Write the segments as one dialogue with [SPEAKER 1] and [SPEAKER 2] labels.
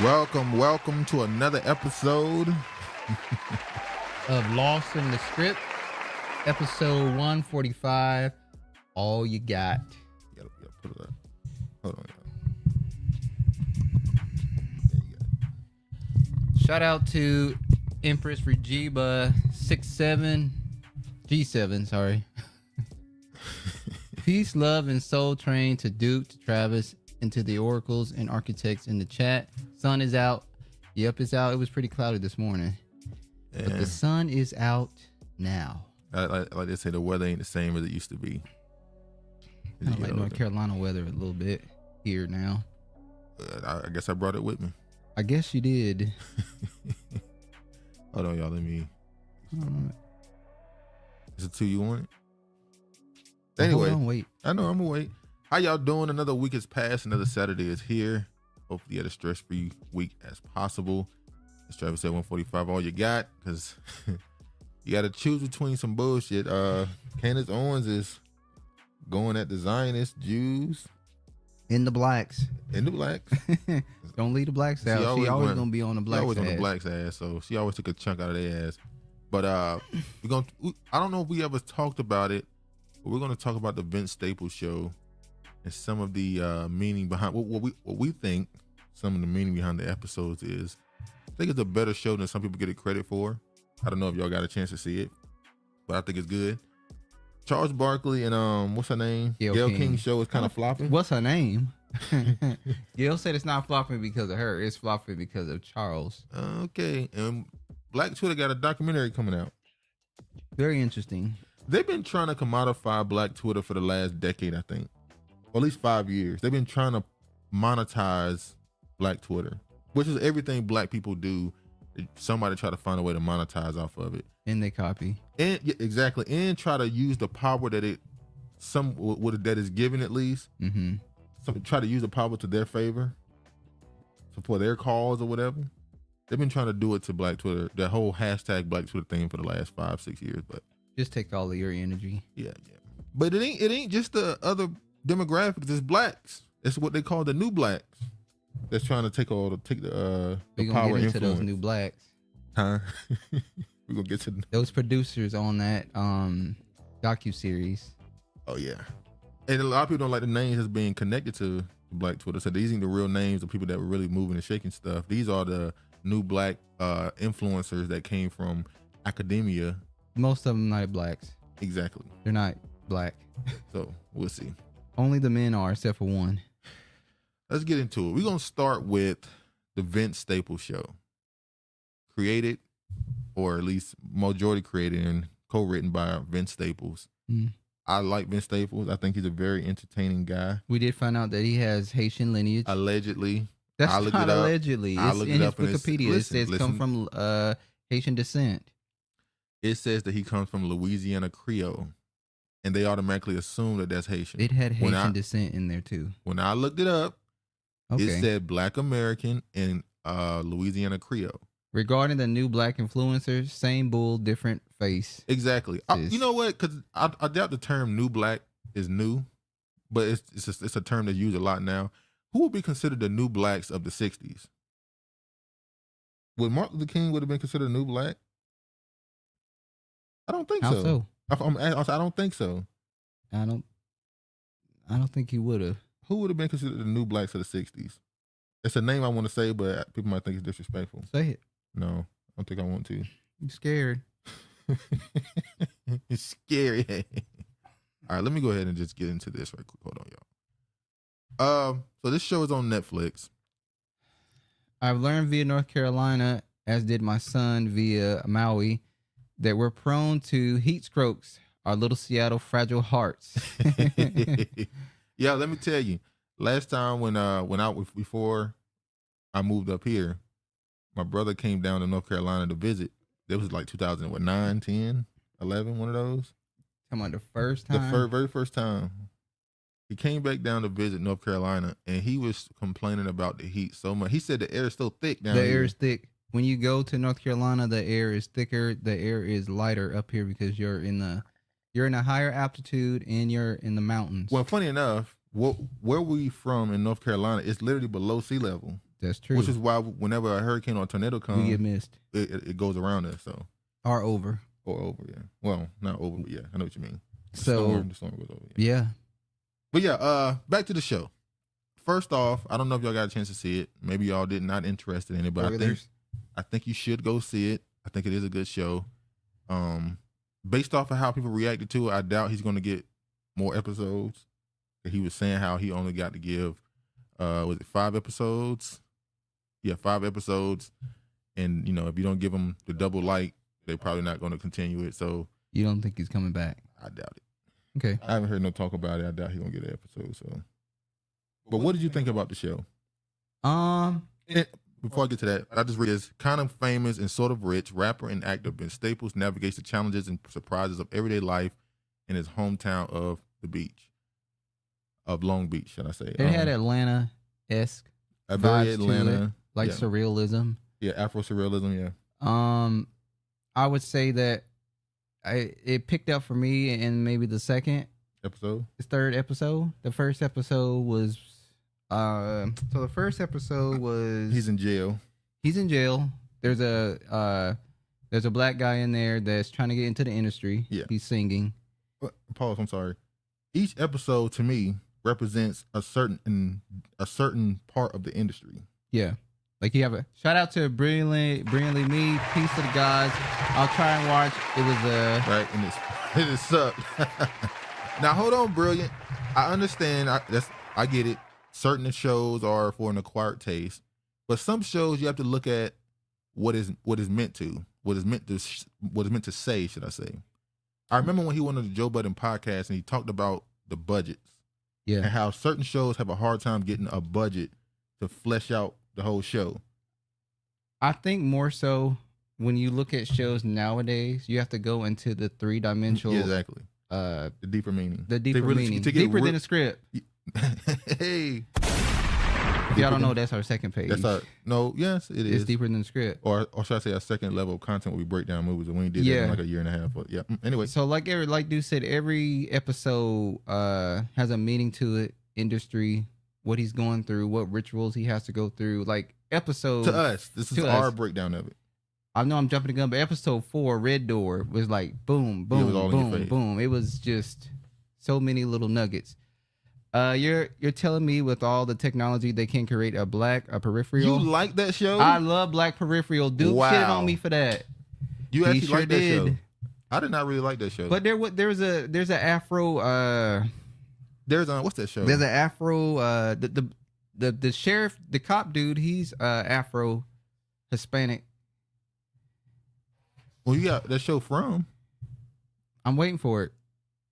[SPEAKER 1] Welcome to another episode
[SPEAKER 2] of Lost in the Script, episode 145. All you got.
[SPEAKER 1] You gotta put it up. Hold on, y'all. There you go.
[SPEAKER 2] Shout out to Empress Regiba 67 G7, sorry. Peace, love, and soul train to Duke, to Travis, and to the oracles and architects in the chat. Sun is out. Yep, it's out. It was pretty cloudy this morning.
[SPEAKER 1] Yeah.
[SPEAKER 2] But the sun is out now.
[SPEAKER 1] Like they say, the weather ain't the same as it used to be.
[SPEAKER 2] I don't like North Carolina weather a little bit here now.
[SPEAKER 1] I guess I brought it with me.
[SPEAKER 2] I guess you did.
[SPEAKER 1] Hold on, y'all. Let me. Is it 2 you want it? Anyway,
[SPEAKER 2] hold on, wait.
[SPEAKER 1] I know I'm gonna wait. How y'all doing? Another week has passed. Another Saturday is here. Hopefully, you had a stress-free week as possible. As Travis said, 145, all you got, because you got to choose between some bullshit. Candace Owens is going at the Zionist Jews.
[SPEAKER 2] In the blacks. Don't leave the blacks out. She always gonna be on the blacks'
[SPEAKER 1] always
[SPEAKER 2] ass.
[SPEAKER 1] on the blacks' ass, so she always took a chunk out of their ass. But I don't know if we ever talked about it, but we're gonna talk about the Vince Staples show and some of the meaning behind what we think some of the meaning behind the episodes is. I think it's a better show than some people get it credit for. I don't know if y'all got a chance to see it, but I think it's good. Charles Barkley and what's her name? Gayle King's show is kind of flopping.
[SPEAKER 2] What's her name? Gayle said it's not flopping because of her. It's flopping because of Charles.
[SPEAKER 1] Okay, and Black Twitter got a documentary coming out.
[SPEAKER 2] Very interesting.
[SPEAKER 1] They've been trying to commodify Black Twitter for the last decade, I think. Or at least 5 years. They've been trying to monetize Black Twitter, which is everything Black people do. Somebody try to find a way to monetize off of it.
[SPEAKER 2] And they copy.
[SPEAKER 1] And yeah, exactly. And try to use the power that that is given, at least.
[SPEAKER 2] Mm-hmm.
[SPEAKER 1] So try to use the power to their favor. So for their cause or whatever. They've been trying to do it to Black Twitter, that whole hashtag Black Twitter thing for the last 5-6 years. But
[SPEAKER 2] just take all of your energy.
[SPEAKER 1] Yeah. But it ain't just the other demographics. It's blacks. It's what they call the new blacks. That's trying to take the power and influence.
[SPEAKER 2] Those new blacks.
[SPEAKER 1] Huh? We're gonna get to
[SPEAKER 2] those producers on that docuseries.
[SPEAKER 1] Oh yeah. And a lot of people don't like the names that's being connected to Black Twitter. So these ain't the real names of people that were really moving and shaking stuff. These are the new black influencers that came from academia.
[SPEAKER 2] Most of them not blacks.
[SPEAKER 1] Exactly.
[SPEAKER 2] They're not black.
[SPEAKER 1] So we'll see.
[SPEAKER 2] Only the men are, except for one.
[SPEAKER 1] Let's get into it. We're going to start with the Vince Staples show. Created, or at least majority created and co-written by Vince Staples.
[SPEAKER 2] Mm.
[SPEAKER 1] I like Vince Staples. I think he's a very entertaining guy.
[SPEAKER 2] We did find out that he has Haitian lineage.
[SPEAKER 1] Allegedly.
[SPEAKER 2] That's not allegedly. It's in his Wikipedia. It says come from Haitian descent.
[SPEAKER 1] It says that he comes from Louisiana Creole. And they automatically assume that that's Haitian.
[SPEAKER 2] It had Haitian descent in there too.
[SPEAKER 1] When I looked it up,
[SPEAKER 2] okay,
[SPEAKER 1] it said Black American and Louisiana Creole.
[SPEAKER 2] Regarding the new black influencers, same bull, different face.
[SPEAKER 1] Exactly. You know what? Because I doubt the term new black is new, but it's a term that's used a lot now. Who would be considered the new blacks of the 60s? Would Martin Luther King would have been considered a new black? I don't think
[SPEAKER 2] How
[SPEAKER 1] so. I don't think so.
[SPEAKER 2] I don't think he would have.
[SPEAKER 1] Who would have been considered the new blacks of the 60s? It's a name I want to say, but people might think it's disrespectful.
[SPEAKER 2] Say it.
[SPEAKER 1] No, I don't think I want to.
[SPEAKER 2] I'm scared.
[SPEAKER 1] It's scary. All right, let me go ahead and just get into this right quick. Hold on, y'all. So this show is on Netflix.
[SPEAKER 2] I've learned via North Carolina, as did my son via Maui, that we're prone to heat strokes, our little Seattle fragile hearts.
[SPEAKER 1] Yeah, let me tell you. Last time before I moved up here, my brother came down to North Carolina to visit. It was like 2009, 10, 11, one of those.
[SPEAKER 2] Come on, the first time?
[SPEAKER 1] The very first time. He came back down to visit North Carolina, and he was complaining about the heat so much. He said the air is so thick down here.
[SPEAKER 2] The air is thick. When you go to North Carolina, the air is thicker. The air is lighter up here because you're in a higher altitude and you're in the mountains.
[SPEAKER 1] Well, funny enough, where we from in North Carolina, it's literally below sea level.
[SPEAKER 2] That's true.
[SPEAKER 1] Which is why whenever a hurricane or a tornado comes,
[SPEAKER 2] we get missed.
[SPEAKER 1] It goes around us. So
[SPEAKER 2] Or over.
[SPEAKER 1] Yeah. Well, not over, but yeah, I know what you mean. The storm goes over.
[SPEAKER 2] Yeah.
[SPEAKER 1] But yeah, back to the show. First off, I don't know if y'all got a chance to see it. Maybe y'all not interested in it, but I think you should go see it. I think it is a good show. Based off of how people reacted to it, I doubt he's going to get more episodes. He was saying how he only got to give, was it 5 episodes? Yeah, 5 episodes. And, if you don't give him the double like, they're probably not going to continue it. So
[SPEAKER 2] you don't think he's coming back?
[SPEAKER 1] I doubt it.
[SPEAKER 2] Okay.
[SPEAKER 1] I haven't heard no talk about it. I doubt he's going to get an episode. So, but what did you think about the show? Before I get to that, I just read this. Kind of famous and sort of rich, rapper and actor Ben Staples navigates the challenges and surprises of everyday life in his hometown of Long Beach, should I say.
[SPEAKER 2] It had Atlanta-esque
[SPEAKER 1] a very
[SPEAKER 2] vibes
[SPEAKER 1] Atlanta,
[SPEAKER 2] to it, like surrealism.
[SPEAKER 1] Yeah, Afro-surrealism, yeah.
[SPEAKER 2] I would say that it picked up for me in maybe the third episode. The first episode was
[SPEAKER 1] he's in jail.
[SPEAKER 2] There's a black guy in there that's trying to get into the industry.
[SPEAKER 1] Yeah.
[SPEAKER 2] He's singing.
[SPEAKER 1] Pause, I'm sorry. Each episode to me represents a certain part of the industry.
[SPEAKER 2] Yeah. Like you have a shout out to Brilliantly Me, Peace to the Gods. I'll try and watch. It was
[SPEAKER 1] right, and it sucked. Now hold on, Brilliant. I understand. I get it. Certain shows are for an acquired taste, but some shows you have to look at what is meant to say. Should I say? I remember when he went on the Joe Budden podcast and he talked about the budgets, and how certain shows have a hard time getting a budget to flesh out the whole show.
[SPEAKER 2] I think more so when you look at shows nowadays, you have to go into the 3-dimensional.
[SPEAKER 1] Yeah, exactly. The deeper meaning.
[SPEAKER 2] Deeper than a script.
[SPEAKER 1] Hey.
[SPEAKER 2] If y'all don't know, that's our second page.
[SPEAKER 1] Yes, it is.
[SPEAKER 2] It's deeper than the script.
[SPEAKER 1] Or should I say our second level of content where we break down movies, and we did that in like a year and a half. But yeah. Anyway.
[SPEAKER 2] So like dude said, every episode has a meaning to it, industry, what he's going through, what rituals he has to go through. Like episode
[SPEAKER 1] to us. This is our breakdown of it. I
[SPEAKER 2] know I'm jumping the gun, but episode 4, Red Door, was like boom, boom, boom, boom. It was just so many little nuggets. You're telling me with all the technology they can create a peripheral.
[SPEAKER 1] You like that show?
[SPEAKER 2] I love black peripheral. Dude shit on me for that.
[SPEAKER 1] You actually like that show? I did not really like that show.
[SPEAKER 2] But there's an Afro.
[SPEAKER 1] There's what's that show?
[SPEAKER 2] There's an Afro. The sheriff, the cop dude, he's Afro Hispanic.
[SPEAKER 1] Well, you got that show From.
[SPEAKER 2] I'm waiting for it.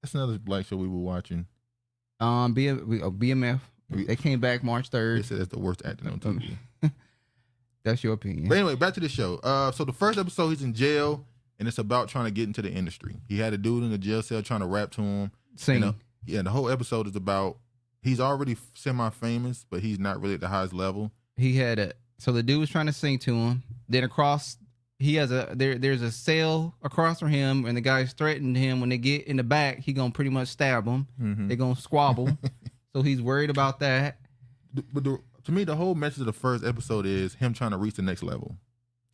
[SPEAKER 1] That's another black show we were watching.
[SPEAKER 2] BMF. They came back March 3rd.
[SPEAKER 1] They said that's the worst acting on TV.
[SPEAKER 2] That's your opinion.
[SPEAKER 1] But anyway, back to the show. So the first episode, he's in jail, and it's about trying to get into the industry. He had a dude in the jail cell trying to rap to him.
[SPEAKER 2] Sing.
[SPEAKER 1] The whole episode is about he's already semi-famous, but he's not really at the highest level.
[SPEAKER 2] So the dude was trying to sing to him. Then across, there's a cell across from him, and the guy's threatening him. When they get in the back, he gonna pretty much stab him. Mm-hmm. They're gonna squabble. So he's worried about that.
[SPEAKER 1] But to me, the whole message of the first episode is him trying to reach the next level.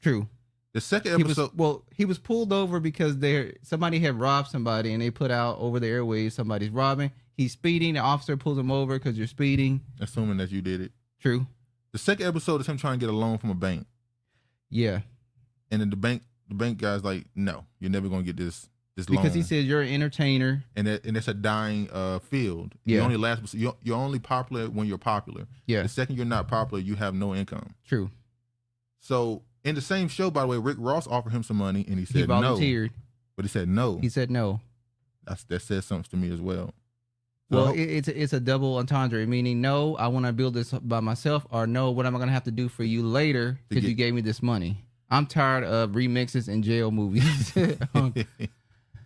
[SPEAKER 2] True.
[SPEAKER 1] The second episode,
[SPEAKER 2] he was pulled over because somebody had robbed somebody, and they put out over the airwaves somebody's robbing. He's speeding. The officer pulls him over because you're speeding.
[SPEAKER 1] Assuming that you did it.
[SPEAKER 2] True.
[SPEAKER 1] The second episode is him trying to get a loan from a bank.
[SPEAKER 2] Yeah.
[SPEAKER 1] And then the bank guy's like, no, you're never gonna get this loan.
[SPEAKER 2] Because he says you're an entertainer.
[SPEAKER 1] And it's a dying field.
[SPEAKER 2] Yeah.
[SPEAKER 1] You're only popular when you're popular.
[SPEAKER 2] Yeah.
[SPEAKER 1] The second you're not popular, you have no income.
[SPEAKER 2] True.
[SPEAKER 1] So in the same show, by the way, Rick Ross offered him some money and he said no.
[SPEAKER 2] He volunteered.
[SPEAKER 1] But he said no.
[SPEAKER 2] He said no.
[SPEAKER 1] That says something to me as well.
[SPEAKER 2] Well, it's a double entendre, meaning no, I want to build this by myself, or no, what am I going to have to do for you later because you gave me this money? I'm tired of remixes and jail movies.
[SPEAKER 1] And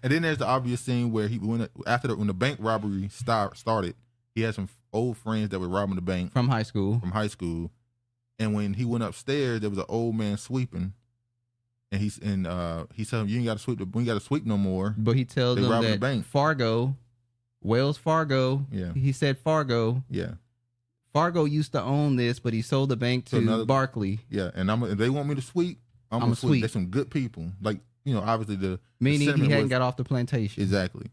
[SPEAKER 1] then there's the obvious scene where when the bank robbery started, he had some old friends that were robbing the bank
[SPEAKER 2] from high school.
[SPEAKER 1] And when he went upstairs, there was an old man sweeping, and he said, "You ain't got to sweep no more."
[SPEAKER 2] But he tells them that Wells Fargo.
[SPEAKER 1] Yeah.
[SPEAKER 2] He said Fargo.
[SPEAKER 1] Yeah.
[SPEAKER 2] Fargo used to own this, but he sold the bank to Barkley.
[SPEAKER 1] Yeah, and if they want me to sweep, I'm gonna sweep. They're some good people. Like, obviously
[SPEAKER 2] meaning he hadn't got off the plantation.
[SPEAKER 1] Exactly.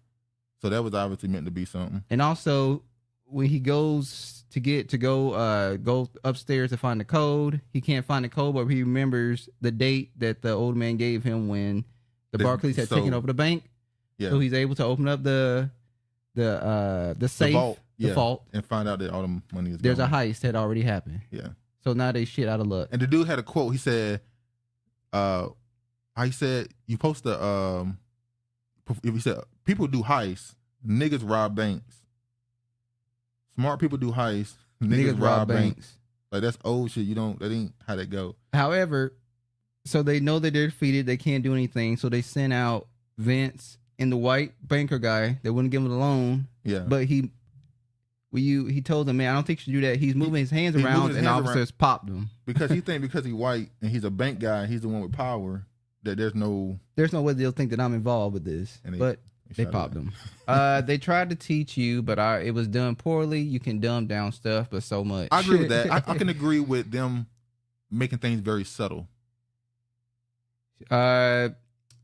[SPEAKER 1] So that was obviously meant to be something.
[SPEAKER 2] And also, when he goes to go upstairs to find the code, he can't find the code, but he remembers the date that the old man gave him when the Barclays had taken over the bank. Yeah. So he's able to open up the safe, the vault,
[SPEAKER 1] and find out that all the money is
[SPEAKER 2] There's
[SPEAKER 1] gone.
[SPEAKER 2] a heist that already happened.
[SPEAKER 1] Yeah.
[SPEAKER 2] So now they shit out of luck.
[SPEAKER 1] And the dude had a quote. He said, he said, you post the, if he said, people do heists, niggas rob banks. Smart people do heists, niggas rob banks. Like, that's old shit. That ain't how that go.
[SPEAKER 2] However, so they know that they're defeated. They can't do anything. So they sent out Vince and the white banker guy that wouldn't give him the loan.
[SPEAKER 1] Yeah.
[SPEAKER 2] But he told them, man, I don't think you should do that. He's moving his hands around, and officers popped him.
[SPEAKER 1] Because because he's white and he's a bank guy, he's the one with power, that there's no
[SPEAKER 2] way they'll think that I'm involved with this. But they popped him. They tried to teach you, but it was done poorly. You can dumb down stuff, but so much.
[SPEAKER 1] I agree with that. I can agree with them making things very subtle.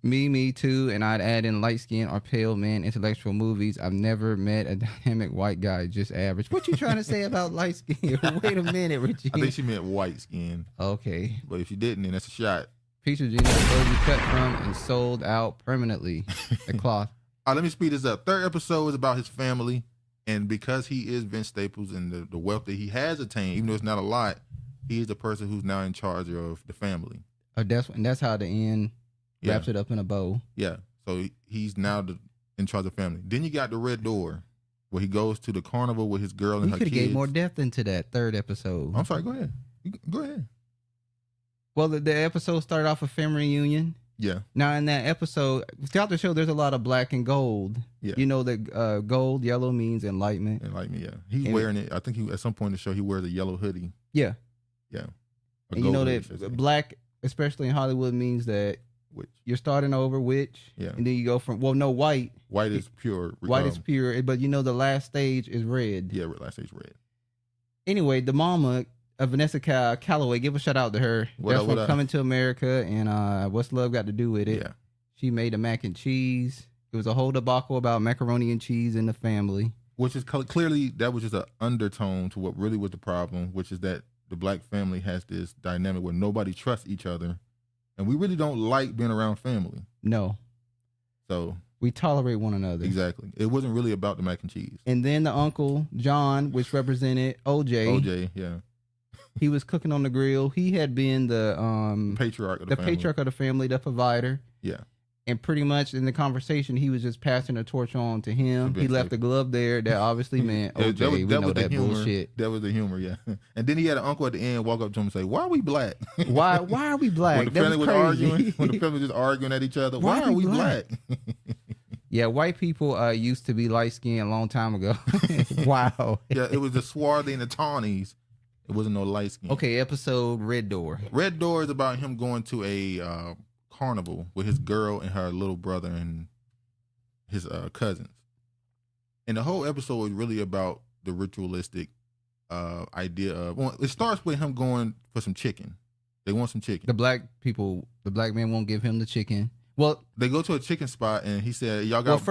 [SPEAKER 2] Me too, and I'd add in light skin or pale men intellectual movies. I've never met a dynamic white guy, just average. What you trying to say about light skin? Wait a minute, Richie.
[SPEAKER 1] I think she meant white skin.
[SPEAKER 2] Okay.
[SPEAKER 1] But if she didn't, then that's a shot.
[SPEAKER 2] Picture Gina you cut from and sold out permanently. The cloth.
[SPEAKER 1] All right, let me speed this up. Third episode is about his family, and because he is Vince Staples and the wealth that he has attained, even though it's not a lot, he is the person who's now in charge of the family.
[SPEAKER 2] That's how the end wraps it up in a bow.
[SPEAKER 1] Yeah. So he's now in charge of the family. Then you got the Red Door, where he goes to the carnival with his girl and her kids. You could have gave
[SPEAKER 2] more depth into that third episode.
[SPEAKER 1] I'm sorry. Go ahead. Go ahead.
[SPEAKER 2] Well, the episode started off with family reunion.
[SPEAKER 1] Yeah.
[SPEAKER 2] Now in that episode, throughout the show, there's a lot of black and gold.
[SPEAKER 1] Yeah.
[SPEAKER 2] You know that gold, yellow means enlightenment.
[SPEAKER 1] Enlightenment, yeah. He's wearing it. I think at some point in the show, he wears a yellow hoodie.
[SPEAKER 2] Yeah.
[SPEAKER 1] Yeah.
[SPEAKER 2] And you know that black, especially in Hollywood, means that you're starting over, and then you go from, white.
[SPEAKER 1] White is pure.
[SPEAKER 2] White is pure, but the last stage is red.
[SPEAKER 1] Yeah, last stage red.
[SPEAKER 2] Anyway, the mama of Vanessa Calloway, give a shout out to her. That's from Coming to America, and What's Love Got to Do with It.
[SPEAKER 1] Yeah.
[SPEAKER 2] She made the mac and cheese. It was a whole debacle about macaroni and cheese in the family.
[SPEAKER 1] Which is clearly, that was just an undertone to what really was the problem, which is that the black family has this dynamic where nobody trusts each other. And we really don't like being around family.
[SPEAKER 2] No.
[SPEAKER 1] So
[SPEAKER 2] we tolerate one another.
[SPEAKER 1] Exactly. It wasn't really about the mac and cheese.
[SPEAKER 2] And then the uncle, John, which represented OJ.
[SPEAKER 1] OJ, yeah.
[SPEAKER 2] He was cooking on the grill. He had been the
[SPEAKER 1] patriarch of the family.
[SPEAKER 2] Patriarch of the family, the provider.
[SPEAKER 1] Yeah.
[SPEAKER 2] And pretty much in the conversation, he was just passing the torch on to him. He left the glove there. That obviously meant, OJ, we know that bullshit.
[SPEAKER 1] That was the humor, yeah. And then he had an uncle at the end walk up to him and say, why are we black?
[SPEAKER 2] Why are we black?
[SPEAKER 1] When the family was arguing, when the family was just arguing at each other, why are we black?
[SPEAKER 2] Yeah, white people used to be light-skinned a long time ago. Wow.
[SPEAKER 1] Yeah, it was the swarthy and the tawnies. It wasn't no light skin.
[SPEAKER 2] Okay, episode Red Door.
[SPEAKER 1] Red Door is about him going to a carnival with his girl and her little brother and his cousins. And the whole episode is really about the ritualistic idea of, well, it starts with him going for some chicken. They want some chicken.
[SPEAKER 2] The black man won't give him the chicken. Well,
[SPEAKER 1] they go to a chicken spot and he said, y'all got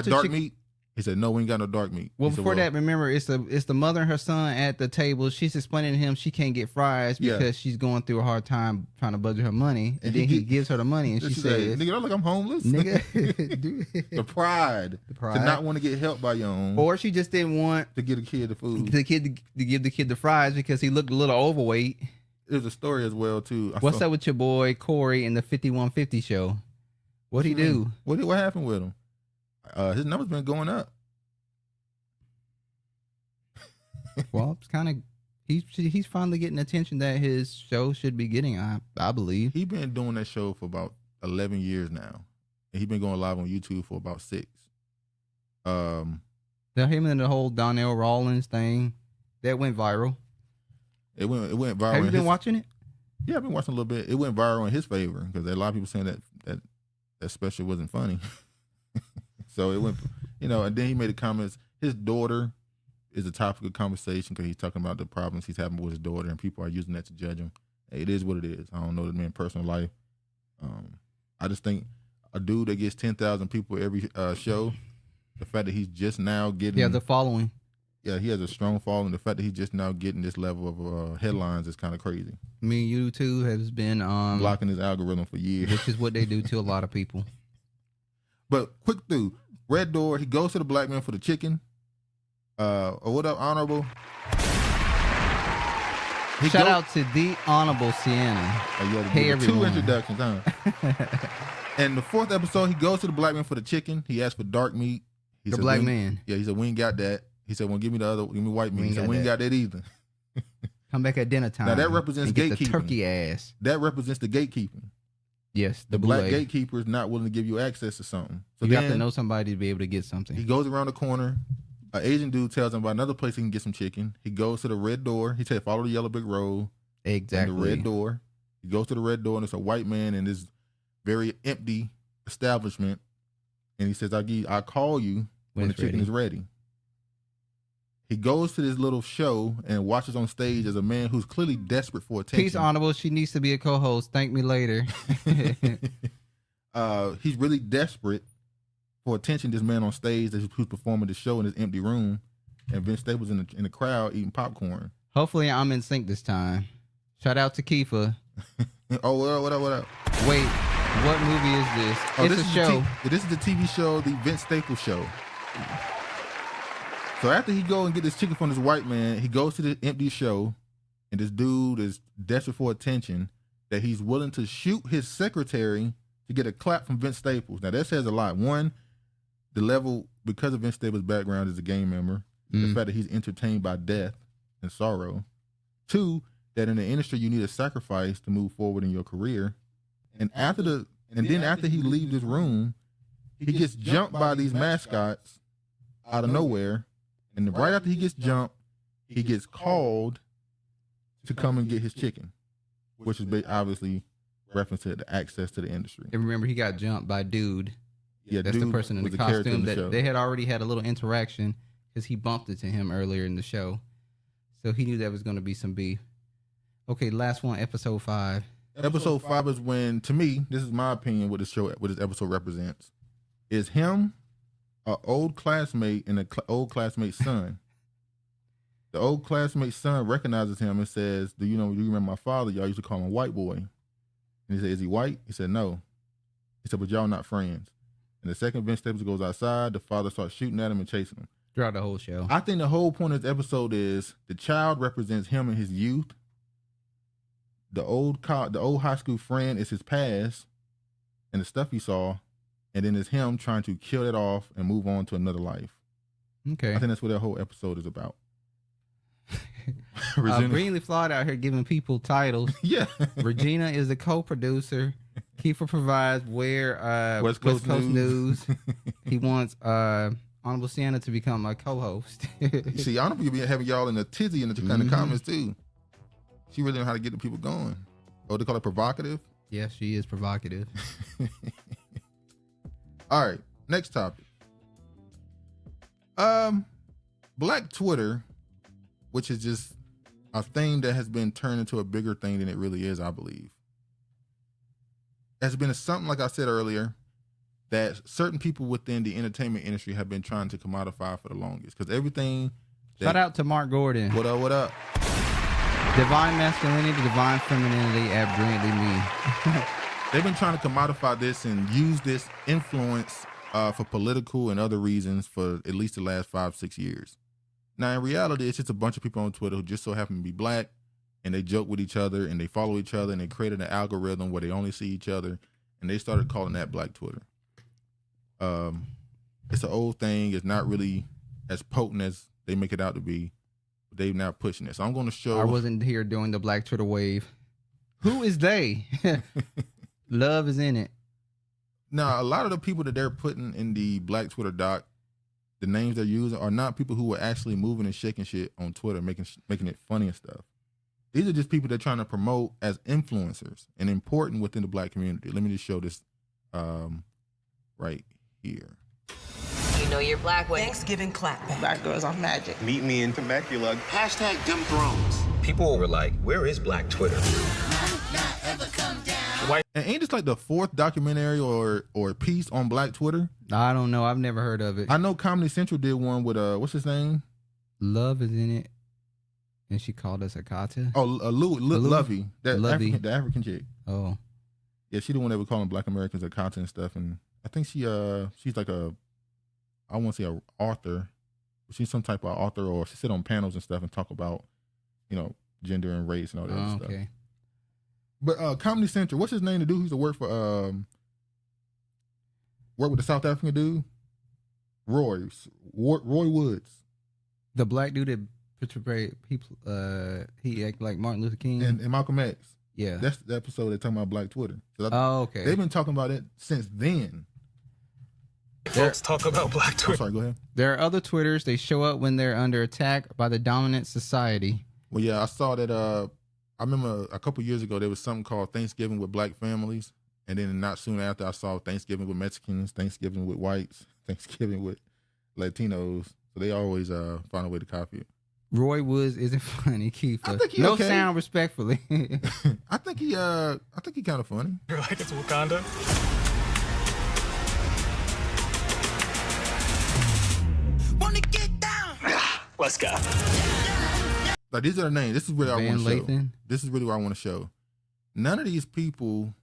[SPEAKER 1] dark meat? He said, no, we ain't got no dark meat.
[SPEAKER 2] Well, before that, remember, it's the mother and her son at the table. She's explaining to him she can't get fries because she's going through a hard time trying to budget her money. And then he gives her the money and she says,
[SPEAKER 1] nigga, I'm like, I'm homeless.
[SPEAKER 2] Nigga.
[SPEAKER 1] The pride. To not want to get help by your own.
[SPEAKER 2] Or she just didn't want
[SPEAKER 1] to give the kid the food.
[SPEAKER 2] To give the kid the fries because he looked a little overweight.
[SPEAKER 1] There's a story as well, too.
[SPEAKER 2] What's up with your boy Corey in the 5150 show? What'd he do?
[SPEAKER 1] What happened with him? His number's been going up.
[SPEAKER 2] Well, it's kind of he's finally getting attention that his show should be getting. I believe
[SPEAKER 1] he's been doing that show for about 11 years now, and he's been going live on YouTube for about 6.
[SPEAKER 2] Him and the whole Donnell Rawlins thing that went viral.
[SPEAKER 1] It went viral.
[SPEAKER 2] Have you been watching it?
[SPEAKER 1] Yeah, I've been watching a little bit. It went viral in his favor because a lot of people saying that special wasn't funny. So it went, and then he made the comments. His daughter is a topic of conversation because he's talking about the problems he's having with his daughter, and people are using that to judge him. Hey, it is what it is. I don't know the man's personal life. I just think a dude that gets 10,000 people every show, the fact that he's just now getting...
[SPEAKER 2] Yeah, the following.
[SPEAKER 1] Yeah, he has a strong following. The fact that he's just now getting this level of headlines is kind of crazy.
[SPEAKER 2] Me and you, too, has been...
[SPEAKER 1] blocking his algorithm for years.
[SPEAKER 2] Which is what they do to a lot of people.
[SPEAKER 1] But quick through. Red door, he goes to the black man for the chicken. What up, Honorable?
[SPEAKER 2] Shout out to the Honorable Sienna.
[SPEAKER 1] Hey, everyone. 2 introductions, huh? And the 4th episode, he goes to the black man for the chicken. He asks for dark meat. He
[SPEAKER 2] the
[SPEAKER 1] said,
[SPEAKER 2] black man.
[SPEAKER 1] Yeah, he said, we ain't got that. He said, well, give me the other, give me white meat. He said, we ain't got that either.
[SPEAKER 2] Come back at dinner time.
[SPEAKER 1] Now that represents gatekeeping.
[SPEAKER 2] The turkey ass.
[SPEAKER 1] That represents the gatekeeping.
[SPEAKER 2] Yes,
[SPEAKER 1] the black gatekeeper is not willing to give you access to something. So
[SPEAKER 2] you have to know somebody to be able to get something.
[SPEAKER 1] He goes around the corner. An Asian dude tells him about another place he can get some chicken. He goes to the red door. He said, follow the yellow brick road.
[SPEAKER 2] Exactly.
[SPEAKER 1] And the red door. He goes to the red door, and it's a white man in this very empty establishment. And he says, I'll call you when the chicken is ready. He goes to this little show and watches on stage as a man who's clearly desperate for attention.
[SPEAKER 2] Peace, Honorable. She needs to be a co-host. Thank me later.
[SPEAKER 1] He's really desperate for attention. This man on stage who's performing the show in this empty room, and Vince Staples in the crowd eating popcorn.
[SPEAKER 2] Hopefully, I'm in sync this time. Shout out to Kiefer.
[SPEAKER 1] Oh, what up?
[SPEAKER 2] Wait, what movie is this?
[SPEAKER 1] Oh,
[SPEAKER 2] it's a show.
[SPEAKER 1] This is the TV show, the Vince Staples Show. So after he go and get this chicken from this white man, he goes to the empty show, and this dude is desperate for attention that he's willing to shoot his secretary to get a clap from Vince Staples. Now that says a lot. One, the level, because of Vince Staples' background as a gang member, the fact that he's entertained by death and sorrow. 2, that in the industry you need a sacrifice to move forward in your career. And then after he leaves this room, he gets jumped by these mascots out of nowhere. And right after he gets jumped, he gets called to come and get his chicken, which is obviously reference to the access to the industry.
[SPEAKER 2] And remember, he got jumped by Dude.
[SPEAKER 1] Yeah,
[SPEAKER 2] that's
[SPEAKER 1] Dude
[SPEAKER 2] the person in the costume that they had already had a little interaction because he bumped it to him earlier in the show. So he knew that was going to be some beef. Okay, last one, episode 5.
[SPEAKER 1] Episode 5 is when, to me, this is my opinion, what this episode represents, is him, an old classmate, and an old classmate's son. The old classmate's son recognizes him and says, do you remember my father? Y'all used to call him white boy. And he said, is he white? He said, no. He said, but y'all not friends. And the second Vince Staples goes outside, the father starts shooting at him and chasing him.
[SPEAKER 2] Throughout the whole show.
[SPEAKER 1] I think the whole point of this episode is the child represents him in his youth. The old high school friend is his past and the stuff he saw. And then it's him trying to kill it off and move on to another life.
[SPEAKER 2] Okay.
[SPEAKER 1] I think that's what that whole episode is about.
[SPEAKER 2] Greenlee Flawed out here giving people titles.
[SPEAKER 1] Yeah.
[SPEAKER 2] Regina is the co-producer. Kiefer provides
[SPEAKER 1] West Coast News.
[SPEAKER 2] He wants Honorable Sienna to become a co-host.
[SPEAKER 1] See, Honorable be having y'all in a tizzy in the kind of comments too. She really know how to get the people going. Oh, they call it provocative?
[SPEAKER 2] Yeah, she is provocative.
[SPEAKER 1] All right, next topic. Black Twitter, which is just a thing that has been turned into a bigger thing than it really is, I believe. Has been something, like I said earlier, that certain people within the entertainment industry have been trying to commodify for the longest. Because everything...
[SPEAKER 2] Shout out to Mark Gordon.
[SPEAKER 1] What up?
[SPEAKER 2] Divine masculinity, divine femininity, at brilliantly me.
[SPEAKER 1] They've been trying to commodify this and use this influence for political and other reasons for at least the last 5-6 years. Now, in reality, it's just a bunch of people on Twitter who just so happen to be black, and they joke with each other, and they follow each other, and they created an algorithm where they only see each other, and they started calling that Black Twitter. It's an old thing. It's not really as potent as they make it out to be. But they're now pushing it. So I'm going to show...
[SPEAKER 2] I wasn't here during the Black Twitter wave. Who is they? Love is in it.
[SPEAKER 1] Now, a lot of the people that they're putting in the Black Twitter doc, the names they're using are not people who are actually moving and shaking shit on Twitter, making it funny and stuff. These are just people they're trying to promote as influencers and important within the black community. Let me just show this right here.
[SPEAKER 3] you know you're black when
[SPEAKER 4] Thanksgiving clapback.
[SPEAKER 5] Black girls are magic.
[SPEAKER 6] Meet me in Temecula.
[SPEAKER 7] Hashtag Dem Thrones.
[SPEAKER 8] People were like, where is Black Twitter?
[SPEAKER 1] And ain't this like the 4th documentary or piece on Black Twitter?
[SPEAKER 2] I don't know. I've never heard of it.
[SPEAKER 1] I know Comedy Central did one with what's his name?
[SPEAKER 2] Love is in it, and she called us a kata.
[SPEAKER 1] Oh, Lovey, that
[SPEAKER 2] Lovey.
[SPEAKER 1] the African chick.
[SPEAKER 2] Oh,
[SPEAKER 1] yeah, she the one that was calling Black Americans a kata and stuff. And I think she's like I won't say a author, but she's some type of author, or she sit on panels and stuff and talk about, gender and race and all that other stuff.
[SPEAKER 2] Okay.
[SPEAKER 1] But Comedy Central, what's his name? The dude who used to work for work with the South African dude, Roy Woods.
[SPEAKER 2] The black dude that portrayed people, he acted like Martin Luther King
[SPEAKER 1] and Malcolm X.
[SPEAKER 2] Yeah,
[SPEAKER 1] that's the episode they're talking about Black Twitter.
[SPEAKER 2] Okay.
[SPEAKER 1] They've been talking about it since then.
[SPEAKER 8] Let's talk about Black Twitter.
[SPEAKER 1] I'm sorry, go ahead.
[SPEAKER 2] There are other Twitters. They show up when they're under attack by the dominant society.
[SPEAKER 1] Well, yeah, I saw that. I remember a couple years ago there was something called Thanksgiving with Black families, and then not soon after I saw Thanksgiving with Mexicans, Thanksgiving with whites, Thanksgiving with Latinos. So they always find a way to copy it.
[SPEAKER 2] Roy Woods isn't funny, Keith.
[SPEAKER 1] I think he
[SPEAKER 2] no
[SPEAKER 1] okay.
[SPEAKER 2] sound respectfully.
[SPEAKER 1] I think he kind of funny.
[SPEAKER 8] You're like, it's Wakanda.
[SPEAKER 4] Wanna get down?
[SPEAKER 8] Let's go.
[SPEAKER 1] Like, these are the names. This is really what I
[SPEAKER 2] Van
[SPEAKER 1] want to show.
[SPEAKER 2] Lathan.
[SPEAKER 1] This is really what I want to show. None of these people.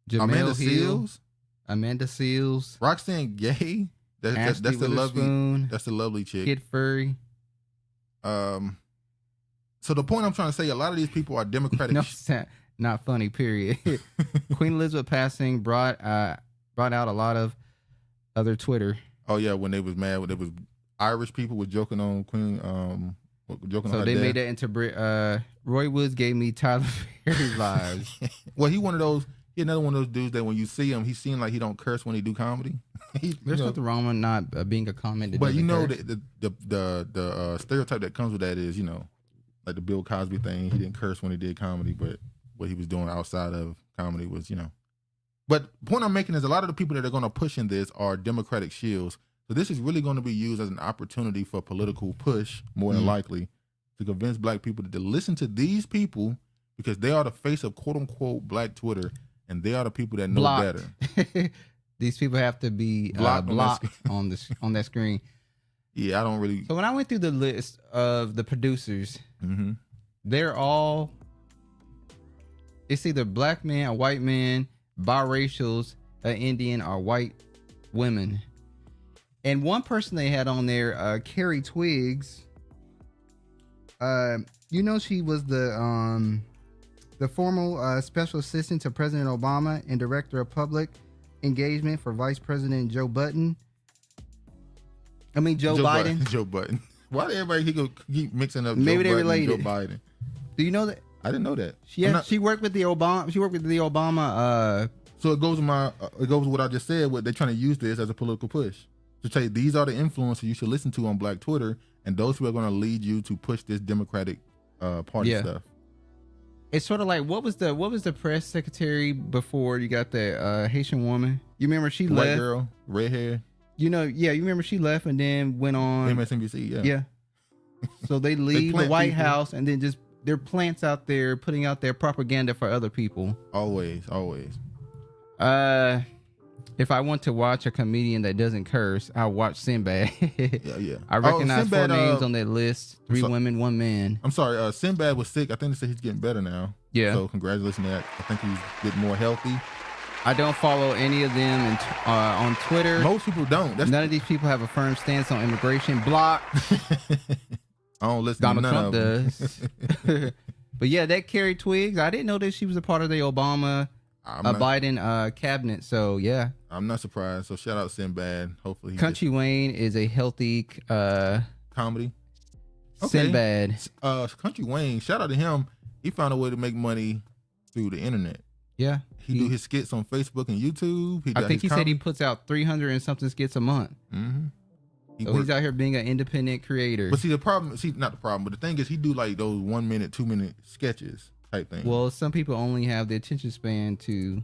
[SPEAKER 2] Jamel
[SPEAKER 1] Amanda
[SPEAKER 2] Hill,
[SPEAKER 1] Seals,
[SPEAKER 2] Amanda Seals,
[SPEAKER 1] Roxanne Gay. That's the lovely. That's the lovely chick.
[SPEAKER 2] Kid Furry.
[SPEAKER 1] So the point I'm trying to say, a lot of these people are Democratic.
[SPEAKER 2] No, not funny. Period. Queen Elizabeth passing brought out a lot of other Twitter.
[SPEAKER 1] Oh yeah, when they was mad, when it was Irish people were joking on Queen, joking on her
[SPEAKER 2] they
[SPEAKER 1] death.
[SPEAKER 2] made that into Roy Woods gave me Tyler Perry vibes.
[SPEAKER 1] Well, he another one of those dudes that when you see him, he seems like he don't curse when he do comedy.
[SPEAKER 2] There's nothing wrong with not being a comment.
[SPEAKER 1] But the stereotype that comes with that is, like the Bill Cosby thing. He didn't curse when he did comedy, but what he was doing outside of comedy was, But the point I'm making is a lot of the people that are going to push in this are Democratic shills. So this is really going to be used as an opportunity for political push, more than likely, to convince black people to listen to these people because they are the face of quote unquote Black Twitter, and they are the people that know better.
[SPEAKER 2] These people have to be blocked on that screen.
[SPEAKER 1] Yeah, I don't really.
[SPEAKER 2] So when I went through the list of the producers, they're all. It's either black man, a white man, biracials, an Indian, or white women. And one person they had on there, Carrie Twiggs. She was the former special assistant to President Obama and director of public engagement for Vice President Joe Biden. Joe Biden.
[SPEAKER 1] Joe Biden. Why did everybody keep mixing up?
[SPEAKER 2] Maybe
[SPEAKER 1] Joe
[SPEAKER 2] they
[SPEAKER 1] Biden
[SPEAKER 2] related.
[SPEAKER 1] and Joe Biden.
[SPEAKER 2] Do you know that?
[SPEAKER 1] I didn't know that.
[SPEAKER 2] She worked with the Obama. She worked with the Obama.
[SPEAKER 1] So it goes with what I just said. What they're trying to use this as a political push to say these are the influencers you should listen to on Black Twitter, and those who are going to lead you to push this Democratic Party stuff.
[SPEAKER 2] It's sort of like what was the press secretary before you got the Haitian woman? You remember she left?
[SPEAKER 1] White girl, red hair.
[SPEAKER 2] You remember she left and then went on
[SPEAKER 1] MSNBC.
[SPEAKER 2] Yeah. So they leave the White
[SPEAKER 1] people.
[SPEAKER 2] House and then just their plants out there putting out their propaganda for other people.
[SPEAKER 1] Always.
[SPEAKER 2] If I want to watch a comedian that doesn't curse, I'll watch Sinbad.
[SPEAKER 1] Yeah.
[SPEAKER 2] I recognize
[SPEAKER 1] Sinbad,
[SPEAKER 2] 4 names on that list. 3 women, 1 man.
[SPEAKER 1] I'm sorry. Sinbad was sick. I think they said he's getting better now.
[SPEAKER 2] Yeah.
[SPEAKER 1] So congratulations on that. I think he's getting more healthy.
[SPEAKER 2] I don't follow any of them on Twitter.
[SPEAKER 1] Most people don't.
[SPEAKER 2] None of these people have a firm stance on immigration. Block.
[SPEAKER 1] I don't listen
[SPEAKER 2] Donald
[SPEAKER 1] to none
[SPEAKER 2] Trump
[SPEAKER 1] of them.
[SPEAKER 2] does. But yeah, that Carrie Twiggs, I didn't know that she was a part of the Obama Biden cabinet. So yeah,
[SPEAKER 1] I'm not surprised. So shout out Sinbad. Hopefully,
[SPEAKER 2] Country Wayne is a healthy
[SPEAKER 1] comedy.
[SPEAKER 2] Sinbad.
[SPEAKER 1] Country Wayne. Shout out to him. He found a way to make money through the internet.
[SPEAKER 2] Yeah,
[SPEAKER 1] he do his skits on Facebook and YouTube.
[SPEAKER 2] I think he said he puts out 300 and something skits a month.
[SPEAKER 1] Mm-hmm.
[SPEAKER 2] He's out here being an independent creator.
[SPEAKER 1] But not the problem, but the thing is he do like those 1 minute, 2 minute sketches type thing.
[SPEAKER 2] Well, some people only have the attention span to.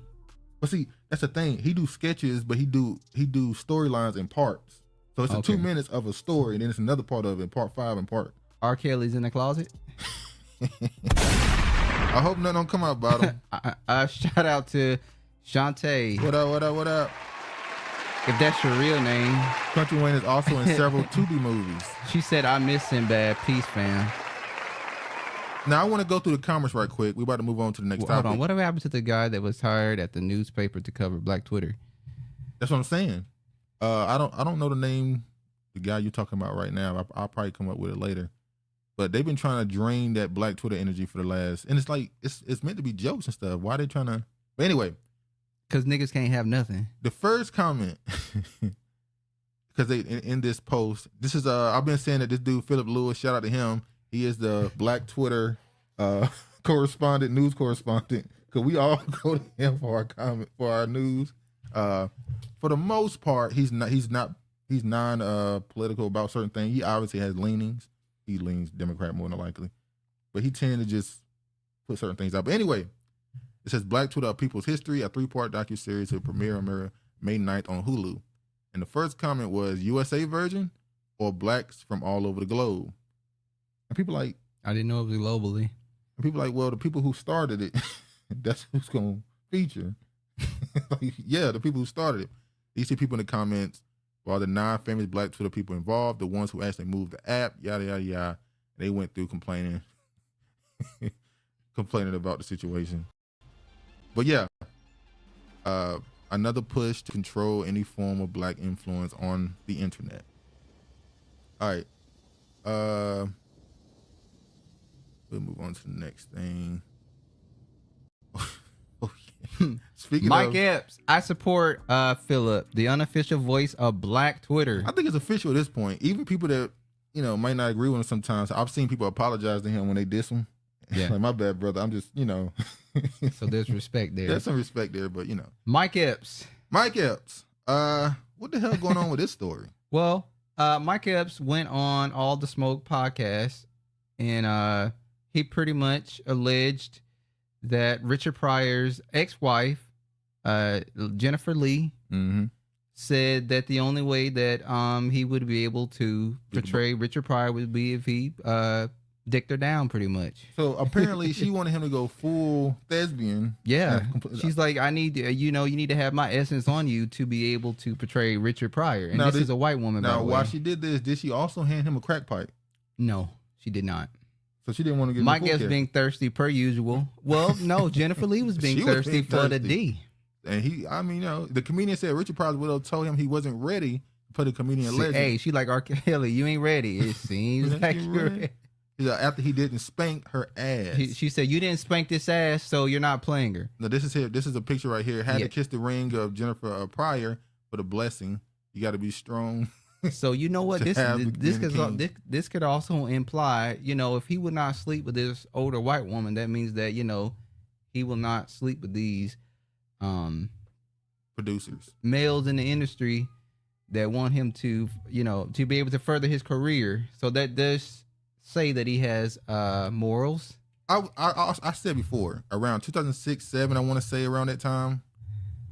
[SPEAKER 1] But see, that's the thing. He do sketches, but he do storylines in parts. So it's
[SPEAKER 2] Okay.
[SPEAKER 1] 2 minutes of a story, and then it's another part of it, part 5 and part.
[SPEAKER 2] R. Kelly's in the closet.
[SPEAKER 1] I hope nothing don't come out about him.
[SPEAKER 2] Shout out to Shantae.
[SPEAKER 1] What up, what up, what up?
[SPEAKER 2] If that's your real name.
[SPEAKER 1] Country Wayne is also in several Tubi movies.
[SPEAKER 2] She said, I miss Sinbad. Peace, fam.
[SPEAKER 1] Now, I want to go through the comments right quick. We're about to move on to the next topic.
[SPEAKER 2] Hold on. Whatever happened to the guy that was hired at the newspaper to cover Black Twitter?
[SPEAKER 1] That's what I'm saying. I don't know the name, the guy you're talking about right now. I'll probably come up with it later. But they've been trying to drain that Black Twitter energy for the last, and it's like it's meant to be jokes and stuff. Why are they trying to? But anyway,
[SPEAKER 2] Because niggas can't have nothing.
[SPEAKER 1] the first comment, because they in this post, this is I've been saying that this dude Philip Lewis, shout out to him. He is the Black Twitter correspondent, news correspondent. Because we all go to him for our comment, for our news. For the most part, he's non-political about certain things. He obviously has leanings. He leans Democrat more than likely, but he tended to just put certain things out. But anyway, it says Black Twitter: People's History, a 3-part docuseries to premiere on May 9th on Hulu. And the first comment was USA version or blacks from all over the globe. And people like,
[SPEAKER 2] I didn't know it was globally.
[SPEAKER 1] and people like, well, the people who started it, that's who's going to feature. Like, yeah, the people who started it. You see people in the comments, while the non-famous Black Twitter people involved, the ones who actually moved the app, yada, yada, yada, they went through complaining about the situation. But yeah, another push to control any form of Black influence on the internet. All right. We'll move on to the next thing. Oh, yeah. Speaking
[SPEAKER 2] Mike
[SPEAKER 1] of,
[SPEAKER 2] Epps, I support Philip, the unofficial voice of Black Twitter.
[SPEAKER 1] I think it's official at this point. Even people that, might not agree with him sometimes. I've seen people apologize to him when they diss him.
[SPEAKER 2] Yeah.
[SPEAKER 1] Like, my bad, brother. I'm just,
[SPEAKER 2] So there's respect there.
[SPEAKER 1] There's some respect there, but
[SPEAKER 2] Mike Epps.
[SPEAKER 1] Mike Epps. What the hell going on with this story?
[SPEAKER 2] Well, Mike Epps went on All the Smoke podcast, and he pretty much alleged that Richard Pryor's ex-wife, Jennifer Lee, said that the only way that he would be able to portray Richard Pryor would be if he dicked her down, pretty much.
[SPEAKER 1] So apparently she wanted him to go full thespian.
[SPEAKER 2] Yeah. She's like, I need to, you need to have my essence on you to be able to portray Richard Pryor. And
[SPEAKER 1] Now,
[SPEAKER 2] this is a white woman, by
[SPEAKER 1] Now,
[SPEAKER 2] the way.
[SPEAKER 1] while she did this, did she also hand him a crack pipe?
[SPEAKER 2] No, she did not.
[SPEAKER 1] So she didn't want to get
[SPEAKER 2] Mike
[SPEAKER 1] the full
[SPEAKER 2] Epps
[SPEAKER 1] care.
[SPEAKER 2] being thirsty per usual. Well, no, Jennifer Lee was being
[SPEAKER 1] She was
[SPEAKER 2] thirsty
[SPEAKER 1] being
[SPEAKER 2] for the
[SPEAKER 1] thirsty.
[SPEAKER 2] D.
[SPEAKER 1] And the comedian said Richard Pryor's widow told him he wasn't ready for the comedian legend.
[SPEAKER 2] Hey, she like, R. Kelly, you ain't ready. It seems like you're ready.
[SPEAKER 1] After he didn't spank her ass.
[SPEAKER 2] She said, you didn't spank this ass, so you're not playing her.
[SPEAKER 1] Now this is a picture right here. Had to kiss the ring of Jennifer Pryor for the blessing. You got to be strong.
[SPEAKER 2] So you know what?
[SPEAKER 1] To have
[SPEAKER 2] This could also imply, if he would not sleep with this older white woman, that means that, he will not sleep with these
[SPEAKER 1] producers,
[SPEAKER 2] males in the industry that want him to, to be able to further his career. So that does say that he has morals.
[SPEAKER 1] I said before, around 2006, 2007, I want to say around that time,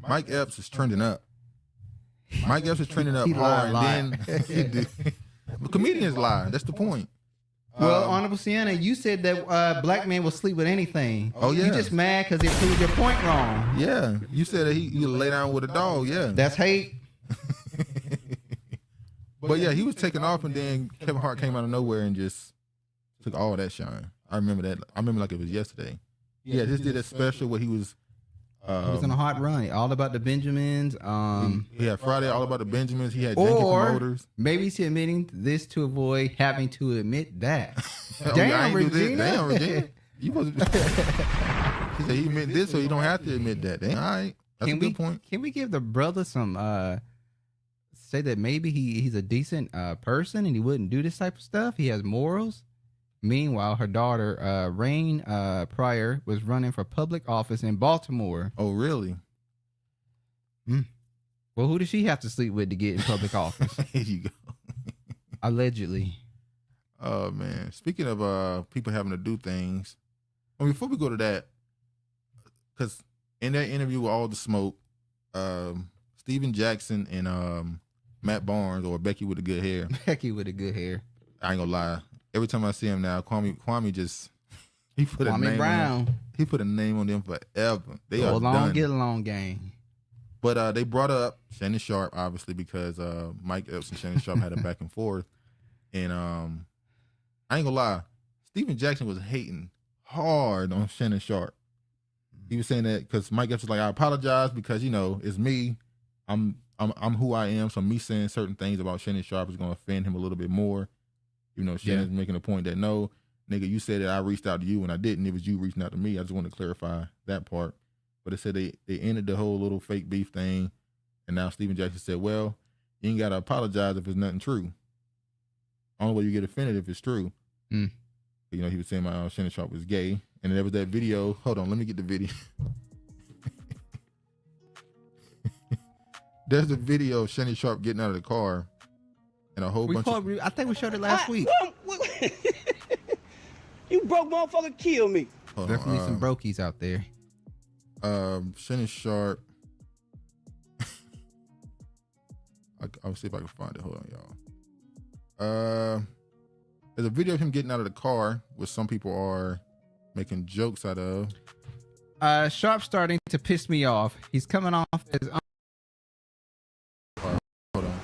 [SPEAKER 1] Mike Epps is trending up. Mike Epps is trending up
[SPEAKER 2] He
[SPEAKER 1] hard.
[SPEAKER 2] lied.
[SPEAKER 1] But comedians lie. That's the point.
[SPEAKER 2] Well, Honorable Sienna, you said that black men will sleep with anything.
[SPEAKER 1] Oh, yeah.
[SPEAKER 2] You just mad because it proved your point wrong.
[SPEAKER 1] Yeah. You said that he lay down with a dog. Yeah.
[SPEAKER 2] That's hate.
[SPEAKER 1] But yeah, he was taking off, and then Kevin Hart came out of nowhere and just took all that shine. I remember that. I remember like it was yesterday. Yeah, just did a special where he was.
[SPEAKER 2] He was on a hot run. All about the Benjamins.
[SPEAKER 1] He had Friday All About the Benjamins. He had Janky
[SPEAKER 2] Or
[SPEAKER 1] Promoters.
[SPEAKER 2] maybe he's admitting this to avoid having to admit that.
[SPEAKER 1] Oh,
[SPEAKER 2] Damn,
[SPEAKER 1] yeah, I ain't do this.
[SPEAKER 2] Regina.
[SPEAKER 1] Damn, Regina. You supposed to. He said he admit this, so you don't have to admit that. Damn, all right, that's a good point.
[SPEAKER 2] Can we give the brother some say that maybe he's a decent person and he wouldn't do this type of stuff? He has morals. Meanwhile, her daughter, Rain Pryor, was running for public office in Baltimore.
[SPEAKER 1] Oh, really?
[SPEAKER 2] Well, who does she have to sleep with to get in public office?
[SPEAKER 1] There you go.
[SPEAKER 2] Allegedly.
[SPEAKER 1] Oh, man. Speaking of people having to do things, before we go to that, because in that interview with All the Smoke, Steven Jackson and Matt Barnes or Becky with the good hair.
[SPEAKER 2] Becky with the good hair.
[SPEAKER 1] I ain't gonna lie. Every time I see him now, Kwame just he put a
[SPEAKER 2] Kwame
[SPEAKER 1] name
[SPEAKER 2] Brown.
[SPEAKER 1] on them. He put a name on them forever. They
[SPEAKER 2] Go
[SPEAKER 1] are
[SPEAKER 2] along,
[SPEAKER 1] done.
[SPEAKER 2] get along, gang.
[SPEAKER 1] But they brought up Shannon Sharpe, obviously, because Mike Epps and Shannon Sharpe had a back and forth. And I ain't gonna lie, Steven Jackson was hating hard on Shannon Sharpe. He was saying that because Mike Epps was like, I apologize because, you know, it's me. I'm who I am. So me saying certain things about Shannon Sharpe is gonna offend him a little bit more. You know, Shannon's making a point that no, nigga, you said that I reached out to you and I didn't. It was you reaching out to me. I just want to clarify that part. But it said they ended the whole little fake beef thing. And now Steven Jackson said, well, you ain't got to apologize if it's nothing true. Only way you get offended if it's true.
[SPEAKER 2] Mm.
[SPEAKER 1] You know, he was saying my Shannon Sharpe was gay. And there was that video. Hold on, let me get the video. There's a video of Shannon Sharpe getting out of the car. And a whole bunch of...
[SPEAKER 2] I think we showed it last week.
[SPEAKER 3] You broke motherfucker kill me.
[SPEAKER 2] Definitely some brokies out there.
[SPEAKER 1] Shannon Sharpe. I'll see if I can find it. Hold on, y'all. There's a video of him getting out of the car, which some people are making jokes out of.
[SPEAKER 2] Sharpe's starting to piss me off. He's coming off as
[SPEAKER 1] Hold on.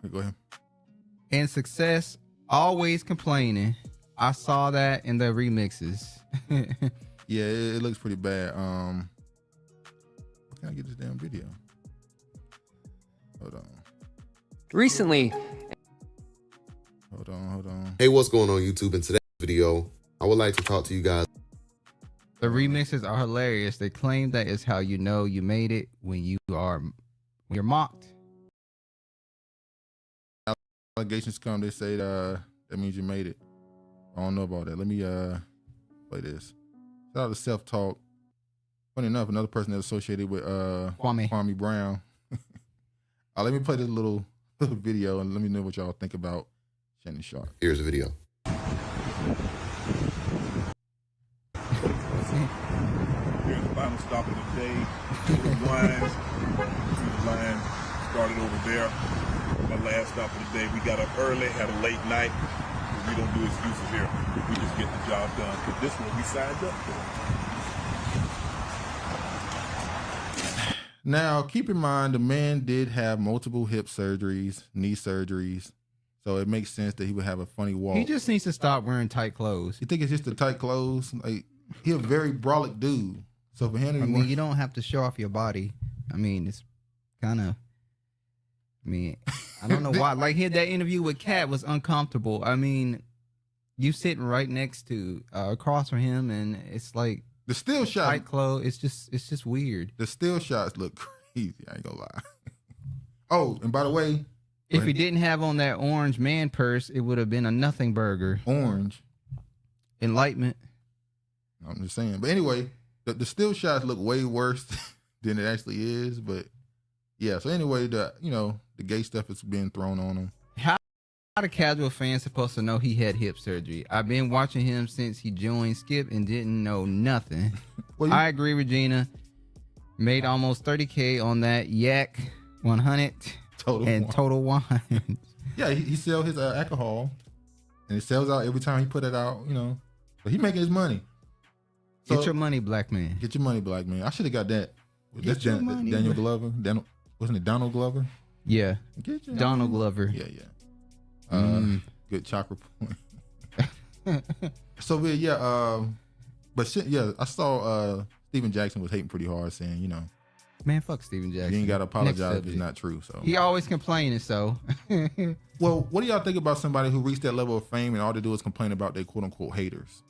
[SPEAKER 1] Okay, go ahead.
[SPEAKER 2] and success, always complaining. I saw that in the remixes.
[SPEAKER 1] Yeah, it looks pretty bad. How can I get this damn video? Hold on.
[SPEAKER 5] Recently,
[SPEAKER 1] Hold on.
[SPEAKER 6] Hey, what's going on YouTube? In today's video, I would like to talk to you guys.
[SPEAKER 2] The remixes are hilarious. They claim that is how you know you made it when you're mocked.
[SPEAKER 1] Allegations come, they say that means you made it. I don't know about that. Let me play this. Shout out to Self Talk. Funny enough, another person that's associated with Kwame Brown. Let me play this little video and let me know what y'all think about Shannon Sharpe.
[SPEAKER 6] Here's the video.
[SPEAKER 7] Here's the final stop of the day. The line started over there. My last stop of the day. We got up early, had a late night. We don't do excuses here. We just get the job done. Because this one we signed up for.
[SPEAKER 1] Now, keep in mind, the man did have multiple hip surgeries, knee surgeries. So it makes sense that he would have a funny walk.
[SPEAKER 2] He just needs to stop wearing tight clothes.
[SPEAKER 1] You think it's just the tight clothes? Like, he a very brolic dude. So for him,
[SPEAKER 2] you don't have to show off your body. I mean, it's kind of. I mean, I don't know why. Like, that interview with Kat was uncomfortable. I mean, you sitting right next to, across from him, and it's like
[SPEAKER 1] the still shot,
[SPEAKER 2] tight clothes. It's just weird.
[SPEAKER 1] The still shots look crazy. I ain't gonna lie. Oh, and by the way,
[SPEAKER 2] if he didn't have on that orange man purse, it would have been a nothing burger.
[SPEAKER 1] Orange.
[SPEAKER 2] Enlightenment.
[SPEAKER 1] I'm just saying. But anyway, the still shots look way worse than it actually is. But yeah, so anyway, the gay stuff is being thrown on him.
[SPEAKER 2] How are casual fans supposed to know he had hip surgery? I've been watching him since he joined Skip and didn't know nothing. Well, I agree, Regina. Made almost 30K on that Yak 100 Total Wine.
[SPEAKER 1] Yeah, he sells his alcohol, and it sells out every time he put it out. But he making his money. So,
[SPEAKER 2] get your money, black man.
[SPEAKER 1] Get your money, black man. I should have got that.
[SPEAKER 2] That's
[SPEAKER 1] Daniel Glover. Wasn't it Donald Glover?
[SPEAKER 2] Yeah. Donald Glover.
[SPEAKER 1] Yeah. Good chakra point. So yeah, I saw Steven Jackson was hating pretty hard, saying,
[SPEAKER 2] man, fuck Steven Jackson.
[SPEAKER 1] You ain't gotta apologize if it's not true. So
[SPEAKER 2] he always complaining. So,
[SPEAKER 1] well, what do y'all think about somebody who reached that level of fame and all they do is complain about their quote unquote haters?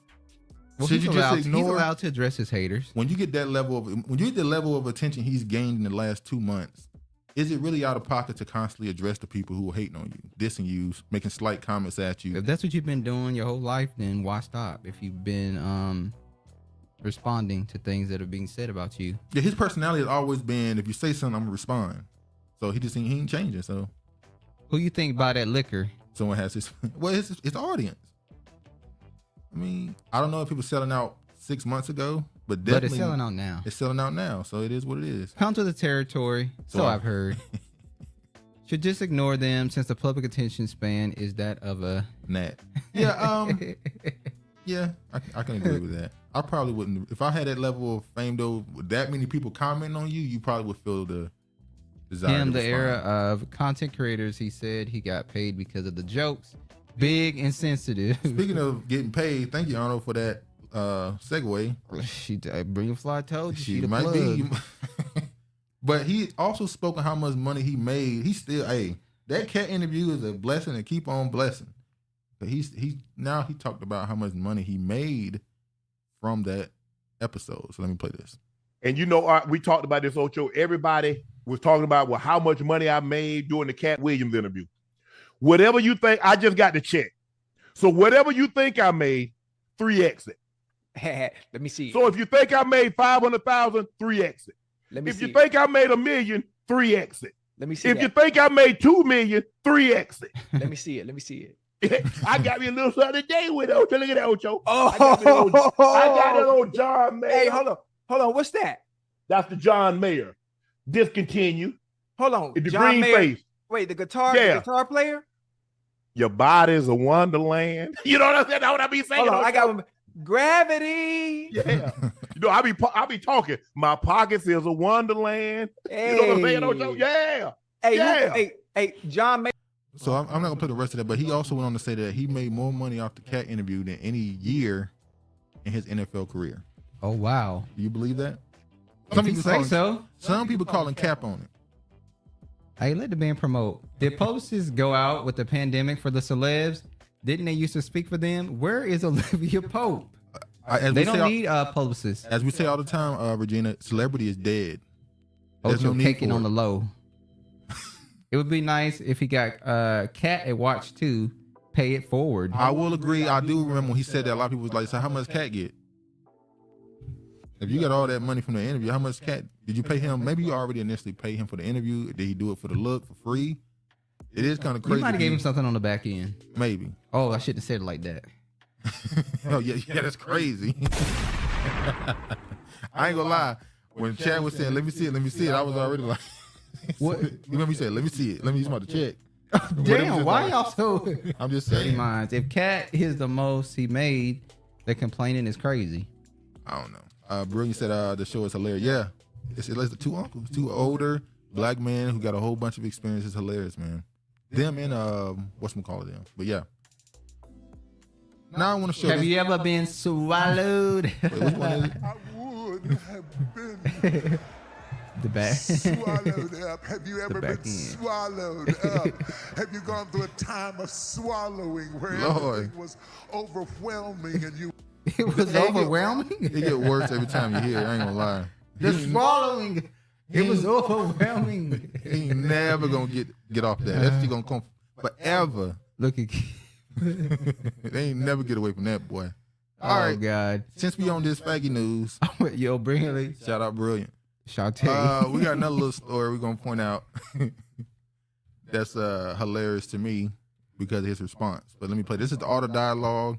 [SPEAKER 2] Well, he's allowed to address his haters.
[SPEAKER 1] When you get the level of attention he's gained in the last 2 months, is it really out of pocket to constantly address the people who are hating on you, dissing you, making slight comments at you?
[SPEAKER 2] If that's what you've been doing your whole life, then why stop? If you've been responding to things that are being said about you.
[SPEAKER 1] Yeah, his personality has always been, if you say something, I'm gonna respond. So he ain't changing. So
[SPEAKER 2] who you think buy that liquor?
[SPEAKER 1] Someone has his audience. I mean, I don't know if he was selling out 6 months ago but
[SPEAKER 2] But
[SPEAKER 1] definitely
[SPEAKER 2] it's selling out now.
[SPEAKER 1] It's selling out now, so it is what it is.
[SPEAKER 2] Come to the territory, so I've heard. Should just ignore them since the public attention span is that of a
[SPEAKER 1] gnat. Yeah, yeah, I can agree with that. I probably wouldn't if I had that level of fame though. With that many people commenting on you, you probably would feel the desire.
[SPEAKER 2] Him,
[SPEAKER 1] to
[SPEAKER 2] the
[SPEAKER 1] respond.
[SPEAKER 2] era of content creators, he said he got paid because of the jokes, big and sensitive.
[SPEAKER 1] Speaking of getting paid, thank you, Arnold, for that segue.
[SPEAKER 2] She Brilliant Fly told you
[SPEAKER 1] She
[SPEAKER 2] the
[SPEAKER 1] might
[SPEAKER 2] plug.
[SPEAKER 1] be. But he also spoke on how much money he made. He still, that cat interview is a blessing and keep on blessing. But he talked about how much money he made from that episode. So let me play this.
[SPEAKER 9] And you know, we talked about this, Ocho. Everybody was talking about, well, how much money I made during the Cat Williams interview. Whatever you think, I just got the check. So whatever you think I made, 3x it.
[SPEAKER 10] Let me see.
[SPEAKER 9] So if you think I made 500,000, 3x it. If you think I made $1 million, 3x it.
[SPEAKER 10] Let me see.
[SPEAKER 9] If you think I made $2 million, 3x it.
[SPEAKER 10] Let me see it. Let me see it.
[SPEAKER 9] I got me a little something today with Ocho. Look at that, Ocho.
[SPEAKER 10] Oh,
[SPEAKER 9] I got that old John Mayer.
[SPEAKER 10] Hey, hold on. What's that?
[SPEAKER 9] That's the John Mayer. Discontinue.
[SPEAKER 10] Hold on.
[SPEAKER 9] The
[SPEAKER 10] John
[SPEAKER 9] green
[SPEAKER 10] Mayer.
[SPEAKER 9] face.
[SPEAKER 10] Wait, the guitar player?
[SPEAKER 9] Your body's a wonderland. You know what I'm saying? That's what I be saying.
[SPEAKER 10] Hold on, I got one. Gravity.
[SPEAKER 9] Yeah. You know, I be talking. My pockets is a wonderland.
[SPEAKER 10] Hey.
[SPEAKER 9] You know what I'm saying, Ocho? Yeah.
[SPEAKER 10] Hey,
[SPEAKER 9] yeah.
[SPEAKER 10] Hey, John Mayer.
[SPEAKER 1] So I'm not gonna play the rest of that, but he also went on to say that he made more money off the cat interview than any year in his NFL career.
[SPEAKER 2] Oh wow!
[SPEAKER 1] Do you believe that?
[SPEAKER 2] Some people say so.
[SPEAKER 1] Some people calling cap on it.
[SPEAKER 2] Hey, let the band promote. Did publicists go out with the pandemic for the celebs? Didn't they used to speak for them? Where is Olivia Pope? They don't need publicists.
[SPEAKER 1] As we say all the time, Regina, celebrity is dead.
[SPEAKER 2] There's no taking on the low. It would be nice if he got Cat at Watch 2, pay it forward.
[SPEAKER 1] I will agree. I do remember when he said that, a lot of people was like, so how much Cat get? If you got all that money from the interview, how much Cat did you pay him? Maybe you already initially paid him for the interview. Did he do it for the look, for free? It is kind of crazy.
[SPEAKER 2] You might have gave him something on the back end.
[SPEAKER 1] Maybe.
[SPEAKER 2] Oh, I shouldn't have said it like that.
[SPEAKER 1] Oh, yeah, that's crazy. I ain't gonna lie. When Chad was saying, let me see it, I was already like,
[SPEAKER 2] what?
[SPEAKER 1] You remember he said, let me see it. Let me use my check.
[SPEAKER 2] Damn, why y'all so?
[SPEAKER 1] I'm just saying.
[SPEAKER 2] Minds. If Cat is the most he made, the complaining is crazy.
[SPEAKER 1] I don't know. Brilliant said the show is hilarious. Yeah, it's the two uncles, two older black men who got a whole bunch of experience. It's hilarious, man. Them and whatchamacallit them. But yeah. Now I want to show.
[SPEAKER 2] Have you ever been swallowed?
[SPEAKER 1] Wait, which one is it?
[SPEAKER 11] I would have been
[SPEAKER 2] the back.
[SPEAKER 11] swallowed up. Have you ever been
[SPEAKER 2] end.
[SPEAKER 11] swallowed up? Have you gone through a time of swallowing where everything was overwhelming and you?
[SPEAKER 2] It was overwhelming.
[SPEAKER 1] It get worse every time you hear it. I ain't gonna lie.
[SPEAKER 2] The swallowing. It was overwhelming.
[SPEAKER 1] He ain't never gonna get off that. That shit gonna come forever.
[SPEAKER 2] Look at.
[SPEAKER 1] They ain't never get away from that boy. All right,
[SPEAKER 2] God.
[SPEAKER 1] Since we on this faggy news,
[SPEAKER 2] Yo, Brilliant.
[SPEAKER 1] shout out Brilliant.
[SPEAKER 2] Sharpe.
[SPEAKER 1] We got another little story we're gonna point out that's hilarious to me because of his response. But let me play. This is the Art of Dialogue.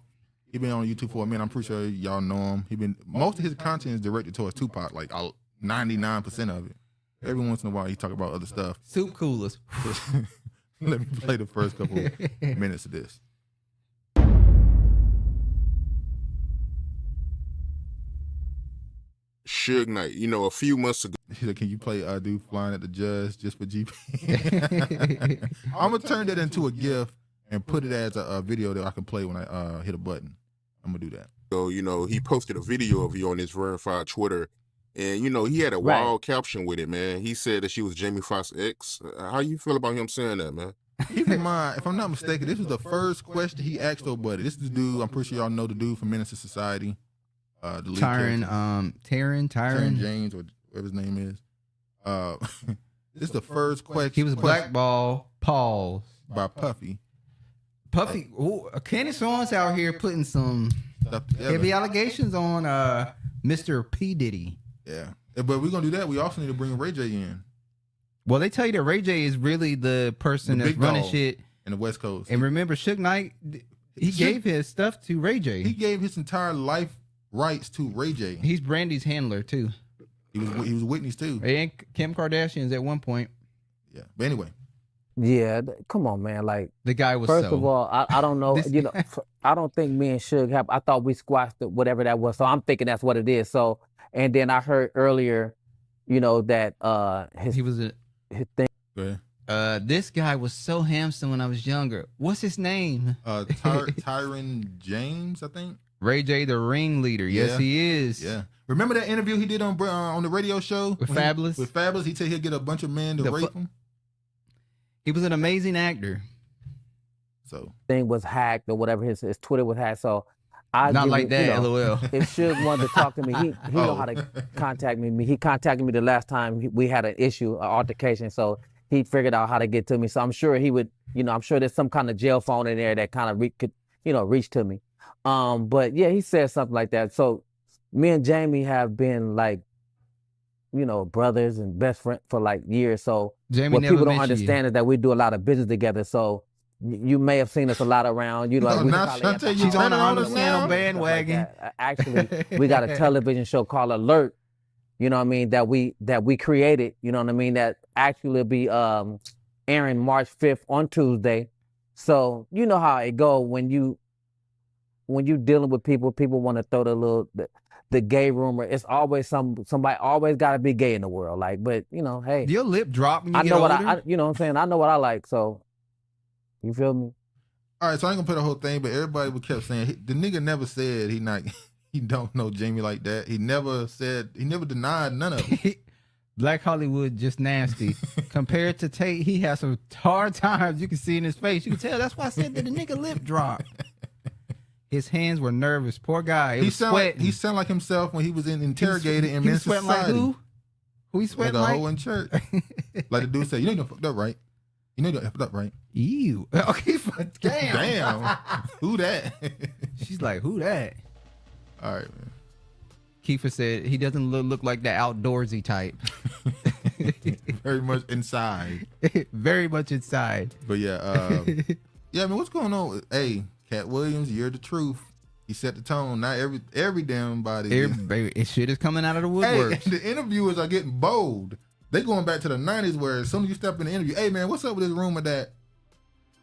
[SPEAKER 1] He been on YouTube for a minute. I'm pretty sure y'all know him. Most of his content is directed towards Tupac, like 99% of it. Every once in a while, he talk about other stuff.
[SPEAKER 2] Soup coolers.
[SPEAKER 1] Let me play the first couple minutes of this.
[SPEAKER 12] Suge Knight, you know, a few months ago.
[SPEAKER 1] Can you play Dude Flying at the Judge just for GP? I'm going to turn that into a GIF and put it as a video that I can play when I hit a button. I'm going to do that.
[SPEAKER 12] So, you know, he posted a video of you on his verified Twitter. And, you know, he had a wild caption with it, man. He said that she was Jamie Foxx's ex. How you feel about him saying that, man?
[SPEAKER 1] Keep in mind, if I'm not mistaken, this was the first question he asked old buddy. This is the dude, I'm pretty sure y'all know the dude from Menace to Society. The lead
[SPEAKER 2] Tyron
[SPEAKER 1] James, or whatever his name is. This is the first question.
[SPEAKER 2] He was blackball Paul
[SPEAKER 1] by Puffy.
[SPEAKER 2] Ooh, Candace Owens out here putting some heavy allegations on Mr. P. Diddy.
[SPEAKER 1] Yeah. But we're going to do that. We also need to bring Ray J in.
[SPEAKER 2] Well, they tell you that Ray J is really the person that's running shit
[SPEAKER 1] in the West Coast.
[SPEAKER 2] And remember, Suge Knight, he gave his stuff to Ray J.
[SPEAKER 1] He gave his entire life rights to Ray J.
[SPEAKER 2] He's Brandy's handler too.
[SPEAKER 1] He was Whitney's too.
[SPEAKER 2] And Kim Kardashian's at one point.
[SPEAKER 1] Yeah, but anyway.
[SPEAKER 13] Yeah, come on, man. Like
[SPEAKER 2] the guy was.
[SPEAKER 13] First of all, I don't know. I don't think me and Suge have. I thought we squashed it, whatever that was. So I'm thinking that's what it is. So, and then I heard earlier, that his thing.
[SPEAKER 2] This guy was so handsome when I was younger. What's his name?
[SPEAKER 1] Tyron James, I think.
[SPEAKER 2] Ray J, the ringleader. Yes,
[SPEAKER 1] Yeah.
[SPEAKER 2] he is.
[SPEAKER 1] Yeah. Remember that interview he did on the radio show
[SPEAKER 2] with Fabulous?
[SPEAKER 1] With Fabulous, he said he'd get a bunch of men to rape him.
[SPEAKER 2] He was an amazing actor.
[SPEAKER 1] So
[SPEAKER 13] thing was hacked or whatever. His Twitter was hacked. So I
[SPEAKER 2] not like that. LOL.
[SPEAKER 13] If Suge wanted to talk to me, he know how to contact me. He contacted me the last time we had an issue, an altercation. So he figured out how to get to me. So I'm sure he would. I'm sure there's some kind of jail phone in there that kind of could reach to me. But yeah, he said something like that. So me and Jamie have been like, brothers and best friends for like years. So
[SPEAKER 2] Jamie
[SPEAKER 13] what
[SPEAKER 2] never
[SPEAKER 13] people don't
[SPEAKER 2] mentioned
[SPEAKER 13] understand is that we do a lot of business together. So you may have seen us a lot around.
[SPEAKER 2] she's on the understand bandwagon.
[SPEAKER 13] Actually, we got a television show called Alert. You know what I mean? That we created. You know what I mean? That actually will be airing March 5th on Tuesday. So you know how it go when you dealing with people want to throw the gay rumor. It's always somebody always got to be gay in the world. Like, but hey,
[SPEAKER 2] your lip drop. When you
[SPEAKER 13] I
[SPEAKER 2] get
[SPEAKER 13] know what
[SPEAKER 2] older?
[SPEAKER 13] you know what I'm saying. I know what I like. So you feel me?
[SPEAKER 1] All right, so I ain't gonna put the whole thing, but everybody kept saying the nigga never said he don't know Jamie like that. He never denied none of it.
[SPEAKER 2] Black Hollywood just nasty. Compared to Tate, he has some hard times. You can see in his face. You can tell. That's why I said that the nigga lip dropped. His hands were nervous. Poor guy. He
[SPEAKER 1] sounded like himself when he was interrogated in men's society.
[SPEAKER 2] Like who? Who he sweating like?
[SPEAKER 1] The whole in church. Like the dude said, you know you done fucked up, right? You know you done fucked up, right?
[SPEAKER 2] Ew. Okay,
[SPEAKER 1] damn. Who that?
[SPEAKER 2] She's like, who that?
[SPEAKER 1] All right, man.
[SPEAKER 2] Kiefer said he doesn't look like the outdoorsy type.
[SPEAKER 1] Very much inside.
[SPEAKER 2] Very much inside.
[SPEAKER 1] But yeah, I mean, what's going on? Hey, Cat Williams, you're the truth. He set the tone. Not every damn body.
[SPEAKER 2] It shit is coming out of the woodwork.
[SPEAKER 1] Hey, the interviewers are getting bold. They going back to the 90s where as soon as you step in the interview, hey man, what's up with this rumor that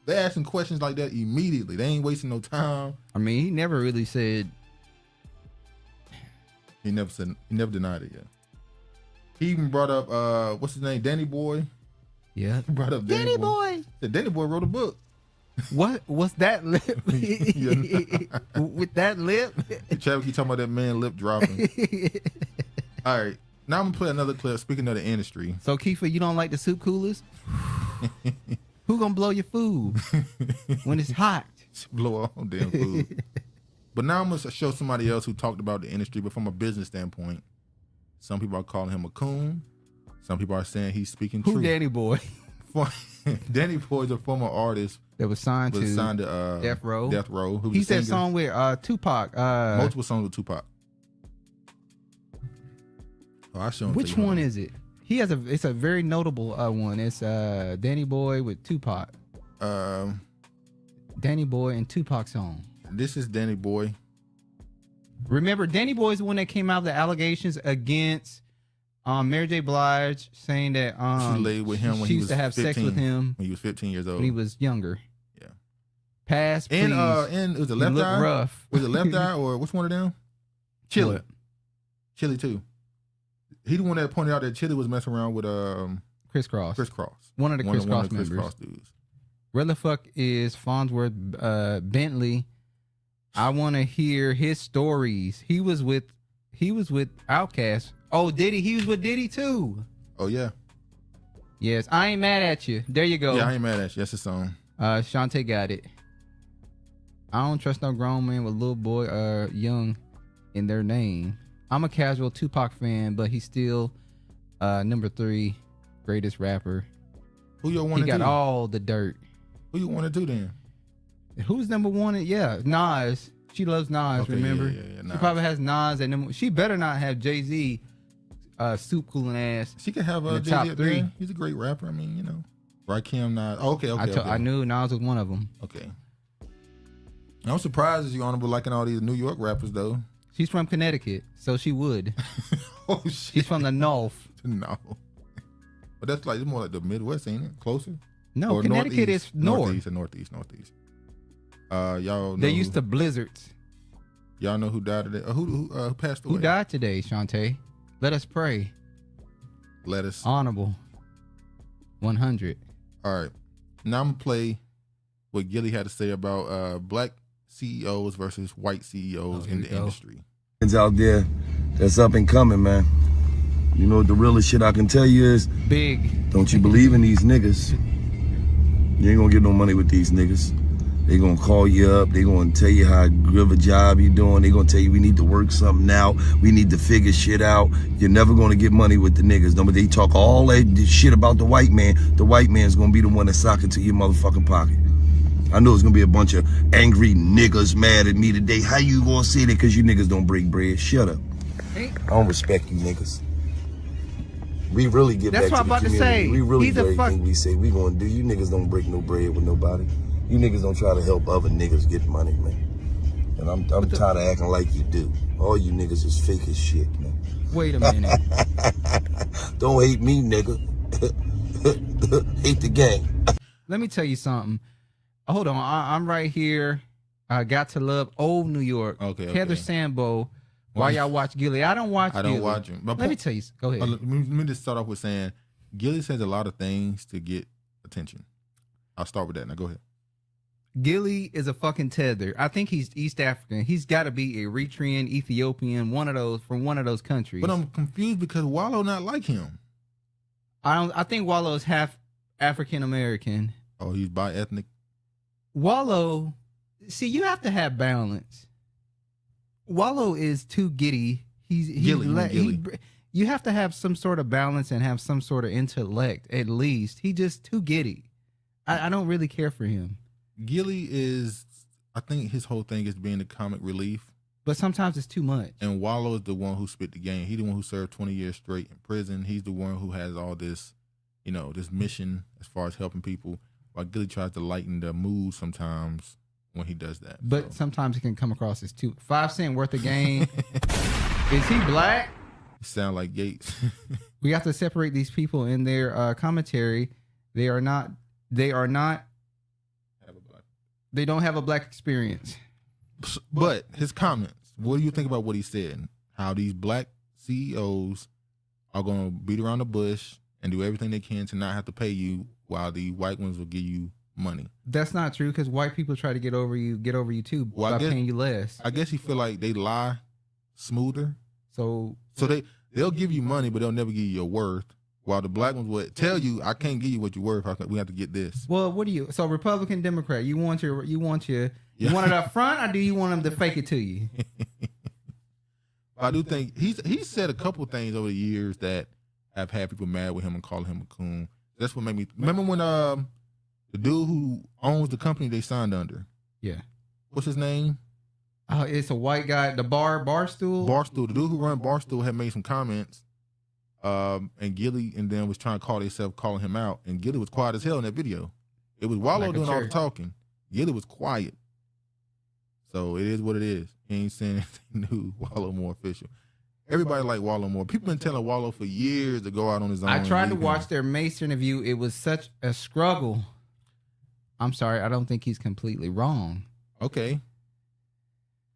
[SPEAKER 1] they asking questions like that immediately. They ain't wasting no time.
[SPEAKER 2] I mean, he never really said.
[SPEAKER 1] He never denied it yet. He even brought up what's his name? Danny Boy.
[SPEAKER 2] Yeah.
[SPEAKER 1] He brought up Danny Boy. Said Danny Boy wrote a book.
[SPEAKER 2] What's that lip? With that lip?
[SPEAKER 1] Chad keep talking about that man lip dropping. All right. Now I'm gonna play another clip. Speaking of the industry.
[SPEAKER 2] So Kiefer, you don't like the soup coolers? Who gonna blow your food when it's hot?
[SPEAKER 1] Blow our own damn food. But now I'm gonna show somebody else who talked about the industry, but from a business standpoint. Some people are calling him a coon. Some people are saying he's speaking truth.
[SPEAKER 2] Who Danny Boy?
[SPEAKER 1] Danny Boy is a former artist
[SPEAKER 2] that was signed to
[SPEAKER 1] Death Row.
[SPEAKER 2] He said song with Tupac.
[SPEAKER 1] Multiple songs with Tupac. Oh, I show him.
[SPEAKER 2] Which one is it? He has it's a very notable one. It's Danny Boy with Tupac. Danny Boy and Tupac song.
[SPEAKER 1] This is Danny Boy.
[SPEAKER 2] Remember, Danny Boy is the one that came out with the allegations against Mary J. Blige, saying that
[SPEAKER 1] she laid with him when
[SPEAKER 2] she
[SPEAKER 1] he
[SPEAKER 2] used
[SPEAKER 1] was
[SPEAKER 2] to have
[SPEAKER 1] 15,
[SPEAKER 2] sex with him
[SPEAKER 1] when he was 15 years old.
[SPEAKER 2] When he was younger.
[SPEAKER 1] Yeah.
[SPEAKER 2] Pass, please.
[SPEAKER 1] And was it Left Eye?
[SPEAKER 2] Rough.
[SPEAKER 1] Was it Left Eye or which one of them? Chili.
[SPEAKER 2] What?
[SPEAKER 1] Chili too. He the one that pointed out that Chili was messing around with
[SPEAKER 2] Chris Cross.
[SPEAKER 1] Chris Cross.
[SPEAKER 2] One of the Chris Cross members.
[SPEAKER 1] Cross dudes.
[SPEAKER 2] Where the fuck is Farnsworth Bentley? I want to hear his stories. He was with Outkast. Oh, Diddy. He was with Diddy too.
[SPEAKER 1] Oh yeah.
[SPEAKER 2] Yes, I ain't mad at you. There you go.
[SPEAKER 1] Yeah, I ain't mad at you. That's a song.
[SPEAKER 2] Shantae got it. I don't trust no grown man with little boy or young in their name. I'm a casual Tupac fan, but he's still number 3 greatest rapper.
[SPEAKER 1] Who you want to do?
[SPEAKER 2] He got all the dirt.
[SPEAKER 1] Who you want to do then?
[SPEAKER 2] Who's number 1? Yeah, Nas. She loves Nas,
[SPEAKER 1] okay,
[SPEAKER 2] remember?
[SPEAKER 1] Yeah, Nas.
[SPEAKER 2] She probably has Nas at number. She better not have Jay-Z soup cooling ass.
[SPEAKER 1] She could have
[SPEAKER 2] the
[SPEAKER 1] top
[SPEAKER 2] top 3.
[SPEAKER 1] He's a great rapper. I mean, you know. Rakim, Nas. Oh, okay.
[SPEAKER 2] I knew Nas was one of them.
[SPEAKER 1] Okay. I'm surprised you honorable liking all these New York rappers though.
[SPEAKER 2] She's from Connecticut, so she would.
[SPEAKER 1] Oh shit.
[SPEAKER 2] She's from the north.
[SPEAKER 1] No. But that's like, it's more like the Midwest, ain't it? Closer?
[SPEAKER 2] No,
[SPEAKER 1] Or
[SPEAKER 2] Connecticut is north.
[SPEAKER 1] Northeast. Y'all know
[SPEAKER 2] They used to blizzards.
[SPEAKER 1] Y'all know who died today? Who passed away?
[SPEAKER 2] Who died today, Shantae? Let us pray.
[SPEAKER 1] Let us.
[SPEAKER 2] Honorable. 100.
[SPEAKER 1] All right. Now I'm going to play what Gilly had to say about black CEOs versus white CEOs in the industry.
[SPEAKER 14] It's out there that's up and coming, man. You know, the realest shit I can tell you is,
[SPEAKER 2] big.
[SPEAKER 14] Don't you believe in these niggas? You ain't gonna get no money with these niggas. They gonna call you up. They gonna tell you how good of a job you doing. They gonna tell you we need to work something out. We need to figure shit out. You're never gonna get money with the niggas. No, but they talk all that shit about the white man. The white man's gonna be the one that sock it to your motherfucking pocket. I know it's gonna be a bunch of angry niggas mad at me today. How you gonna say that? Cause you niggas don't break bread. Shut up. I don't respect you niggas. We really get back to the community. We really do everything we say we gonna do. You niggas don't break no bread with nobody. You niggas don't try to help other niggas get money, man. And I'm tired of acting like you do. All you niggas is fake as shit, man.
[SPEAKER 2] Wait a minute.
[SPEAKER 14] Don't hate me, nigga. Hate the gang.
[SPEAKER 2] Let me tell you something. Hold on. I'm right here. I got to love old New York.
[SPEAKER 1] Okay.
[SPEAKER 2] Heather Sambo. Why y'all watch Gilly? I don't watch Gilly.
[SPEAKER 1] I don't watch him. But
[SPEAKER 2] let me tell you. Go ahead.
[SPEAKER 1] Let me just start off with saying Gilly says a lot of things to get attention. I'll start with that. Now go ahead.
[SPEAKER 2] Gilly is a fucking tether. I think he's East African. He's got to be Eritrean, Ethiopian, one of those from one of those countries.
[SPEAKER 1] But I'm confused because Wallow not like him.
[SPEAKER 2] I think Wallow is half African American.
[SPEAKER 1] Oh, he's bi-ethnic.
[SPEAKER 2] Wallow, see, you have to have balance. Wallow is too giddy. Gilly. You have to have some sort of balance and have some sort of intellect at least. He just too giddy. I don't really care for him.
[SPEAKER 1] Gilly is, I think his whole thing is being the comic relief.
[SPEAKER 2] But sometimes it's too much.
[SPEAKER 1] And Wallow is the one who spit the game. He's the one who served 20 years straight in prison. He's the one who has all this, this mission as far as helping people. While Gilly tries to lighten the mood sometimes when he does that.
[SPEAKER 2] But sometimes it can come across as 5 cents worth of game. Is he black?
[SPEAKER 1] He sound like Gates.
[SPEAKER 2] We have to separate these people in their commentary. They don't have a black experience.
[SPEAKER 1] But his comments, what do you think about what he said? How these black CEOs are going to beat around the bush and do everything they can to not have to pay you, while the white ones will give you money.
[SPEAKER 2] That's not true, because white people try to get over you too by paying you less.
[SPEAKER 1] I guess he feel like they lie smoother.
[SPEAKER 2] So
[SPEAKER 1] they'll give you money, but they'll never give you your worth. While the black ones would tell you, I can't give you what you're worth. We have to get this.
[SPEAKER 2] Well, what do you? So Republican, Democrat, you want it up front, or do you want them to fake it to you?
[SPEAKER 1] I do think he's said a couple things over the years that have had people mad with him and calling him a coon. That's what made me remember when the dude who owns the company they signed under.
[SPEAKER 2] Yeah.
[SPEAKER 1] What's his name?
[SPEAKER 2] It's a white guy. The Barstool.
[SPEAKER 1] Barstool. The dude who run Barstool had made some comments. And Gilly and them was trying to call themselves calling him out, and Gilly was quiet as hell in that video. It was Wallow doing all the talking. Gilly was quiet. So it is what it is. He ain't saying anything new. Wallow more official. Everybody like Wallow more. People been telling Wallow for years to go out on his own.
[SPEAKER 2] I tried to watch their Mace interview. It was such a struggle. I'm sorry. I don't think he's completely wrong.
[SPEAKER 1] Okay.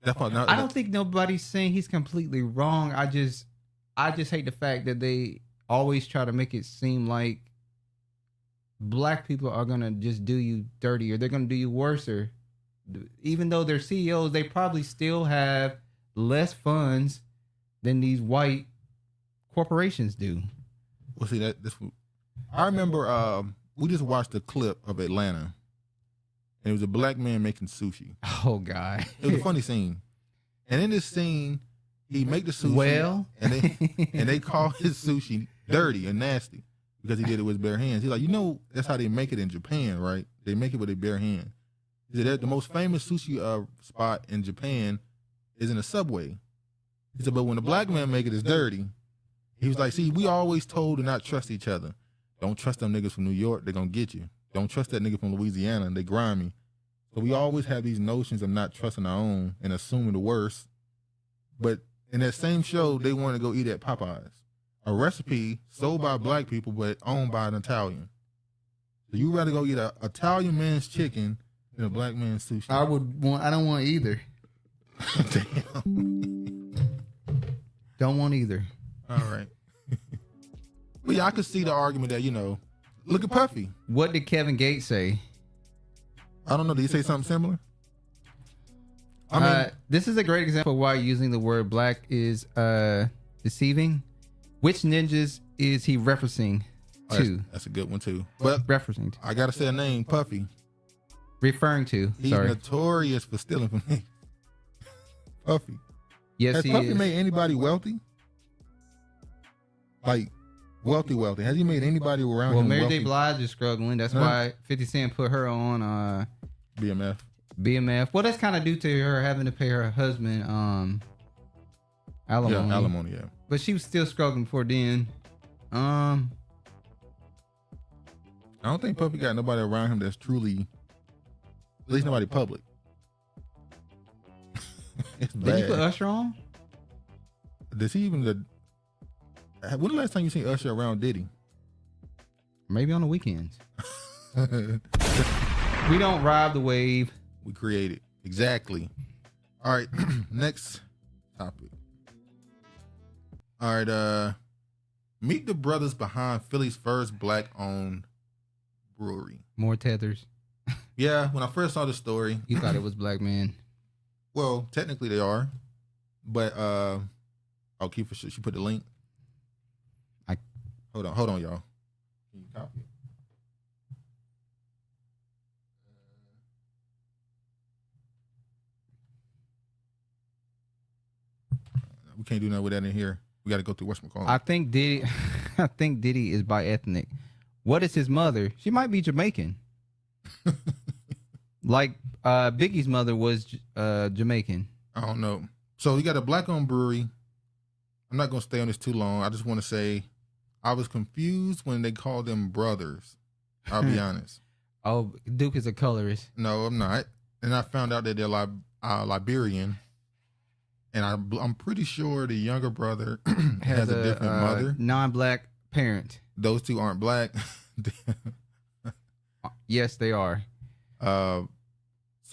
[SPEAKER 2] I don't think nobody's saying he's completely wrong. I just hate the fact that they always try to make it seem like black people are going to just do you dirty, or they're going to do you worse. Or even though they're CEOs, they probably still have less funds than these white corporations do.
[SPEAKER 1] Well, see, I remember we just watched a clip of Atlanta, and it was a black man making sushi.
[SPEAKER 2] Oh, God.
[SPEAKER 1] It was a funny scene. And in this scene, he make the sushi, and they call his sushi dirty and nasty because he did it with his bare hands. He's like, that's how they make it in Japan, right? They make it with their bare hands. He said that the most famous sushi spot in Japan is in a Subway. He said, but when the black man make it, it's dirty. He was like, see, we always told to not trust each other. Don't trust them niggas from New York, they're going to get you. Don't trust that nigga from Louisiana, they grimy. So we always have these notions of not trusting our own and assuming the worst. But in that same show, they wanted to go eat at Popeyes. A recipe sold by black people, but owned by an Italian. So you rather go eat an Italian man's chicken than a black man's sushi?
[SPEAKER 2] I don't want either.
[SPEAKER 1] Damn.
[SPEAKER 2] Don't want either.
[SPEAKER 1] All right. But yeah, I could see the argument that, look at Puffy.
[SPEAKER 2] What did Kevin Gates say?
[SPEAKER 1] I don't know. Did he say something similar?
[SPEAKER 2] This is a great example of why using the word black is deceiving. Which ninjas is he referencing to?
[SPEAKER 1] That's a good one too. But
[SPEAKER 2] referencing to.
[SPEAKER 1] I gotta say a name, Puffy.
[SPEAKER 2] Referring to.
[SPEAKER 1] He's notorious for stealing from me. Puffy.
[SPEAKER 2] Yes,
[SPEAKER 1] Has Puffy made anybody wealthy? Like wealthy. Has he made anybody around him
[SPEAKER 2] Mary
[SPEAKER 1] wealthy?
[SPEAKER 2] J. Blige is struggling. That's why 50 Cent put her on
[SPEAKER 1] BMF.
[SPEAKER 2] Well, that's kind of due to her having to pay her husband alimony.
[SPEAKER 1] Yeah, alimony, yeah.
[SPEAKER 2] But she was still struggling before then.
[SPEAKER 1] I don't think Puffy got nobody around him that's truly, at least nobody public. It's bad.
[SPEAKER 2] Did you put Usher on?
[SPEAKER 1] Does he even when the last time you seen Usher around Diddy?
[SPEAKER 2] Maybe on the weekends. We don't ride the wave.
[SPEAKER 1] We create it. Exactly. All right. Next topic. All right. Meet the brothers behind Philly's first black-owned brewery.
[SPEAKER 2] More tethers.
[SPEAKER 1] Yeah. When I first saw the story,
[SPEAKER 2] you thought it was black men.
[SPEAKER 1] Well, technically they are, but I'll keep for sure. She put the link. Hold on, y'all. Can you copy it? We can't do nothing with that in here. We got to go through whatchamacallit.
[SPEAKER 2] I think Diddy is bi ethnic. What is his mother? She might be Jamaican. Like Biggie's mother was Jamaican.
[SPEAKER 1] I don't know. So you got a black-owned brewery. I'm not gonna stay on this too long. I just want to say I was confused when they called them brothers. I'll be honest.
[SPEAKER 2] Oh, Duke is a colorist.
[SPEAKER 1] No, I'm not. And I found out that they're Liberian. And I'm pretty sure the younger brother has a different mother.
[SPEAKER 2] Non-black parent.
[SPEAKER 1] Those two aren't black.
[SPEAKER 2] Yes, they are.
[SPEAKER 1] So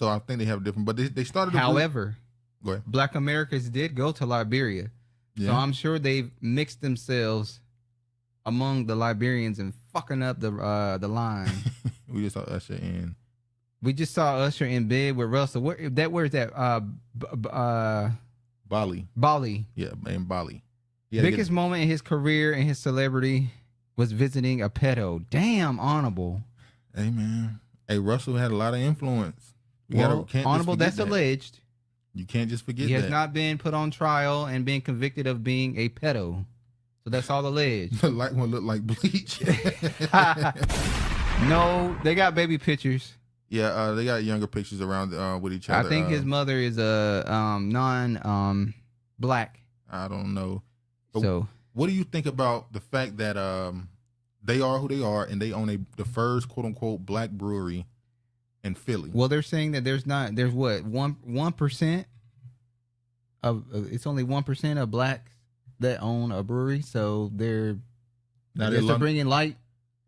[SPEAKER 1] I think they have different, but they started.
[SPEAKER 2] However,
[SPEAKER 1] go ahead.
[SPEAKER 2] Black Americans did go to Liberia. Yeah. So I'm sure they've mixed themselves among the Liberians and fucking up the line.
[SPEAKER 1] We just saw Usher in.
[SPEAKER 2] We just saw Usher in bed with Russell. Where's that? Bali.
[SPEAKER 1] Yeah, in Bali.
[SPEAKER 2] Biggest moment in his career and his celebrity was visiting a pedo. Damn, honorable.
[SPEAKER 1] Hey, man. Hey, Russell had a lot of influence.
[SPEAKER 2] Honorable, that's alleged.
[SPEAKER 1] You can't just forget that.
[SPEAKER 2] He has not been put on trial and been convicted of being a pedo. So that's all alleged.
[SPEAKER 1] The light one looked like bleach.
[SPEAKER 2] No, they got baby pictures.
[SPEAKER 1] Yeah, they got younger pictures around with each other.
[SPEAKER 2] I think his mother is a non-black.
[SPEAKER 1] I don't know. But
[SPEAKER 2] so
[SPEAKER 1] what do you think about the fact that they are who they are and they own the first quote unquote black brewery in Philly?
[SPEAKER 2] Well, they're saying that there's what 1% of it's only 1% of blacks that own a brewery, so they're bringing light.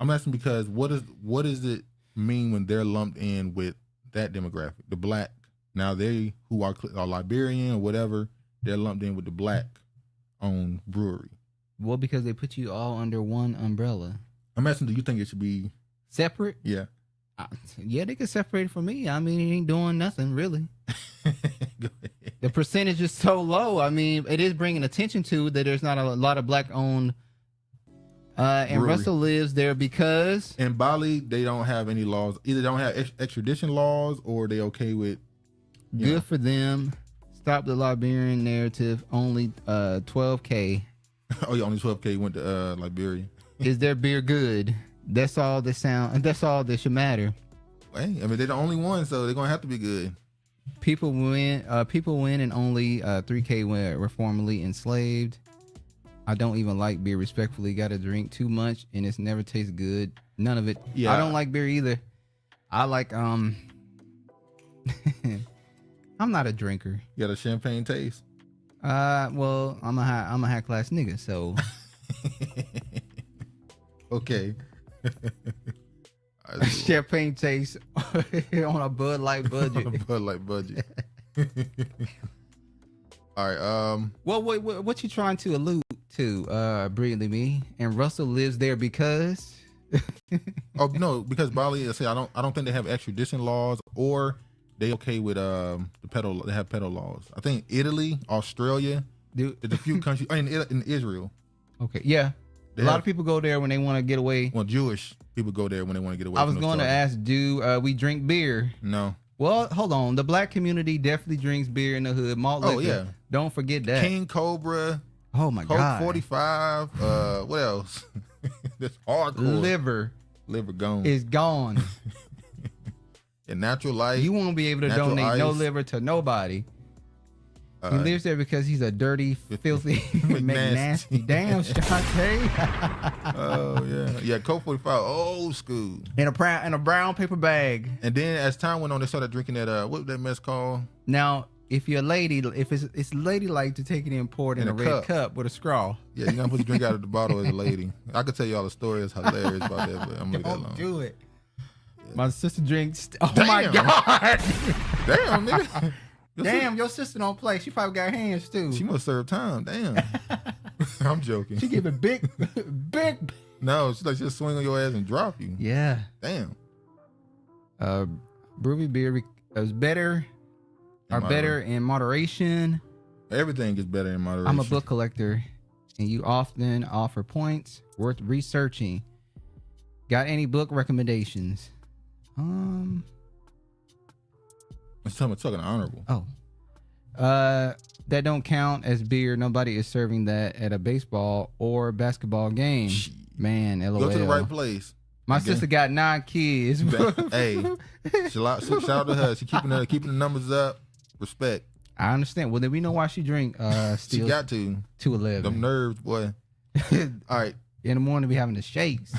[SPEAKER 1] I'm asking because what does it mean when they're lumped in with that demographic, the black? Now they who are Liberian or whatever, they're lumped in with the black-owned brewery.
[SPEAKER 2] Well, because they put you all under one umbrella.
[SPEAKER 1] I'm asking, do you think it should be
[SPEAKER 2] separate?
[SPEAKER 1] Yeah.
[SPEAKER 2] Yeah, they could separate it from me. I mean, it ain't doing nothing really. The percentage is so low. I mean, it is bringing attention to that there's not a lot of black-owned. And brewery. Russell lives there because
[SPEAKER 1] in Bali they don't have any laws. Either don't have extradition laws or they okay with.
[SPEAKER 2] Good for them. Stop the Liberian narrative. Only 12K.
[SPEAKER 1] Oh yeah, only 12K went to Liberia.
[SPEAKER 2] Is their beer good? That's all that should matter.
[SPEAKER 1] Hey, I mean they're the only ones, so they're gonna have to be good.
[SPEAKER 2] People win, and only 3K were formerly enslaved. I don't even like beer, respectfully. Got to drink too much and it's never tastes good. None of it. Yeah. I don't like beer either. I like I'm not a drinker.
[SPEAKER 1] You got a champagne taste?
[SPEAKER 2] Well, I'm a high class nigga, so.
[SPEAKER 1] Okay.
[SPEAKER 2] Champagne taste on a Bud Light budget.
[SPEAKER 1] On a Bud Light budget. All right.
[SPEAKER 2] Well, what you trying to allude to, Breedly Me? And Russell lives there because.
[SPEAKER 1] Oh no, because Bali. I don't think they have extradition laws, or they okay with the pedal. They have pedal laws. I think Italy, Australia, there's a few countries in Israel.
[SPEAKER 2] Okay, yeah. A lot of people go there when they want to get away.
[SPEAKER 1] Well, Jewish people go there when they want to get away.
[SPEAKER 2] I was going to ask, do we drink beer?
[SPEAKER 1] No.
[SPEAKER 2] Well, hold on. The black community definitely drinks beer in the hood. Malt liquor.
[SPEAKER 1] Yeah.
[SPEAKER 2] Don't forget that.
[SPEAKER 1] King Cobra.
[SPEAKER 2] Oh my
[SPEAKER 1] Coke
[SPEAKER 2] God.
[SPEAKER 1] 45. What else? That's hardcore. Liver gone.
[SPEAKER 2] Is gone.
[SPEAKER 1] And Natural Light.
[SPEAKER 2] You won't be able to donate no liver to nobody. He lives there because he's a dirty, filthy, McNasty. Damn, Shantae.
[SPEAKER 1] Oh yeah, yeah. Coke 45, old school.
[SPEAKER 2] In a brown paper bag.
[SPEAKER 1] And then as time went on, they started drinking that what was that mess called?
[SPEAKER 2] Now, if you're a lady, if it's ladylike to take it and pour it in a red cup with a straw.
[SPEAKER 1] Yeah, you're not supposed to drink out of the bottle as a lady. I could tell you all the stories hilarious about that, but I'm gonna leave that alone.
[SPEAKER 2] Don't do it. Yeah. My sister drinks. Oh my God.
[SPEAKER 1] Damn, nigga.
[SPEAKER 2] Damn, your sister don't play. She probably got hands too.
[SPEAKER 1] She must serve time. Damn. I'm joking.
[SPEAKER 2] She give it big.
[SPEAKER 1] No, she'll swing on your ass and drop you.
[SPEAKER 2] Yeah.
[SPEAKER 1] Damn.
[SPEAKER 2] Brewery beer is better. Better in moderation.
[SPEAKER 1] Everything is better in moderation.
[SPEAKER 2] I'm a book collector, and you often offer points worth researching. Got any book recommendations?
[SPEAKER 1] It's talking honorable.
[SPEAKER 2] Oh. That don't count as beer. Nobody is serving that at a baseball or basketball game. Man, LOL.
[SPEAKER 1] Go to the right place.
[SPEAKER 2] My sister got 9 kids.
[SPEAKER 1] Hey, shout out to her. She keeping the numbers up. Respect.
[SPEAKER 2] I understand. Well, then we know why she drink. Still,
[SPEAKER 1] she got to
[SPEAKER 2] 211.
[SPEAKER 1] Them nerves, boy. All right.
[SPEAKER 2] In the morning, we having the shakes.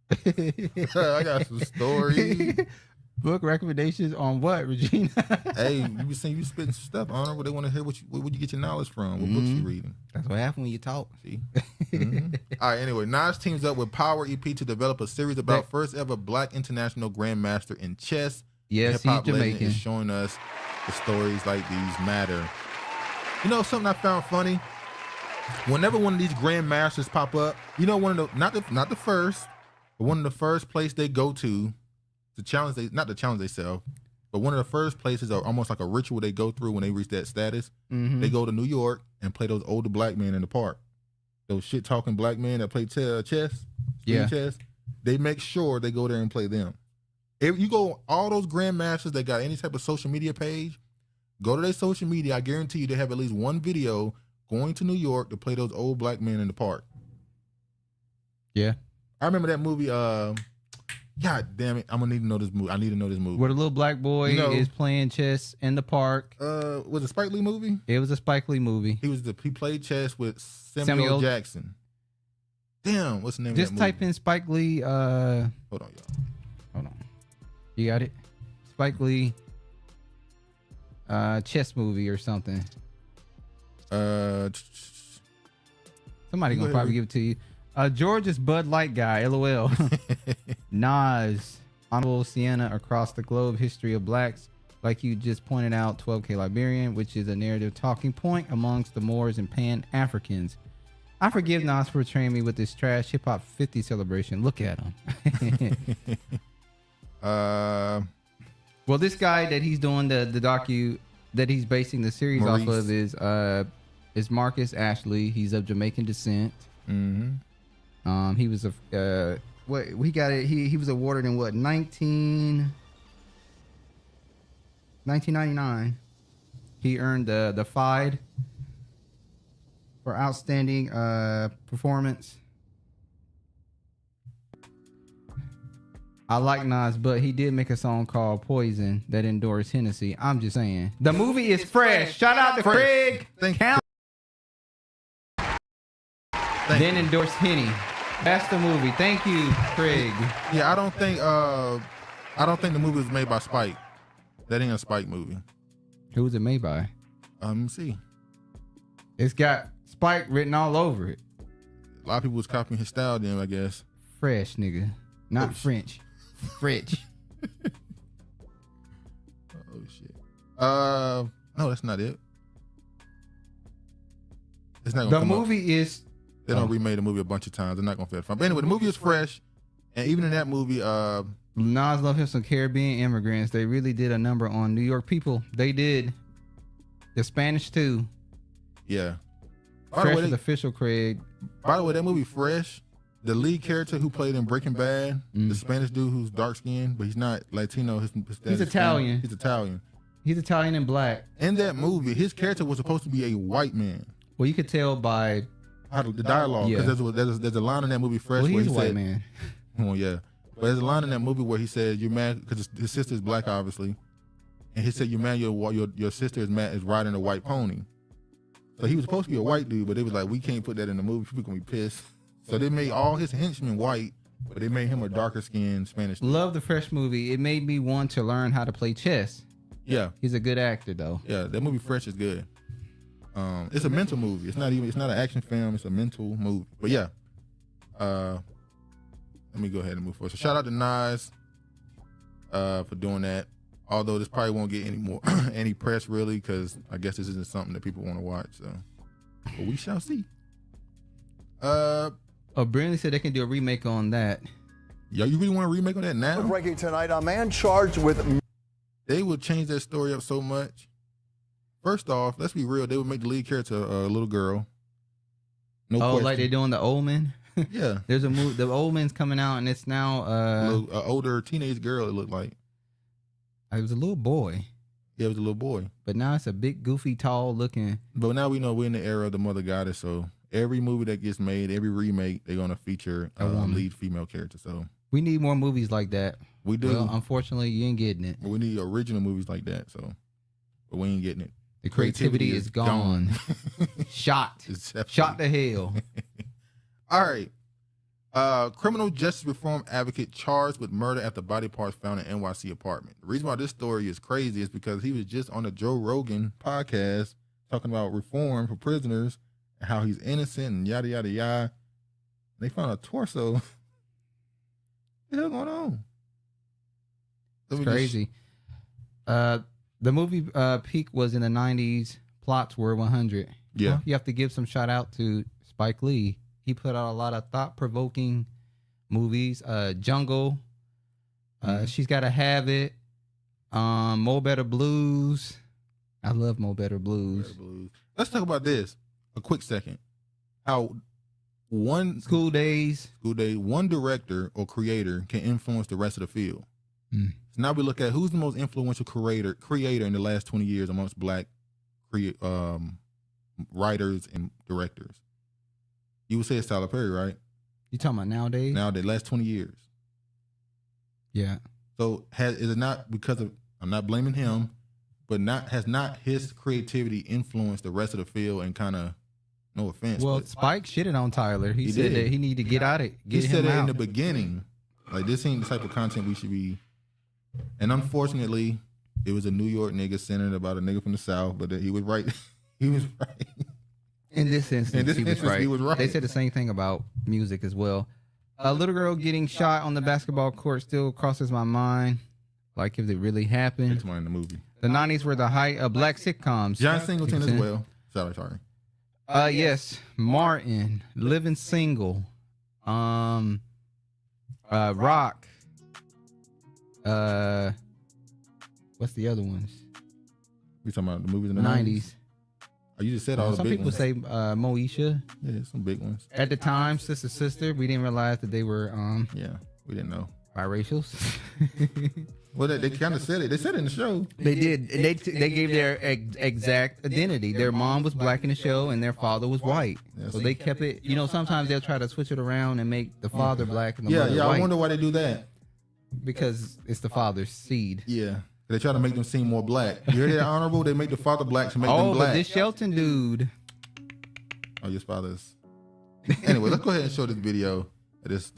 [SPEAKER 1] I got some stories.
[SPEAKER 2] Book recommendations on what, Regina?
[SPEAKER 1] Hey, you spitting some stuff, Honorable. They want to hear where you get your knowledge from, what books you reading.
[SPEAKER 2] That's what happens when you talk.
[SPEAKER 1] See? All right, anyway, Nas teams up with Power EP to develop a series about first ever Black international Grandmaster in chess.
[SPEAKER 2] Yes, he's Jamaican.
[SPEAKER 1] Is showing us the stories like these matter. You know something I found funny? Whenever one of these Grandmasters pop up, you know, one of the not the first, but one of the first place they go to challenge not to challenge themselves, but one of the first places are almost like a ritual they go through when they reach that status. They go to New York and play those older black men in the park. Those shit talking black men that play chess. They make sure they go there and play them. If you go all those Grandmasters that got any type of social media page, go to their social media. I guarantee you they have at least one video going to New York to play those old black men in the park.
[SPEAKER 2] Yeah.
[SPEAKER 1] I remember that movie, God damn it! I'm gonna need to know this movie. I need to know this movie.
[SPEAKER 2] Where the little black boy is playing chess in the park.
[SPEAKER 1] Was it a Spike Lee movie?
[SPEAKER 2] It was a Spike Lee movie.
[SPEAKER 1] He played chess with Samuel Jackson. Damn, what's the name of that movie?
[SPEAKER 2] Just type in Spike Lee.
[SPEAKER 1] Hold on, y'all.
[SPEAKER 2] Hold on. You got it? Spike Lee chess movie or something. Somebody gonna probably give it to you. George's Bud Light guy, LOL. Nas, Honorable Sienna across the globe, history of blacks. Like you just pointed out, 12K Liberian, which is a narrative talking point amongst the Moors and Pan-Africans. I forgive Nas for betraying me with this trash hip hop 50 celebration. Look at him. Well, this guy that he's doing the docu that he's basing the series off of is Marcus Ashley. He's of Jamaican descent. He was he was awarded in 1999. He earned the FIDE for outstanding performance. I like Nas, but he did make a song called Poison that endorsed Hennessy. I'm just saying. The movie is fresh. Shout out to Craig. Then endorsed Henny. That's the movie. Thank you, Craig.
[SPEAKER 1] Yeah, I don't think the movie was made by Spike. That ain't a Spike movie.
[SPEAKER 2] Who was it made by?
[SPEAKER 1] Let me see.
[SPEAKER 2] It's got Spike written all over it.
[SPEAKER 1] A lot of people was copying his style then, I guess.
[SPEAKER 2] Fresh, nigga. Not French. French.
[SPEAKER 1] Oh shit. No, that's not it. It's not gonna
[SPEAKER 2] the movie is.
[SPEAKER 1] They don't remade the movie a bunch of times. They're not gonna fit. But anyway, the movie is fresh, and even in that movie,
[SPEAKER 2] Nas love him some Caribbean immigrants. They really did a number on New York people. They did. The Spanish too.
[SPEAKER 1] Yeah.
[SPEAKER 2] Fresh is official, Craig.
[SPEAKER 1] By the way, that movie Fresh, the lead character who played in Breaking Bad, the Spanish dude who's dark skinned, but he's not Latino. His
[SPEAKER 2] He's Italian.
[SPEAKER 1] He's Italian.
[SPEAKER 2] He's Italian and black.
[SPEAKER 1] In that movie, his character was supposed to be a white man.
[SPEAKER 2] Well, you could tell by
[SPEAKER 1] the dialogue, because there's a line in that movie Fresh
[SPEAKER 2] where
[SPEAKER 1] he
[SPEAKER 2] he's a white
[SPEAKER 1] said,
[SPEAKER 2] man.
[SPEAKER 1] Oh yeah, but there's a line in that movie where he said, "You're mad because his sister's black, obviously," and he said, "You're mad your sister is riding a white pony." So he was supposed to be a white dude, but they was like, "We can't put that in the movie. People gonna be pissed." So they made all his henchmen white, but they made him a darker skinned Spanish dude.
[SPEAKER 2] Love the Fresh movie. It made me want to learn how to play chess.
[SPEAKER 1] Yeah,
[SPEAKER 2] he's a good actor though.
[SPEAKER 1] Yeah, that movie Fresh is good. It's a mental movie. It's not an action film. It's a mental movie. But yeah, let me go ahead and move forward. So shout out to Nas for doing that. Although this probably won't get any press really, because I guess this isn't something that people want to watch. So, but we shall see.
[SPEAKER 2] Brandon said they can do a remake on that.
[SPEAKER 1] Yo, you really want a remake on that now?
[SPEAKER 15] Breaking tonight, a man charged with.
[SPEAKER 1] They would change that story up so much. First off, let's be real. They would make the lead character a little girl. No question.
[SPEAKER 2] Like they're doing the Old Man.
[SPEAKER 1] Yeah,
[SPEAKER 2] there's a movie. The Old Man's coming out, and it's now
[SPEAKER 1] an older teenage girl. It looked like
[SPEAKER 2] it was a little boy.
[SPEAKER 1] Yeah, it was a little boy.
[SPEAKER 2] But now it's a big, goofy, tall looking.
[SPEAKER 1] But now we know we're in the era of the Mother Goddess. So every movie that gets made, every remake, they're gonna feature a lead female character. So
[SPEAKER 2] we need more movies like that.
[SPEAKER 1] We do.
[SPEAKER 2] Well, unfortunately, you ain't getting it.
[SPEAKER 1] But we need original movies like that. So, but we ain't getting it.
[SPEAKER 2] The creativity is gone. Shot to hell.
[SPEAKER 1] All right. Criminal justice reform advocate charged with murder after body parts found in NYC apartment. The reason why this story is crazy is because he was just on the Joe Rogan podcast talking about reform for prisoners and how he's innocent and yada, yada, yada. They found a torso. What the hell going on?
[SPEAKER 2] It's crazy. The movie peak was in the 90s. Plots were 100.
[SPEAKER 1] Yeah.
[SPEAKER 2] Well, you have to give some shout out to Spike Lee. He put out a lot of thought-provoking movies. Jungle. She's Gotta Have It. Mo Better Blues. I love Mo Better Blues.
[SPEAKER 1] Let's talk about this a quick second. How one
[SPEAKER 2] School Days,
[SPEAKER 1] one director or creator can influence the rest of the field. So now we look at who's the most influential creator in the last 20 years amongst black writers and directors. You would say it's Tyler Perry, right?
[SPEAKER 2] You talking about nowadays?
[SPEAKER 1] Nowadays, last 20 years.
[SPEAKER 2] Yeah.
[SPEAKER 1] So is it not because of, I'm not blaming him, but has not his creativity influenced the rest of the field and kind of, no offense.
[SPEAKER 2] Well, Spike shitted on Tyler. He said that he needed to get out it.
[SPEAKER 1] He said it in the beginning. Like, this ain't the type of content we should be. And unfortunately, it was a New York nigga centered about a nigga from the South, but he was right. He was right.
[SPEAKER 2] In this instance, he was right. They said the same thing about music as well. A little girl getting shot on the basketball court still crosses my mind. Like if it really happened.
[SPEAKER 1] It's mine in the movie.
[SPEAKER 2] The 90s were the height of black sitcoms.
[SPEAKER 1] John Singleton as well. Sorry.
[SPEAKER 2] Yes. Martin, Living Single, Rock. What's the other ones?
[SPEAKER 1] We talking about the movies in the 90s? Oh, you just said all the big ones.
[SPEAKER 2] Some people say Moesha.
[SPEAKER 1] Yeah, some big ones.
[SPEAKER 2] At the time, Sister, we didn't realize that they were
[SPEAKER 1] yeah, we didn't know.
[SPEAKER 2] Biracials.
[SPEAKER 1] Well, they kind of said it. They said it in the show.
[SPEAKER 2] They did. They gave their exact identity. Their mom was black in the show, and their father was white. Yeah, so they kept it. You know, sometimes they'll try to switch it around and make the father black and the mother white.
[SPEAKER 1] I wonder why they do that.
[SPEAKER 2] Because it's the father's seed.
[SPEAKER 1] Yeah. They try to make them seem more black. You hear that, Honorable? They make the father black to make them black.
[SPEAKER 2] Oh, but this Shelton dude.
[SPEAKER 1] Oh, your father's. Anyway, let's go ahead and show this video.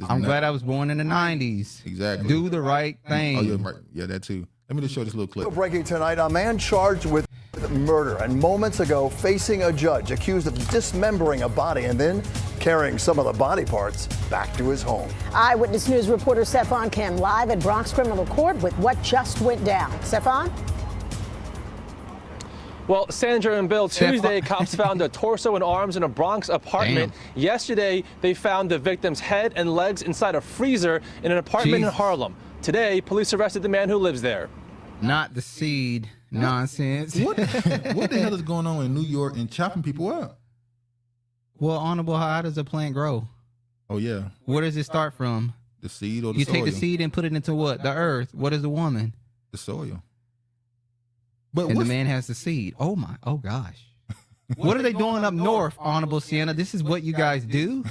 [SPEAKER 1] I'm
[SPEAKER 2] glad I was born in the 90s.
[SPEAKER 1] Exactly.
[SPEAKER 2] Do the right thing.
[SPEAKER 1] Oh, yeah, right. Yeah, that too. Let me just show this little clip.
[SPEAKER 15] Breaking tonight, a man charged with murder and moments ago facing a judge accused of dismembering a body and then carrying some of the body parts back to his home.
[SPEAKER 16] Eyewitness News reporter Stefan Cam live at Bronx Criminal Court with what just went down. Stefan?
[SPEAKER 17] Well, Sandra and Bill, Tuesday, cops found a torso and arms in a Bronx apartment. Damn. Yesterday, they found the victim's head and legs inside a freezer in an apartment in Harlem. Today, police arrested the man who lives there.
[SPEAKER 2] Not the seed nonsense.
[SPEAKER 1] What the hell is going on in New York and chopping people up?
[SPEAKER 2] Well, Honorable, how does a plant grow?
[SPEAKER 1] Oh, yeah.
[SPEAKER 2] Where does it start from?
[SPEAKER 1] The seed or the soil?
[SPEAKER 2] You take the seed and put it into what? The earth. What is the woman?
[SPEAKER 1] The soil.
[SPEAKER 2] And the man has the seed. Oh, my. Oh, gosh. What are they doing up north, Honorable Sienna? This is what you guys do?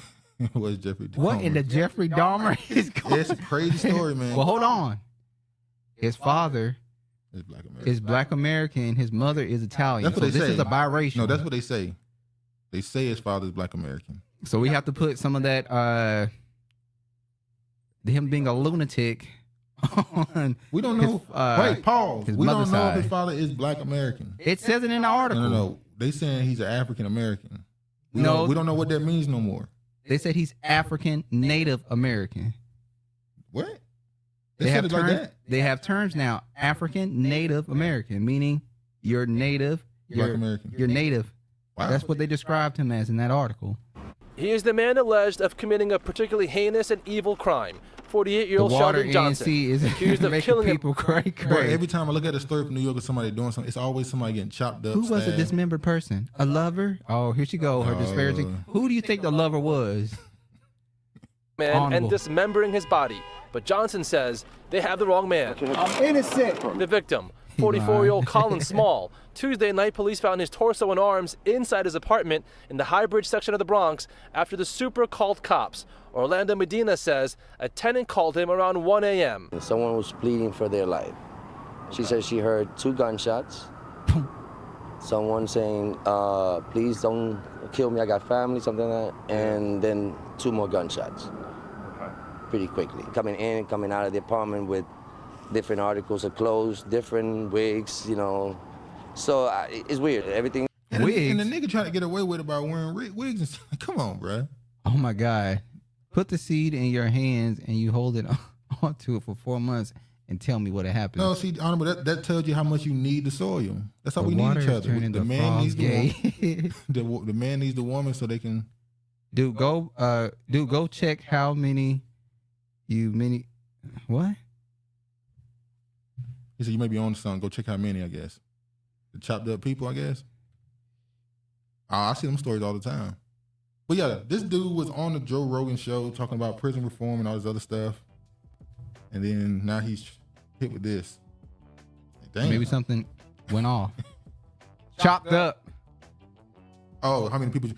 [SPEAKER 1] What's Jeffrey Dahmer?
[SPEAKER 2] What in the Jeffrey Dahmer is going on?
[SPEAKER 1] It's a crazy story, man.
[SPEAKER 2] Well, hold on. His father is Black American. His mother is Italian.
[SPEAKER 1] That's what they say.
[SPEAKER 2] This is a biracial.
[SPEAKER 1] No, that's what they say. They say his father is Black American.
[SPEAKER 2] So we have to put some of that, him being a lunatic on.
[SPEAKER 1] We don't know. Wait, pause.
[SPEAKER 2] His
[SPEAKER 1] We don't know
[SPEAKER 2] side.
[SPEAKER 1] if his father is Black American.
[SPEAKER 2] It says it in the article.
[SPEAKER 1] No. They saying he's an African American. We
[SPEAKER 2] No.
[SPEAKER 1] don't know what that means no more.
[SPEAKER 2] They said he's African Native American.
[SPEAKER 1] What?
[SPEAKER 2] They
[SPEAKER 1] said
[SPEAKER 2] have
[SPEAKER 1] it like
[SPEAKER 2] terms.
[SPEAKER 1] that?
[SPEAKER 2] They have terms now. African Native American, meaning you're native.
[SPEAKER 1] Black American.
[SPEAKER 2] You're native.
[SPEAKER 1] Wow.
[SPEAKER 2] That's what they described him as in that article.
[SPEAKER 17] He is the man alleged of committing a particularly heinous and evil crime. 48-year-old Sheldon Johnson,
[SPEAKER 2] is
[SPEAKER 17] accused of
[SPEAKER 2] making
[SPEAKER 17] killing
[SPEAKER 2] people cray.
[SPEAKER 1] Bro, every time I look at a story from New York or somebody doing something, it's always somebody getting chopped up.
[SPEAKER 2] Who was a
[SPEAKER 1] stabbed.
[SPEAKER 2] dismembered person? A lover? Oh, here she go. Her disparaging. Who do you think the lover was?
[SPEAKER 17] man
[SPEAKER 2] Honorable.
[SPEAKER 17] and dismembering his body. But Johnson says they have the wrong man.
[SPEAKER 15] I'm innocent.
[SPEAKER 17] The victim, 44-year-old Colin Small. Tuesday night, police found his torso and arms inside his apartment in the High Bridge section of the Bronx after the super called cops. Orlando Medina says a tenant called him around 1 a.m.
[SPEAKER 18] Someone was pleading for their life. She said she heard 2 gunshots. Someone saying, please don't kill me, I got family, something like that. And then 2 more gunshots. Pretty quickly. Coming in, coming out of the apartment with different articles of clothes, different wigs, you know. So it's weird. Everything.
[SPEAKER 1] And the nigga trying to get away with it by wearing wigs and stuff. Come on, bro.
[SPEAKER 2] Oh my God. Put the seed in your hands and you hold it onto it for 4 months and tell me what happened.
[SPEAKER 1] No, see, Honorable, that tells you how much you need the soil. That's how
[SPEAKER 2] The
[SPEAKER 1] we need
[SPEAKER 2] water
[SPEAKER 1] each
[SPEAKER 2] is
[SPEAKER 1] other.
[SPEAKER 2] turning
[SPEAKER 1] The
[SPEAKER 2] the
[SPEAKER 1] man needs
[SPEAKER 2] frogs
[SPEAKER 1] the woman. The man needs the woman so they can.
[SPEAKER 2] Dude, go check how many what?
[SPEAKER 1] He said you may be on something. Go check how many, I guess. The chopped up people, I guess. I see them stories all the time. But yeah, this dude was on the Joe Rogan show talking about prison reform and all this other stuff. And then now he's hit with this. Damn.
[SPEAKER 2] Maybe something went off. Chopped up.
[SPEAKER 1] Oh, how many people?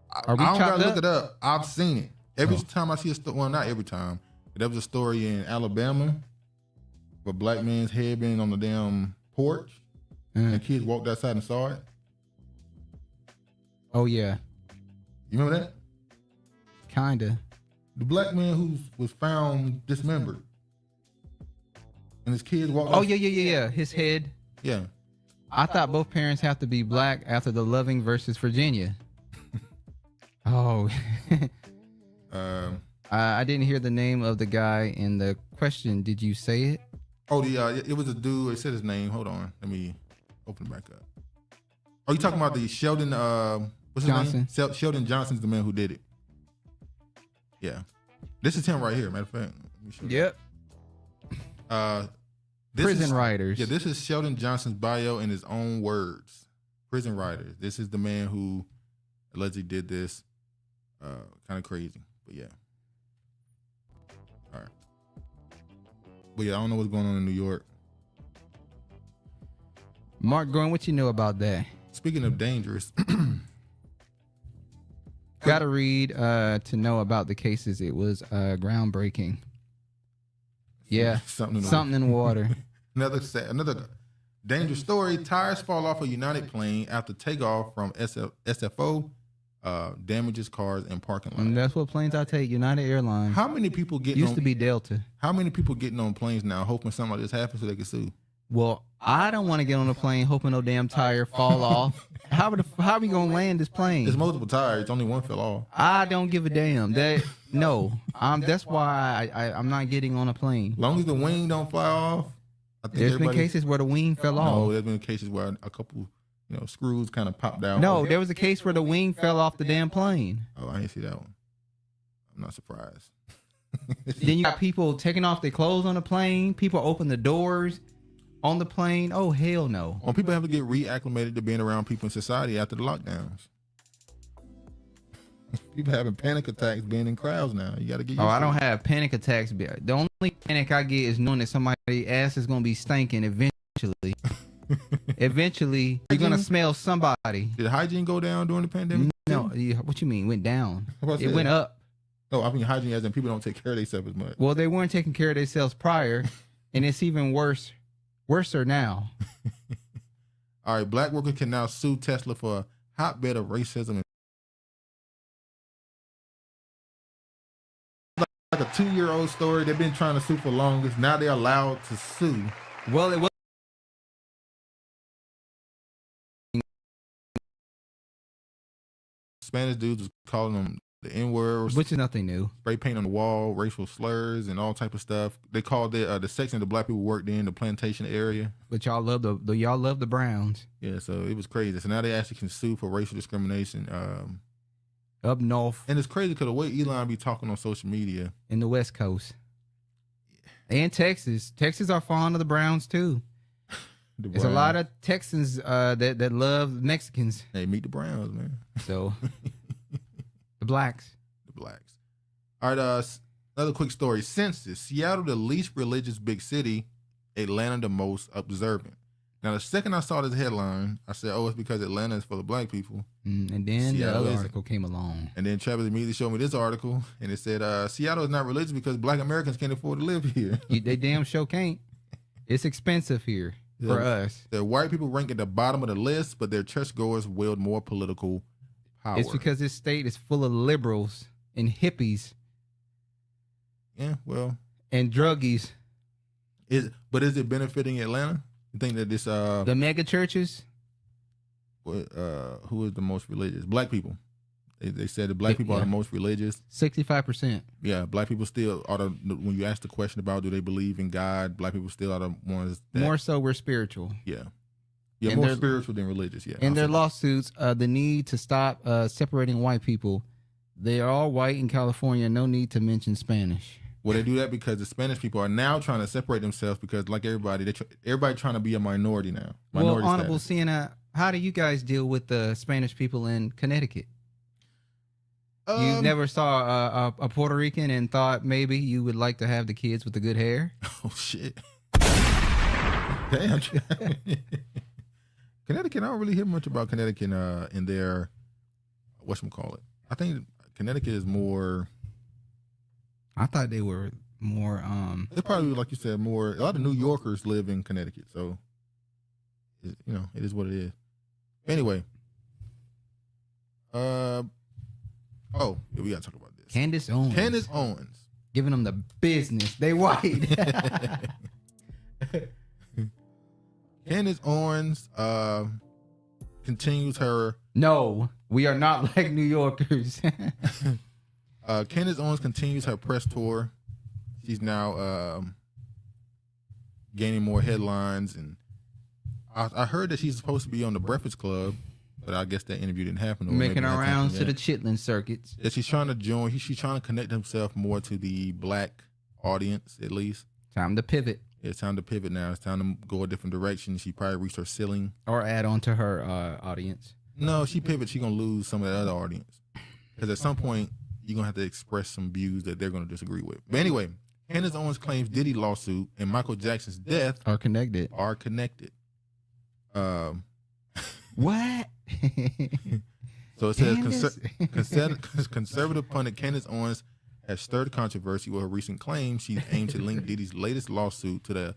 [SPEAKER 2] Are we
[SPEAKER 1] I don't
[SPEAKER 2] chopped
[SPEAKER 1] gotta
[SPEAKER 2] up?
[SPEAKER 1] look it up. I've seen it. Every time I see a story, well, not every time. But there was a story in Alabama where a black man's head been on the damn porch and kids walked outside and saw it.
[SPEAKER 2] Oh yeah.
[SPEAKER 1] You remember that?
[SPEAKER 2] Kinda.
[SPEAKER 1] The black man who was found dismembered. And his kids walked
[SPEAKER 2] Oh
[SPEAKER 1] out.
[SPEAKER 2] yeah. His head.
[SPEAKER 1] Yeah.
[SPEAKER 2] I thought both parents have to be black after the Loving versus Virginia. Oh. I didn't hear the name of the guy in the question. Did you say it?
[SPEAKER 1] Oh, it was a dude. It said his name. Hold on. Let me open it back up. Oh, you talking about the Sheldon, what's his
[SPEAKER 2] Johnson.
[SPEAKER 1] name? Sheldon Johnson's the man who did it. Yeah. This is him right here, matter of fact. Let me show you.
[SPEAKER 2] Yep.
[SPEAKER 1] This
[SPEAKER 2] Prison
[SPEAKER 1] is,
[SPEAKER 2] writers.
[SPEAKER 1] Yeah, this is Sheldon Johnson's bio in his own words. Prison writers. This is the man who allegedly did this. Kind of crazy, but yeah. All right. But yeah, I don't know what's going on in New York.
[SPEAKER 2] Mark Gordon, what you know about that?
[SPEAKER 1] Speaking of dangerous,
[SPEAKER 2] gotta read to know about the cases. It was groundbreaking. Yeah, something in water.
[SPEAKER 1] Another dangerous story. Tires fall off a United plane after takeoff from SFO. Damages cars and parking lots.
[SPEAKER 2] And that's what planes I take. United Airlines.
[SPEAKER 1] How many people getting
[SPEAKER 2] used to be Delta?
[SPEAKER 1] How many people getting on planes now hoping something like this happens so they can sue?
[SPEAKER 2] Well, I don't want to get on a plane hoping no damn tire fall off. How are we gonna land this plane?
[SPEAKER 1] There's multiple tires. Only one fell off.
[SPEAKER 2] I don't give a damn. That's why I'm not getting on a plane.
[SPEAKER 1] As long as the wing don't fly off. I think
[SPEAKER 2] There's been cases where the wing fell off.
[SPEAKER 1] No, there's been cases where a couple, screws kind of popped out.
[SPEAKER 2] No, there was a case where the wing fell off the damn plane.
[SPEAKER 1] Oh, I didn't see that one. I'm not surprised.
[SPEAKER 2] Then you got people taking off their clothes on the plane. People open the doors on the plane. Oh, hell no.
[SPEAKER 1] Well, people have to get reacclimated to being around people in society after the lockdowns. People having panic attacks being in crowds now. You got to get used to
[SPEAKER 2] I don't have panic attacks. The only panic I get is knowing that somebody's ass is going to be stinking eventually. Eventually, you're going to smell somebody.
[SPEAKER 1] Did hygiene go down during the pandemic?
[SPEAKER 2] No. What you mean? Went down? It went up.
[SPEAKER 1] No, I mean hygiene as in people don't take care of themselves as much.
[SPEAKER 2] Well, they weren't taking care of themselves prior, and it's even worser now.
[SPEAKER 1] All right, black workers can now sue Tesla for a hotbed of racism. Like a 2-year-old story. They've been trying to sue for longest. Now they're allowed to sue.
[SPEAKER 2] Well, it was.
[SPEAKER 1] Spanish dudes was calling them the N-word,
[SPEAKER 2] which is nothing new.
[SPEAKER 1] Spray paint on the wall, racial slurs, and all type of stuff. They called it the section the black people worked in, the plantation area.
[SPEAKER 2] But y'all love the Browns.
[SPEAKER 1] Yeah, so it was crazy. So now they actually can sue for racial discrimination.
[SPEAKER 2] Up north.
[SPEAKER 1] And it's crazy because the way Elon be talking on social media.
[SPEAKER 2] In the West Coast. And Texas. Texas are fond of the Browns too. There's a lot of Texans that love Mexicans.
[SPEAKER 1] Hey, meet the Browns, man.
[SPEAKER 2] So the blacks.
[SPEAKER 1] All right, another quick story. Census. Seattle, the least religious big city. Atlanta, the most observant. Now, the second I saw this headline, I said, oh, it's because Atlanta is full of black people.
[SPEAKER 2] And then
[SPEAKER 1] Seattle
[SPEAKER 2] the other article came along.
[SPEAKER 1] And then Travis immediately showed me this article, and it said, Seattle is not religious because black Americans can't afford to live here.
[SPEAKER 2] They damn sure can't. It's expensive here for us.
[SPEAKER 1] The white people rank at the bottom of the list, but their churchgoers wield more political power.
[SPEAKER 2] It's because this state is full of liberals and hippies.
[SPEAKER 1] Yeah, well.
[SPEAKER 2] And druggies.
[SPEAKER 1] But is it benefiting Atlanta? You think that this
[SPEAKER 2] the mega churches?
[SPEAKER 1] Who is the most religious? Black people. They said that black people are the most religious.
[SPEAKER 2] 65%.
[SPEAKER 1] Yeah, black people still are when you ask the question about do they believe in God, black people still are the ones that,
[SPEAKER 2] more so we're spiritual.
[SPEAKER 1] Yeah. Yeah, more spiritual than religious, yeah.
[SPEAKER 2] And their lawsuits, the need to stop separating white people. They are all white in California, no need to mention Spanish.
[SPEAKER 1] Well, they do that because the Spanish people are now trying to separate themselves because, like everybody, everybody trying to be a minority now.
[SPEAKER 2] Well, Honorable Sienna, how do you guys deal with the Spanish people in Connecticut? You never saw a Puerto Rican and thought maybe you would like to have the kids with the good hair?
[SPEAKER 1] Oh, shit. Damn. Connecticut, I don't really hear much about Connecticut in their, whatchamacallit. I think Connecticut is more...
[SPEAKER 2] I thought they were more
[SPEAKER 1] It's probably, like you said, more a lot of New Yorkers live in Connecticut, so it is what it is. Anyway. Yeah, we gotta talk about this.
[SPEAKER 2] Candace
[SPEAKER 1] Owens.
[SPEAKER 2] Giving them the business. They white.
[SPEAKER 1] Candace Owens continues her
[SPEAKER 2] No, we are not like New Yorkers.
[SPEAKER 1] Candace Owens continues her press tour. She's now gaining more headlines, and I heard that she's supposed to be on the Breakfast Club, but I guess that interview didn't happen.
[SPEAKER 2] Making her rounds to the Chitlin circuits.
[SPEAKER 1] Yeah, she's trying to join. She's trying to connect herself more to the black audience, at least.
[SPEAKER 2] Time to pivot.
[SPEAKER 1] Yeah, it's time to pivot now. It's time to go a different direction. She probably reached her ceiling.
[SPEAKER 2] Or add on to her audience.
[SPEAKER 1] No, she pivots. She's going to lose some of that other audience. Because at some point, you're going to have to express some views that they're going to disagree with. But anyway, Candace Owens claims Diddy lawsuit and Michael Jackson's death
[SPEAKER 2] are connected. What?
[SPEAKER 1] So it says conservative pundit Candace Owens has stirred controversy with her recent claim she aimed to link Diddy's latest lawsuit to the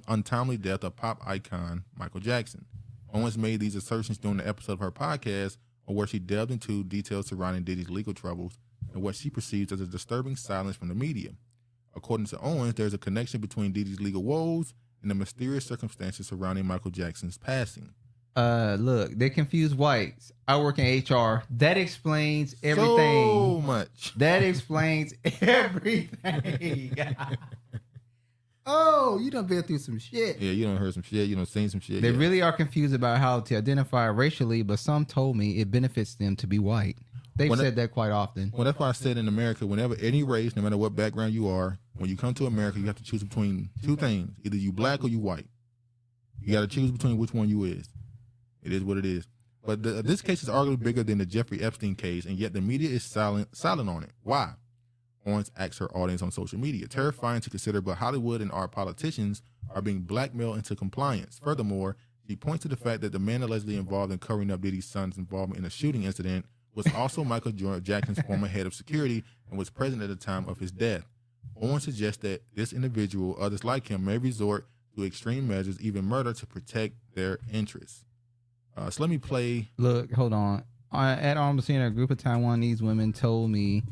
[SPEAKER 1] untimely death of pop icon Michael Jackson. Owens made these assertions during the episode of her podcast where she delved into details surrounding Diddy's legal troubles and what she perceives as a disturbing silence from the media. According to Owens, there's a connection between Diddy's legal woes in the mysterious circumstances surrounding Michael Jackson's passing.
[SPEAKER 2] Look, they confuse whites. I work in HR. That explains everything.
[SPEAKER 1] So much.
[SPEAKER 2] That explains everything. Oh, you done been through some shit.
[SPEAKER 1] Yeah, you done heard some shit. You done seen some shit.
[SPEAKER 2] They
[SPEAKER 1] yeah.
[SPEAKER 2] really are confused about how to identify racially, but some told me it benefits them to be white. They've said that quite often.
[SPEAKER 1] Well, that's why I said in America, whenever any race, no matter what background you are, when you come to America, you have to choose between two things. Either you black or you white. You got to choose between which one you is. It is what it is. But this case is arguably bigger than the Jeffrey Epstein case, and yet the media is silent on it. Why? Owens asks her audience on social media. Terrifying to consider, but Hollywood and our politicians are being blackmailed into compliance. Furthermore, she points to the fact that the man allegedly involved in covering up Diddy's son's involvement in a shooting incident was also Michael Jackson's former head of security and was present at the time of his death. Owens suggests that this individual, others like him, may resort to extreme measures, even murder, to protect their interests. So let me play.
[SPEAKER 2] Look, hold on. At Arms Center, a group of Taiwanese women told me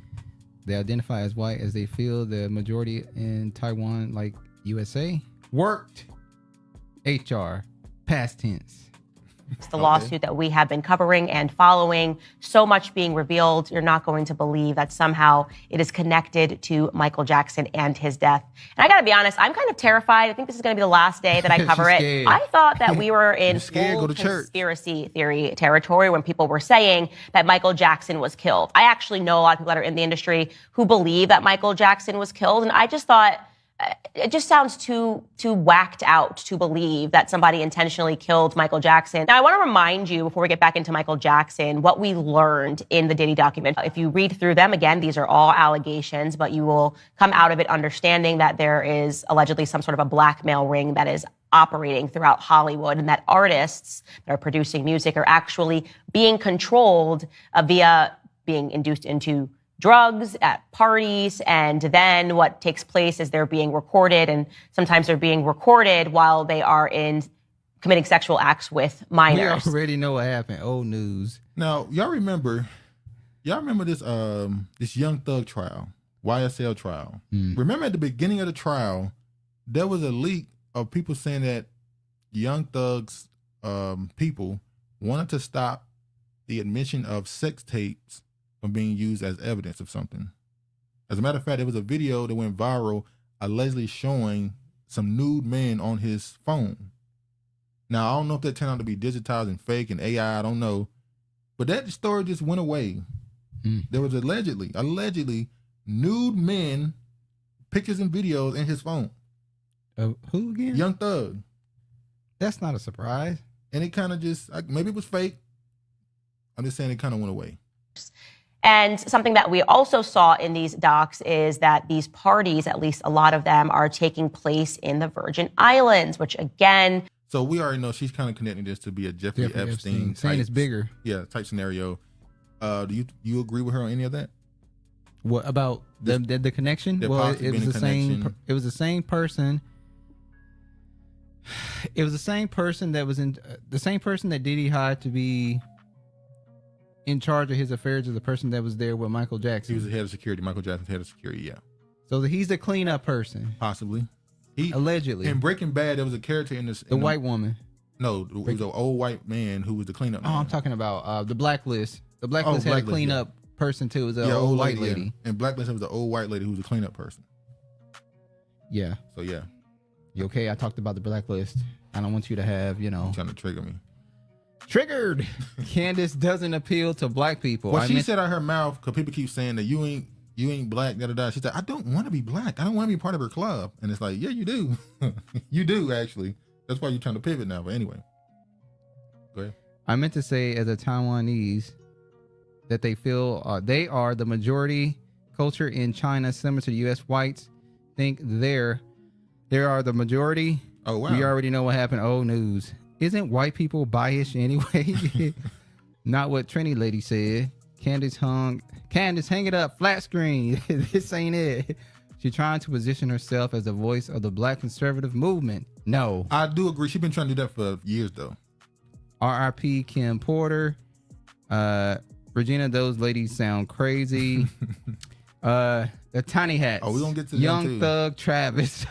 [SPEAKER 2] they identify as white as they feel the majority in Taiwan, like USA. Worked. HR. Past tense.
[SPEAKER 19] It's the lawsuit that we have been covering and following. So much being revealed. You're not going to believe that somehow it is connected to Michael Jackson and his death. And I got to be honest, I'm kind of terrified. I think this is going to be the last day that I cover it. I thought that we were in full conspiracy theory territory when people were saying that Michael Jackson was killed. I actually know a lot of people that are in the industry who believe that Michael Jackson was killed. And I just thought, it just sounds too whacked out to believe that somebody intentionally killed Michael Jackson. Now, I want to remind you, before we get back into Michael Jackson, what we learned in the Diddy document. If you read through them, again, these are all allegations, but you will come out of it understanding that there is allegedly some sort of a blackmail ring that is operating throughout Hollywood, and that artists that are producing music are actually being controlled via being induced into drugs at parties, and then what takes place is they're being recorded, and sometimes they're being recorded while they are in committing sexual acts with minors.
[SPEAKER 2] We already know what happened. Old news.
[SPEAKER 1] Now, y'all remember this this Young Thug trial, YSL trial. Remember at the beginning of the trial, there was a leak of people saying that Young Thug's people wanted to stop the admission of sex tapes from being used as evidence of something. As a matter of fact, there was a video that went viral allegedly showing some nude men on his phone. Now, I don't know if that turned out to be digitized and fake and AI, I don't know. But that story just went away. There was allegedly nude men, pictures and videos in his phone.
[SPEAKER 2] Who again?
[SPEAKER 1] Young Thug.
[SPEAKER 2] That's not a surprise.
[SPEAKER 1] And it kind of just, maybe it was fake. I'm just saying it kind of went away.
[SPEAKER 19] And something that we also saw in these docs is that these parties, at least a lot of them, are taking place in the Virgin Islands, which again...
[SPEAKER 1] So we already know she's kind of connecting this to be a Jeffrey Epstein
[SPEAKER 2] saying it's bigger.
[SPEAKER 1] Yeah, type scenario. Do you agree with her on any of that?
[SPEAKER 2] What about the connection? Well, it was the same. It was the same person. It was the same person that was in the same person that Diddy hired to be in charge of his affairs as the person that was there with Michael Jackson.
[SPEAKER 1] He was the head of security. Michael Jackson's head of security, yeah.
[SPEAKER 2] So he's the cleanup person.
[SPEAKER 1] Possibly.
[SPEAKER 2] Allegedly.
[SPEAKER 1] In Breaking Bad, there was a character in this.
[SPEAKER 2] The white woman.
[SPEAKER 1] No, it was an old white man who was the cleanup man.
[SPEAKER 2] I'm talking about the Blacklist. The Blacklist had a cleanup person too. It was an old white lady.
[SPEAKER 1] Yeah. And Blacklist was the old white lady who was a cleanup person.
[SPEAKER 2] Yeah.
[SPEAKER 1] So yeah.
[SPEAKER 2] You okay? I talked about the Blacklist. I don't want you to have,
[SPEAKER 1] You're trying to trigger me.
[SPEAKER 2] Triggered. Candace doesn't appeal to black people.
[SPEAKER 1] Well, she said out her mouth, because people keep saying that you ain't black, da-da-da. She said, I don't want to be black. I don't want to be part of her club. And it's like, yeah, you do. You do, actually. That's why you're trying to pivot now. But anyway. Go ahead.
[SPEAKER 2] I meant to say, as a Taiwanese, that they feel they are the majority culture in China, similar to the U.S. Whites think there are the majority.
[SPEAKER 1] Oh, wow.
[SPEAKER 2] We already know what happened. Old news. Isn't white people biased anyway? Not what Trini lady said. Candace, hang it up, flat screen. This ain't it. She's trying to position herself as the voice of the black conservative movement. No.
[SPEAKER 1] I do agree. She's been trying to do that for years, though.
[SPEAKER 2] R.I.P. Kim Porter. Regina, those ladies sound crazy. The Tiny Hats.
[SPEAKER 1] Oh, we're going to get to
[SPEAKER 2] Young Thug Travis.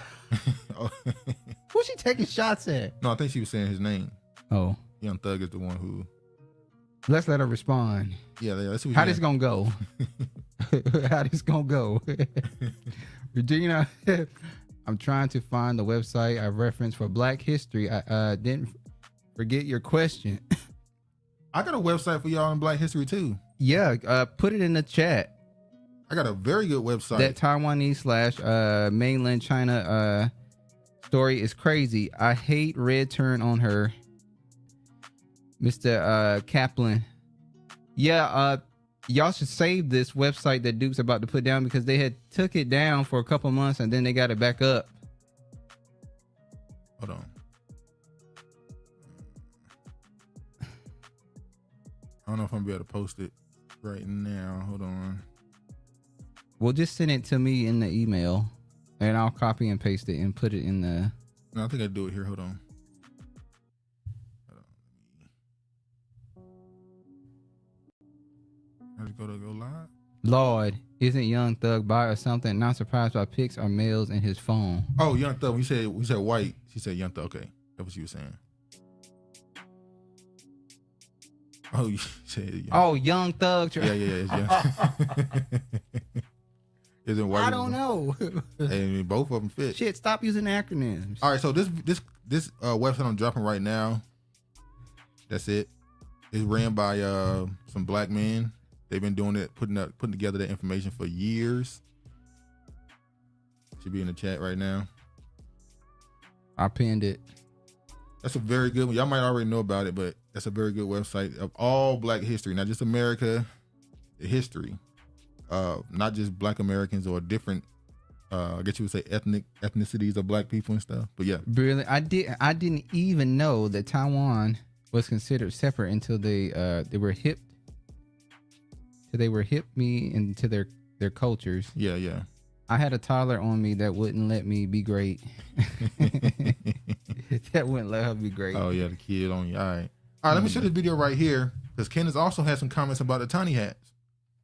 [SPEAKER 2] Who's she taking shots at?
[SPEAKER 1] No, I think she was saying his name.
[SPEAKER 2] Oh.
[SPEAKER 1] Young Thug is the one who.
[SPEAKER 2] Let's let her respond.
[SPEAKER 1] Yeah, let's see.
[SPEAKER 2] How this gonna go? How this gonna go? Regina, I'm trying to find the website I referenced for Black History. I didn't forget your question.
[SPEAKER 1] I got a website for y'all in Black History too.
[SPEAKER 2] Yeah, put it in the chat.
[SPEAKER 1] I got a very good website.
[SPEAKER 2] That Taiwanese / mainland China story is crazy. I hate red turn on her. Mr. Kaplan. Yeah, y'all should save this website that Duke's about to put down because they had took it down for a couple months and then they got it back up.
[SPEAKER 1] Hold on. I don't know if I'm gonna be able to post it right now. Hold on.
[SPEAKER 2] Well, just send it to me in the email and I'll copy and paste it and put it in the...
[SPEAKER 1] No, I think I do it here. Hold on. I just go live.
[SPEAKER 2] Lord, isn't Young Thug bi or something? Not surprised by pics or males in his phone.
[SPEAKER 1] Oh, Young Thug. We said white. She said Young Thug. Okay, that's what she was saying. Oh, you said
[SPEAKER 2] Young Thug.
[SPEAKER 1] Yeah. It's Young. Isn't white?
[SPEAKER 2] I don't know.
[SPEAKER 1] I mean, both of them fit.
[SPEAKER 2] Shit, stop using acronyms.
[SPEAKER 1] All right, so this website I'm dropping right now. That's it. It's ran by some black men. They've been doing it, putting together that information for years. Should be in the chat right now.
[SPEAKER 2] I pinned it.
[SPEAKER 1] That's a very good one. Y'all might already know about it, but that's a very good website of all Black history, not just America, the history. Not just Black Americans or different, I guess you would say ethnicities of Black people and stuff. But yeah,
[SPEAKER 2] brilliant. I didn't even know that Taiwan was considered separate until they were hipped. They were hipped me into their cultures.
[SPEAKER 1] Yeah.
[SPEAKER 2] I had a toddler on me that wouldn't let me be great. That wouldn't let her be great.
[SPEAKER 1] Oh yeah, the kid on you. All right. Let me show this video right here because Candace also had some comments about the tiny hats.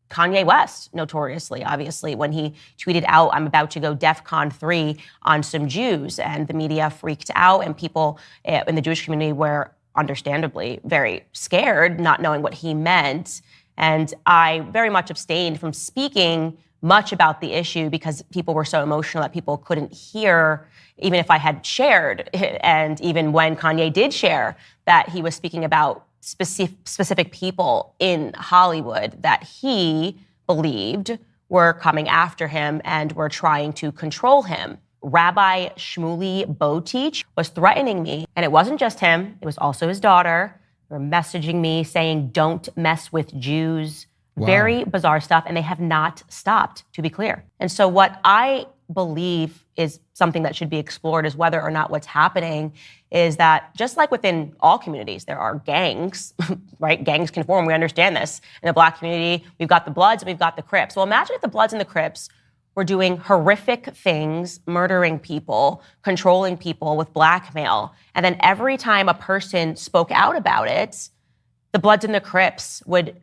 [SPEAKER 19] Kanye West, notoriously, obviously, when he tweeted out, I'm about to go DEFCON 3 on some Jews, and the media freaked out, and people in the Jewish community were understandably very scared, not knowing what he meant. And I very much abstained from speaking much about the issue because people were so emotional that people couldn't hear, even if I had shared. And even when Kanye did share that he was speaking about specific people in Hollywood that he believed were coming after him and were trying to control him. Rabbi Shmuley Boteach was threatening me, and it wasn't just him, it was also his daughter. They were messaging me saying, don't mess with Jews. Wow. Very bizarre stuff, and they have not stopped, to be clear. And so what I believe is something that should be explored is whether or not what's happening is that just like within all communities, there are gangs, right? Gangs can form, we understand this. In the Black community, we've got the Bloods and we've got the Crips. Well, imagine if the Bloods and the Crips were doing horrific things, murdering people, controlling people with blackmail. And then every time a person spoke out about it, the Bloods and the Crips would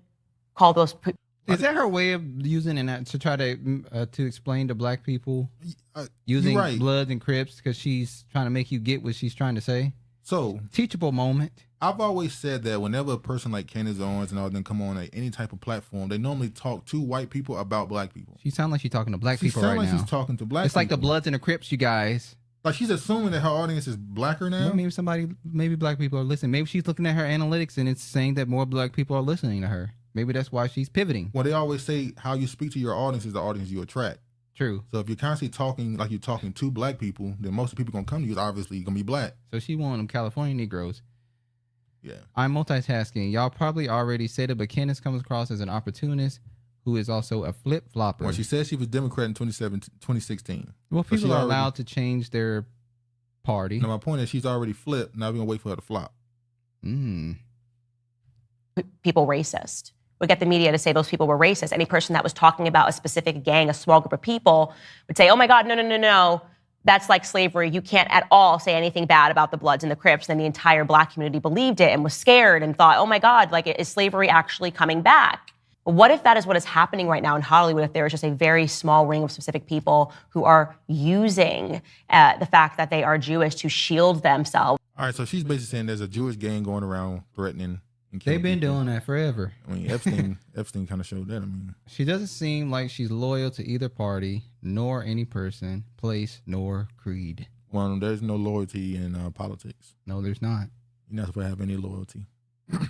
[SPEAKER 19] call those people.
[SPEAKER 2] Is that her way of using it to try to explain to Black people using
[SPEAKER 1] right.
[SPEAKER 2] Bloods and Crips because she's trying to make you get what she's trying to say?
[SPEAKER 1] So
[SPEAKER 2] teachable moment.
[SPEAKER 1] I've always said that whenever a person like Candace Owens and all them come on any type of platform, they normally talk to white people about Black people.
[SPEAKER 2] She sounds like she's talking to Black people right now.
[SPEAKER 1] She sounds like she's talking to Black people.
[SPEAKER 2] It's like the Bloods and the Crips, you guys.
[SPEAKER 1] Like she's assuming that her audience is blacker now.
[SPEAKER 2] Well, maybe Black people are listening. Maybe she's looking at her analytics and it's saying that more Black people are listening to her. Maybe that's why she's pivoting.
[SPEAKER 1] Well, they always say how you speak to your audience is the audience you attract.
[SPEAKER 2] True.
[SPEAKER 1] So if you're constantly talking like you're talking to Black people, then most of the people gonna come to you is obviously gonna be Black.
[SPEAKER 2] So she wanted them California Negroes.
[SPEAKER 1] Yeah.
[SPEAKER 2] I'm multitasking. Y'all probably already said it, but Candace comes across as an opportunist who is also a flip-flopper.
[SPEAKER 1] Well, she said she was Democrat in 2016.
[SPEAKER 2] Well, people are allowed to change their party.
[SPEAKER 1] No, my point is she's already flipped. Now we're gonna wait for her to flop.
[SPEAKER 19] People racist. Would get the media to say those people were racist. Any person that was talking about a specific gang, a small group of people, would say, oh my God, no. That's like slavery. You can't at all say anything bad about the Bloods and the Crips. And the entire Black community believed it and was scared and thought, oh my God, like, is slavery actually coming back? But what if that is what is happening right now in Hollywood, if there is just a very small ring of specific people who are using the fact that they are Jewish to shield themselves?
[SPEAKER 1] All right, so she's basically saying there's a Jewish gang going around threatening and killing
[SPEAKER 2] They've been
[SPEAKER 1] people.
[SPEAKER 2] doing that forever.
[SPEAKER 1] I mean, Epstein kind of showed that. I mean,
[SPEAKER 2] she doesn't seem like she's loyal to either party, nor any person, place, nor creed.
[SPEAKER 1] Well, there's no loyalty in politics.
[SPEAKER 2] No, there's not.
[SPEAKER 1] You're not supposed to have any loyalty.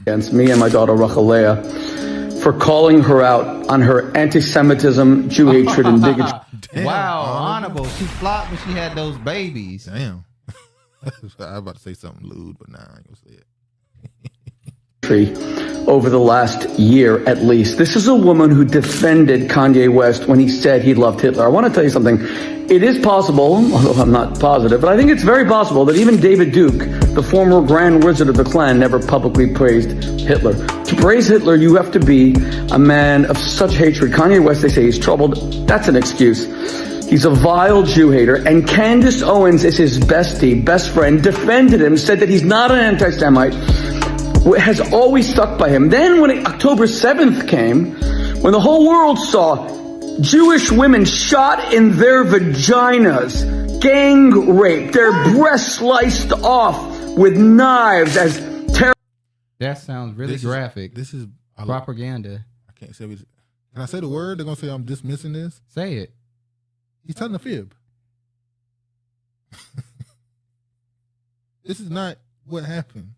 [SPEAKER 20] Against me and my daughter Rachalea for calling her out on her anti-Semitism, Jew hatred, and bigotry.
[SPEAKER 2] Wow, honorable. She flopped when she had those babies.
[SPEAKER 1] Damn. I was about to say something lewd, but nah, I ain't gonna say it.
[SPEAKER 20] Over the last year, at least. This is a woman who defended Kanye West when he said he loved Hitler. I want to tell you something. It is possible, although I'm not positive, but I think it's very possible that even David Duke, the former Grand Wizard of the Klan, never publicly praised Hitler. To praise Hitler, you have to be a man of such hatred. Kanye West, they say he's troubled. That's an excuse. He's a vile Jew hater, and Candace Owens is his bestie, best friend, defended him, said that he's not an anti-Semite, has always stuck by him. Then when October 7th came, when the whole world saw Jewish women shot in their vaginas, gang raped, their breasts sliced off with knives as terror.
[SPEAKER 2] That sounds really graphic.
[SPEAKER 1] This is
[SPEAKER 2] propaganda.
[SPEAKER 1] I can't say it. Can I say the word? They're going to say I'm dismissing this.
[SPEAKER 2] Say it.
[SPEAKER 1] He's telling a fib. This is not what happened.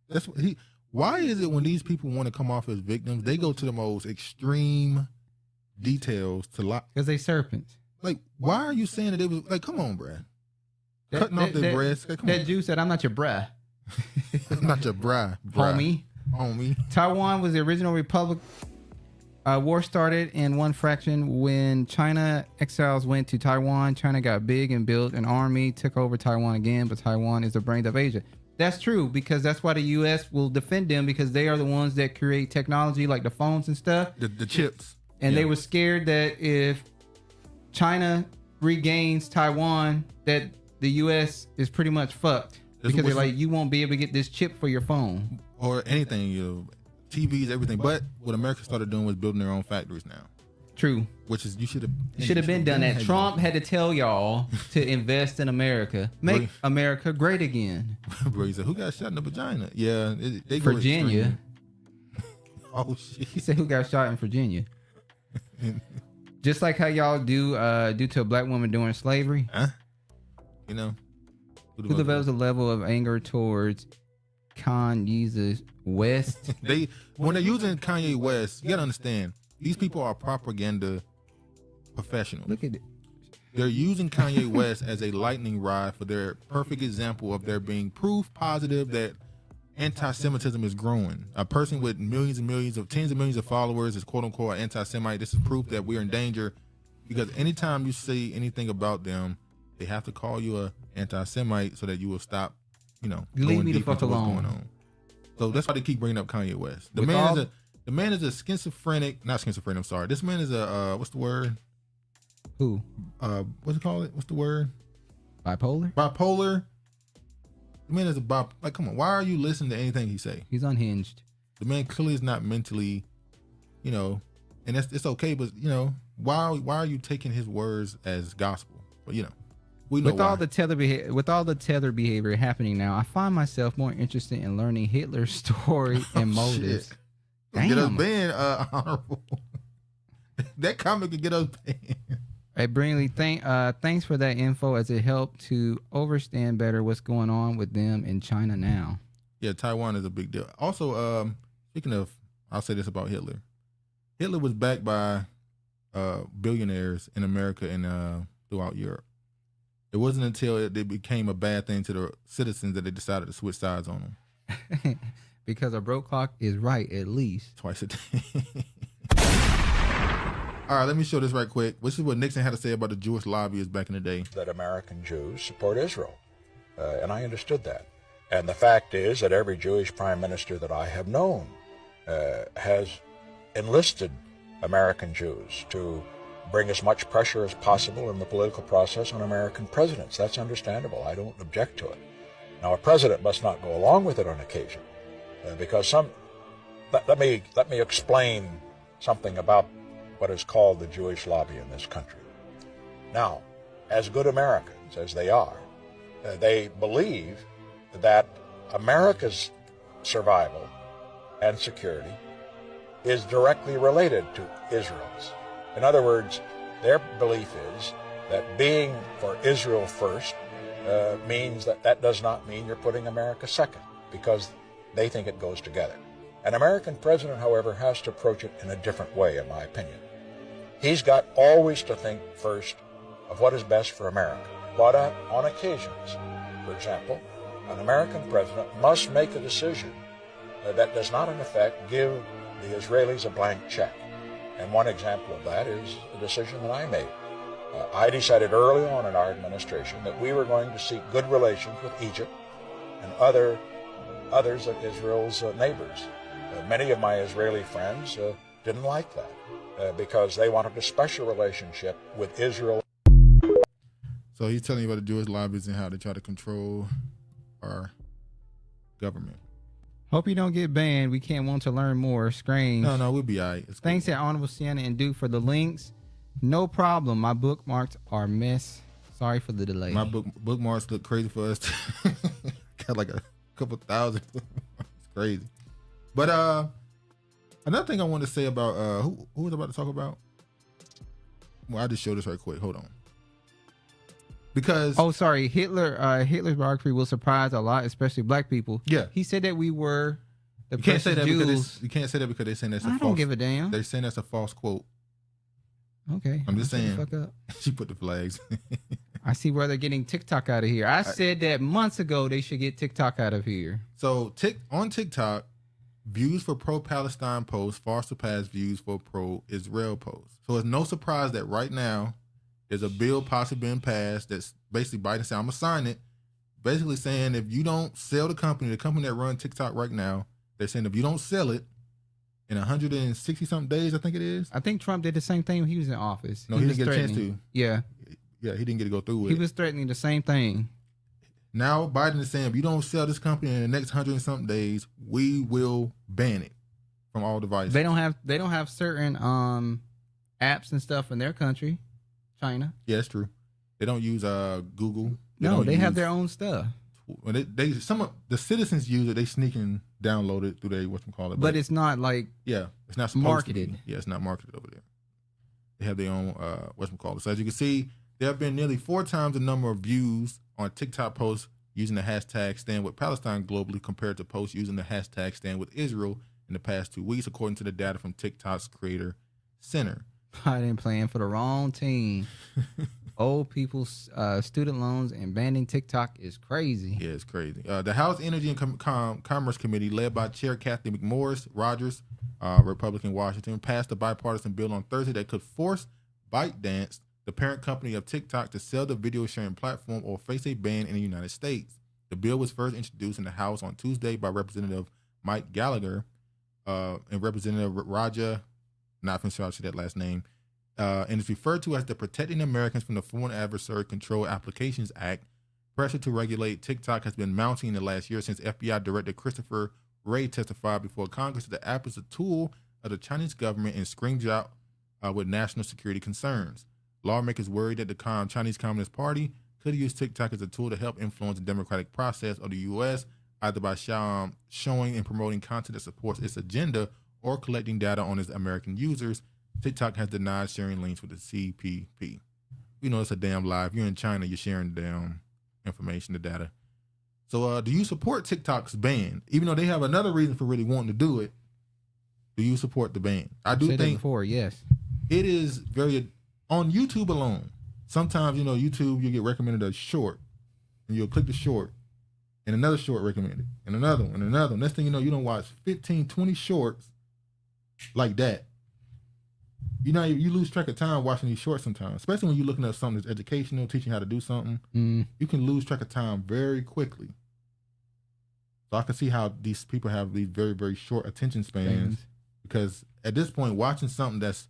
[SPEAKER 1] That's what he. Why is it when these people want to come off as victims, they go to the most extreme details to lie?
[SPEAKER 2] Because they serpents.
[SPEAKER 1] Like, why are you saying that it was like? Come on, bruh. Cutting off their breasts. Like,
[SPEAKER 2] that Jew said, "I'm not your bruh."
[SPEAKER 1] I'm not your bruh. Homie.
[SPEAKER 2] Taiwan was the original republic. War started in one fraction when China exiles went to Taiwan. China got big and built an army, took over Taiwan again, but Taiwan is the brain of Asia. That's true, because that's why the U.S. will defend them, because they are the ones that create technology like the phones and stuff.
[SPEAKER 1] The chips.
[SPEAKER 2] And they were scared that if China regains Taiwan, that the U.S. is pretty much fucked. Because they're like, you won't be able to get this chip for your phone.
[SPEAKER 1] Or anything, TVs, everything. But what America started doing was building their own factories now.
[SPEAKER 2] True.
[SPEAKER 1] Which is, you should
[SPEAKER 2] have been done that. Trump had to tell y'all to invest in America. Make America great again.
[SPEAKER 1] Bro, he said, who got shot in the vagina? Yeah. They
[SPEAKER 2] Virginia.
[SPEAKER 1] Oh, shit.
[SPEAKER 2] He said, who got shot in Virginia? Just like how y'all do to a black woman during slavery.
[SPEAKER 1] Huh?
[SPEAKER 2] Who develops a level of anger towards Kanye West?
[SPEAKER 1] When they're using Kanye West, you gotta understand, these people are propaganda professionals.
[SPEAKER 2] Look at it.
[SPEAKER 1] They're using Kanye West as a lightning rod for their perfect example of there being proof positive that anti-Semitism is growing. A person with millions and millions of tens of millions of followers is quote unquote anti-Semite. This is proof that we're in danger, because anytime you say anything about them, they have to call you a anti-Semite so that you will stop,
[SPEAKER 2] leave me the fuck alone.
[SPEAKER 1] Going on. So that's why they keep bringing up Kanye West. The man is a schizophrenic, not schizophrenic. I'm sorry. This man is a what's the word?
[SPEAKER 2] Who?
[SPEAKER 1] What's it called? What's the word?
[SPEAKER 2] Bipolar.
[SPEAKER 1] Bipolar. The man is like, come on. Why are you listening to anything he say?
[SPEAKER 2] He's unhinged.
[SPEAKER 1] The man clearly is not mentally, and it's okay. But why are you taking his words as gospel? But we know
[SPEAKER 2] with all the tether behavior happening now, I find myself more interested in learning Hitler's story and motives.
[SPEAKER 1] Damn. Get us banned, honorable. That comic could get us banned.
[SPEAKER 2] Hey, Brinley, thanks for that info, as it helped to understand better what's going on with them in China now.
[SPEAKER 1] Yeah, Taiwan is a big deal. Also, speaking of, I'll say this about Hitler. Hitler was backed by billionaires in America and throughout Europe. It wasn't until it became a bad thing to the citizens that they decided to switch sides on them.
[SPEAKER 2] Because a broke clock is right at least
[SPEAKER 1] twice a day. All right, let me show this right quick. This is what Nixon had to say about the Jewish lobbyists back in the day.
[SPEAKER 21] That American Jews support Israel, and I understood that. And the fact is that every Jewish prime minister that I have known has enlisted American Jews to bring as much pressure as possible in the political process on American presidents. That's understandable. I don't object to it. Now, a president must not go along with it on occasion, because let me explain something about what is called the Jewish lobby in this country. Now, as good Americans as they are, they believe that America's survival and security is directly related to Israel's. In other words, their belief is that being for Israel first means that does not mean you're putting America second, because they think it goes together. An American president, however, has to approach it in a different way, in my opinion. He's got always to think first of what is best for America. But on occasions, for example, an American president must make a decision that does not, in effect, give the Israelis a blank check. And one example of that is a decision that I made. I decided early on in our administration that we were going to seek good relations with Egypt and others of Israel's neighbors. Many of my Israeli friends didn't like that because they wanted a special relationship with Israel.
[SPEAKER 1] So he's telling you about the Jewish lobbies and how they try to control our government.
[SPEAKER 2] Hope you don't get banned. We can't want to learn more. Strange.
[SPEAKER 1] No, we'll be all right.
[SPEAKER 2] Thanks to Honorable Shannon and Duke for the links. No problem. My bookmarks are mess. Sorry for the delay.
[SPEAKER 1] My bookmarks look crazy for us. Got like a couple thousand. It's crazy. But another thing I want to say about who was I about to talk about? Well, I just showed this right quick. Hold on. Because
[SPEAKER 2] Hitler's biography will surprise a lot, especially black people.
[SPEAKER 1] Yeah,
[SPEAKER 2] he said that we were the
[SPEAKER 1] you can't say that
[SPEAKER 2] Jews.
[SPEAKER 1] because you can't say that because they're saying that's a false.
[SPEAKER 2] I don't give a damn.
[SPEAKER 1] They're saying that's a false quote.
[SPEAKER 2] Okay,
[SPEAKER 1] I'm just saying.
[SPEAKER 2] Fuck up.
[SPEAKER 1] She put the flags.
[SPEAKER 2] I see where they're getting TikTok out of here. I said that months ago they should get TikTok out of here.
[SPEAKER 1] So on TikTok, views for pro-Palestine posts far surpass views for pro-Israel posts. So it's no surprise that right now there's a bill possibly being passed that's basically Biden saying, I'm going to sign it. Basically saying if you don't sell the company that runs TikTok right now, they're saying if you don't sell it in 160-something days, I think it is.
[SPEAKER 2] I think Trump did the same thing when he was in office.
[SPEAKER 1] No, he didn't get a chance to.
[SPEAKER 2] Yeah.
[SPEAKER 1] Yeah, he didn't get to go through with it.
[SPEAKER 2] He was threatening the same thing.
[SPEAKER 1] Now Biden is saying if you don't sell this company in the next 100-something days, we will ban it from all devices.
[SPEAKER 2] They don't have certain apps and stuff in their country. China.
[SPEAKER 1] Yeah, that's true. They don't use Google.
[SPEAKER 2] They have their own stuff.
[SPEAKER 1] When some of the citizens use it, they sneak and download it through their whatchamacallit.
[SPEAKER 2] But it's not like
[SPEAKER 1] it's not
[SPEAKER 2] marketed.
[SPEAKER 1] Yeah, it's not marketed over there. They have their own whatchamacallit. So as you can see, there have been nearly 4 times the number of views on TikTok posts using the hashtag Stand With Palestine globally compared to posts using the hashtag Stand With Israel in the past 2 weeks, according to the data from TikTok's Creator Center.
[SPEAKER 2] Biden playing for the wrong team. Old people's student loans and banning TikTok is crazy.
[SPEAKER 1] Yeah, it's crazy. The House Energy and Commerce Committee, led by Chair Kathy McMorris Rogers, Republican Washington, passed a bipartisan bill on Thursday that could force ByteDance, the parent company of TikTok, to sell the video sharing platform or face a ban in the United States. The bill was first introduced in the House on Tuesday by Representative Mike Gallagher and Representative Raja, not from sure I see that last name, and it's referred to as the Protecting Americans from the Foreign Adversary Control Applications Act. Pressure to regulate TikTok has been mounting in the last year since FBI Director Christopher Wray testified before Congress that the app is a tool of the Chinese government and screams out with national security concerns. Lawmakers worried that the Chinese Communist Party could use TikTok as a tool to help influence the democratic process of the U.S., either by showing and promoting content that supports its agenda or collecting data on its American users. TikTok has denied sharing links with the CPP. You know, it's a damn lie. If you're in China, you're sharing the damn information, the data. So do you support TikTok's ban? Even though they have another reason for really wanting to do it, do you support the ban? I do think
[SPEAKER 2] before, yes.
[SPEAKER 1] It is very, on YouTube alone, sometimes, you know, YouTube, you get recommended a short, and you'll click the short, and another short recommended, and another one, and another one. Next thing you know, you don't watch 15, 20 shorts like that. You know, you lose track of time watching these shorts sometimes, especially when you're looking at something that's educational, teaching how to do something. You can lose track of time very quickly. So I can see how these people have these very, very short attention spans, because at this point, watching something that's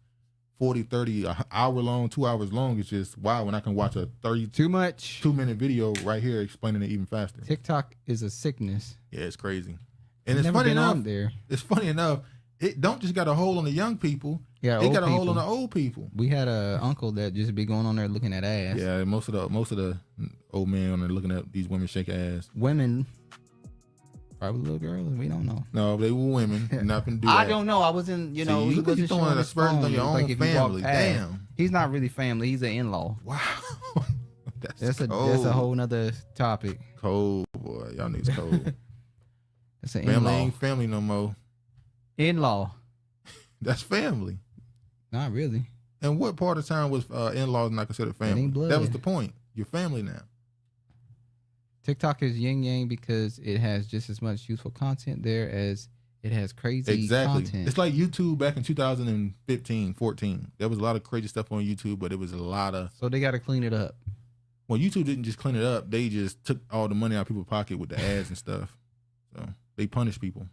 [SPEAKER 1] 40, 30, an hour long, 2 hours long is just wow. When I can watch a 2-minute video right here explaining it even faster.
[SPEAKER 2] TikTok is a sickness.
[SPEAKER 1] Yeah, it's crazy. And it's funny enough. It's funny enough. it don't just got a hold on the young people.
[SPEAKER 2] Yeah,
[SPEAKER 1] it
[SPEAKER 2] old
[SPEAKER 1] got a hold
[SPEAKER 2] people.
[SPEAKER 1] on the old people.
[SPEAKER 2] We had a uncle that just be going on there looking at ass.
[SPEAKER 1] Yeah, most of the old men on there looking at these women shake ass.
[SPEAKER 2] Women, probably little girls. We don't know.
[SPEAKER 1] No, they were women. Nothing to do.
[SPEAKER 2] I
[SPEAKER 1] that.
[SPEAKER 2] don't know. I wasn't. You know,
[SPEAKER 1] See,
[SPEAKER 2] he
[SPEAKER 1] look at you
[SPEAKER 2] wasn't
[SPEAKER 1] throwing
[SPEAKER 2] showing
[SPEAKER 1] an
[SPEAKER 2] his
[SPEAKER 1] aspersions
[SPEAKER 2] phone.
[SPEAKER 1] on your
[SPEAKER 2] It was
[SPEAKER 1] own
[SPEAKER 2] like if you walk
[SPEAKER 1] family.
[SPEAKER 2] past.
[SPEAKER 1] Damn.
[SPEAKER 2] He's not really family. He's an in-law.
[SPEAKER 1] Wow.
[SPEAKER 2] That's a whole nother topic.
[SPEAKER 1] Cold boy, y'all niggas cold.
[SPEAKER 2] That's an
[SPEAKER 1] family
[SPEAKER 2] in-law.
[SPEAKER 1] ain't family no more.
[SPEAKER 2] In-law.
[SPEAKER 1] That's family.
[SPEAKER 2] Not really.
[SPEAKER 1] And what part of time was in-laws not considered family?
[SPEAKER 2] ain't blood.
[SPEAKER 1] That was the point. You're family now.
[SPEAKER 2] TikTok is yin yang because it has just as much useful content there as it has crazy content.
[SPEAKER 1] It's like YouTube back in 2015, 14. There was a lot of crazy stuff on YouTube, but it was a lot of.
[SPEAKER 2] So they got to clean it up.
[SPEAKER 1] Well, YouTube didn't just clean it up. They just took all the money out of people's pocket with the ads and stuff. So they punish people.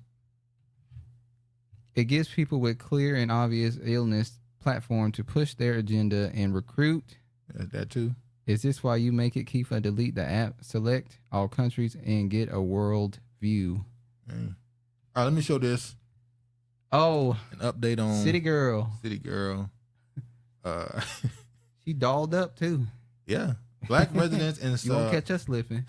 [SPEAKER 2] It gives people with clear and obvious illness platform to push their agenda and recruit.
[SPEAKER 1] That too.
[SPEAKER 2] Is this why you make it, Kifa, delete the app, select all countries, and get a world view?
[SPEAKER 1] All right, let me show this.
[SPEAKER 2] Oh,
[SPEAKER 1] an update on
[SPEAKER 2] City Girl.
[SPEAKER 1] City Girl.
[SPEAKER 2] She dolled up too.
[SPEAKER 1] Yeah. Black residents in
[SPEAKER 2] You won't catch us slipping.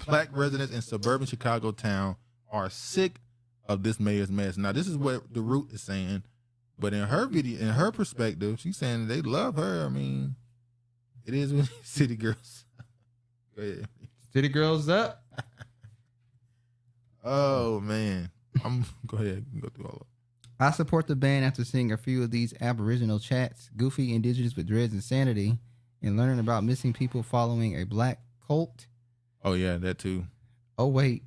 [SPEAKER 1] Black residents in suburban Chicago town are sick of this mayor's mess. Now, this is what the Root is saying, but in her video, in her perspective, she's saying they love her. I mean, it is with City Girls. Go ahead.
[SPEAKER 2] City Girls up.
[SPEAKER 1] Oh man, go ahead. Go through all of it.
[SPEAKER 2] I support the ban after seeing a few of these Aboriginal chats, goofy indigenous with dreads insanity, and learning about missing people following a black cult.
[SPEAKER 1] Oh yeah, that too.
[SPEAKER 2] Oh wait,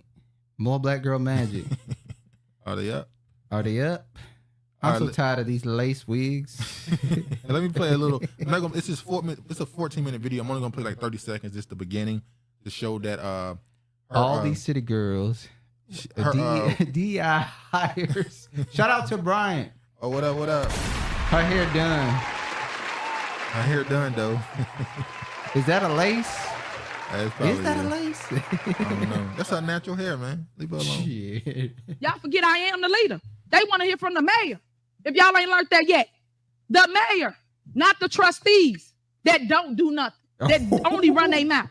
[SPEAKER 2] more black girl magic.
[SPEAKER 1] Are they up?
[SPEAKER 2] Are they up? I'm
[SPEAKER 1] All
[SPEAKER 2] so
[SPEAKER 1] right,
[SPEAKER 2] tired of these lace wigs.
[SPEAKER 1] Let me play a little. I'm not gonna, it's just 4 minutes. It's a 14-minute video. I'm only gonna play like 30 seconds. Just the beginning to show that
[SPEAKER 2] all these city girls, DI hires. Shout out to Bryant.
[SPEAKER 1] Oh, what up? What up?
[SPEAKER 2] Her hair done.
[SPEAKER 1] Her hair done though.
[SPEAKER 2] Is that a lace?
[SPEAKER 1] Is
[SPEAKER 2] that a lace?
[SPEAKER 1] I don't know. That's her natural hair, man. Leave her alone.
[SPEAKER 2] Shit.
[SPEAKER 4] Y'all forget I am the leader. They want to hear from the mayor. If y'all ain't learned that yet, the mayor, not the trustees that don't do nothing, that only run their mouth.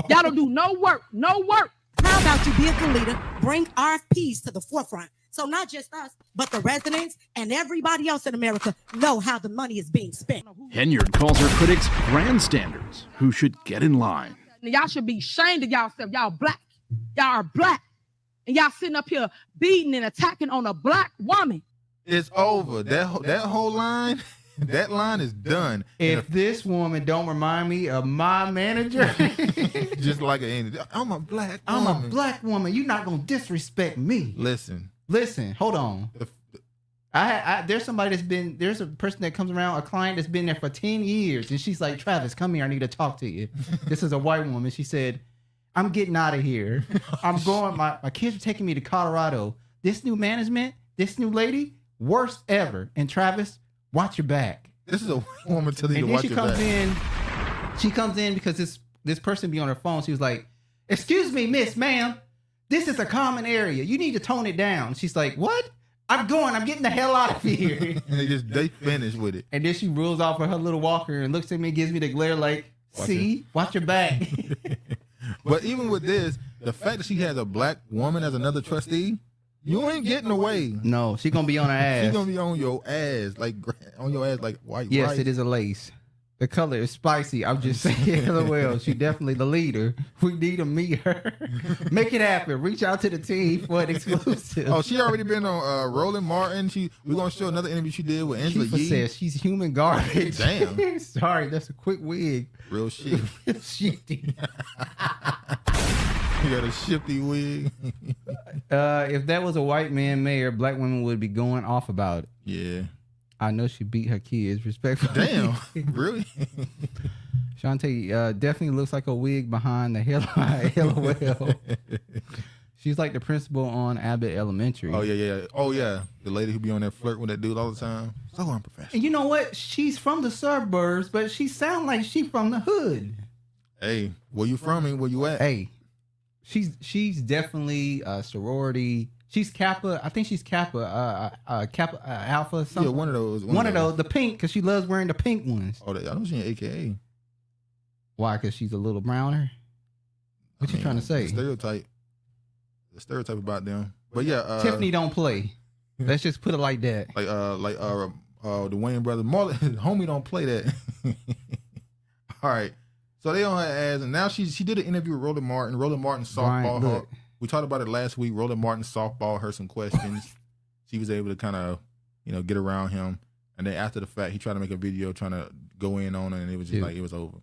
[SPEAKER 4] Y'all don't do no work, no work.
[SPEAKER 22] How about you be a good leader, bring RFPs to the forefront, so not just us, but the residents and everybody else in America know how the money is being spent.
[SPEAKER 23] Henyard calls her critics grandstanders who should get in line.
[SPEAKER 4] Y'all should be ashamed of yourself. Y'all black. Y'all are black. And y'all sitting up here beating and attacking on a black woman.
[SPEAKER 1] It's over. That whole line, that line is done.
[SPEAKER 2] If this woman don't remind me of my manager,
[SPEAKER 1] just like I'm a black woman.
[SPEAKER 2] I'm a black woman. You're not gonna disrespect me.
[SPEAKER 1] Listen.
[SPEAKER 2] Hold on. There's a person that comes around, a client that's been there for 10 years, and she's like, Travis, come here, I need to talk to you. This is a white woman. She said, I'm getting out of here. I'm going, my kids are taking me to Colorado. This new management, this new lady, worst ever. And Travis, watch your back.
[SPEAKER 1] This is a woman telling you to watch your back.
[SPEAKER 2] She comes in because this person be on her phone. She was like, excuse me, miss, ma'am, this is a common area. You need to tone it down. She's like, what? I'm getting the hell out of here.
[SPEAKER 1] And they finish with it.
[SPEAKER 2] And then she rolls off with her little walker and looks at me and gives me the glare like, watch your back.
[SPEAKER 1] But even with this, the fact that she has a black woman as another trustee, you ain't getting away.
[SPEAKER 2] No, she gonna be on her ass.
[SPEAKER 1] She gonna be on your ass, like white
[SPEAKER 2] Yes,
[SPEAKER 1] rice.
[SPEAKER 2] it is a lace. The color is spicy. I'm just saying, well, she definitely the leader. We need to meet her. Make it happen. Reach out to the team for an exclusive.
[SPEAKER 1] Oh, she already been on Roland Martin. We're gonna show another interview she did with Angela Yee.
[SPEAKER 2] Says she's human garbage.
[SPEAKER 1] Damn.
[SPEAKER 2] Sorry, that's a quick wig.
[SPEAKER 1] Real shit.
[SPEAKER 2] Shifty.
[SPEAKER 1] You got a shifty wig.
[SPEAKER 2] If that was a white man mayor, black women would be going off about it.
[SPEAKER 1] Yeah.
[SPEAKER 2] I know she beat her kids respectfully.
[SPEAKER 1] Damn, really?
[SPEAKER 2] Shantae definitely looks like a wig behind the hairline. LOL. She's like the principal on Abbott Elementary.
[SPEAKER 1] Oh yeah. Oh yeah, the lady who be on there flirting with that dude all the time. So unprofessional.
[SPEAKER 2] And you know what? She's from the suburbs, but she sound like she from the hood.
[SPEAKER 1] Hey, where you from and where you at?
[SPEAKER 2] Hey, she's definitely a sorority. She's Kappa. I think she's Kappa. Kappa Alpha. Something.
[SPEAKER 1] Yeah, one of those.
[SPEAKER 2] One of those. The pink, because she loves wearing the pink ones.
[SPEAKER 1] Oh, I know she's an AKA.
[SPEAKER 2] Why? Because she's a little browner. What you trying to say?
[SPEAKER 1] The stereotype about them. But yeah,
[SPEAKER 2] Tiffany don't play. Let's just put it like that.
[SPEAKER 1] The Wayne brothers, Marlon, homie don't play that. All right, so they on her ass, and now she did an interview with Roland Martin. Roland Martin softball her. We talked about it last week. Roland Martin softball her some questions. She was able to kind of, get around him, and then after the fact, he tried to make a video trying to go in on her, and it was just like it was over.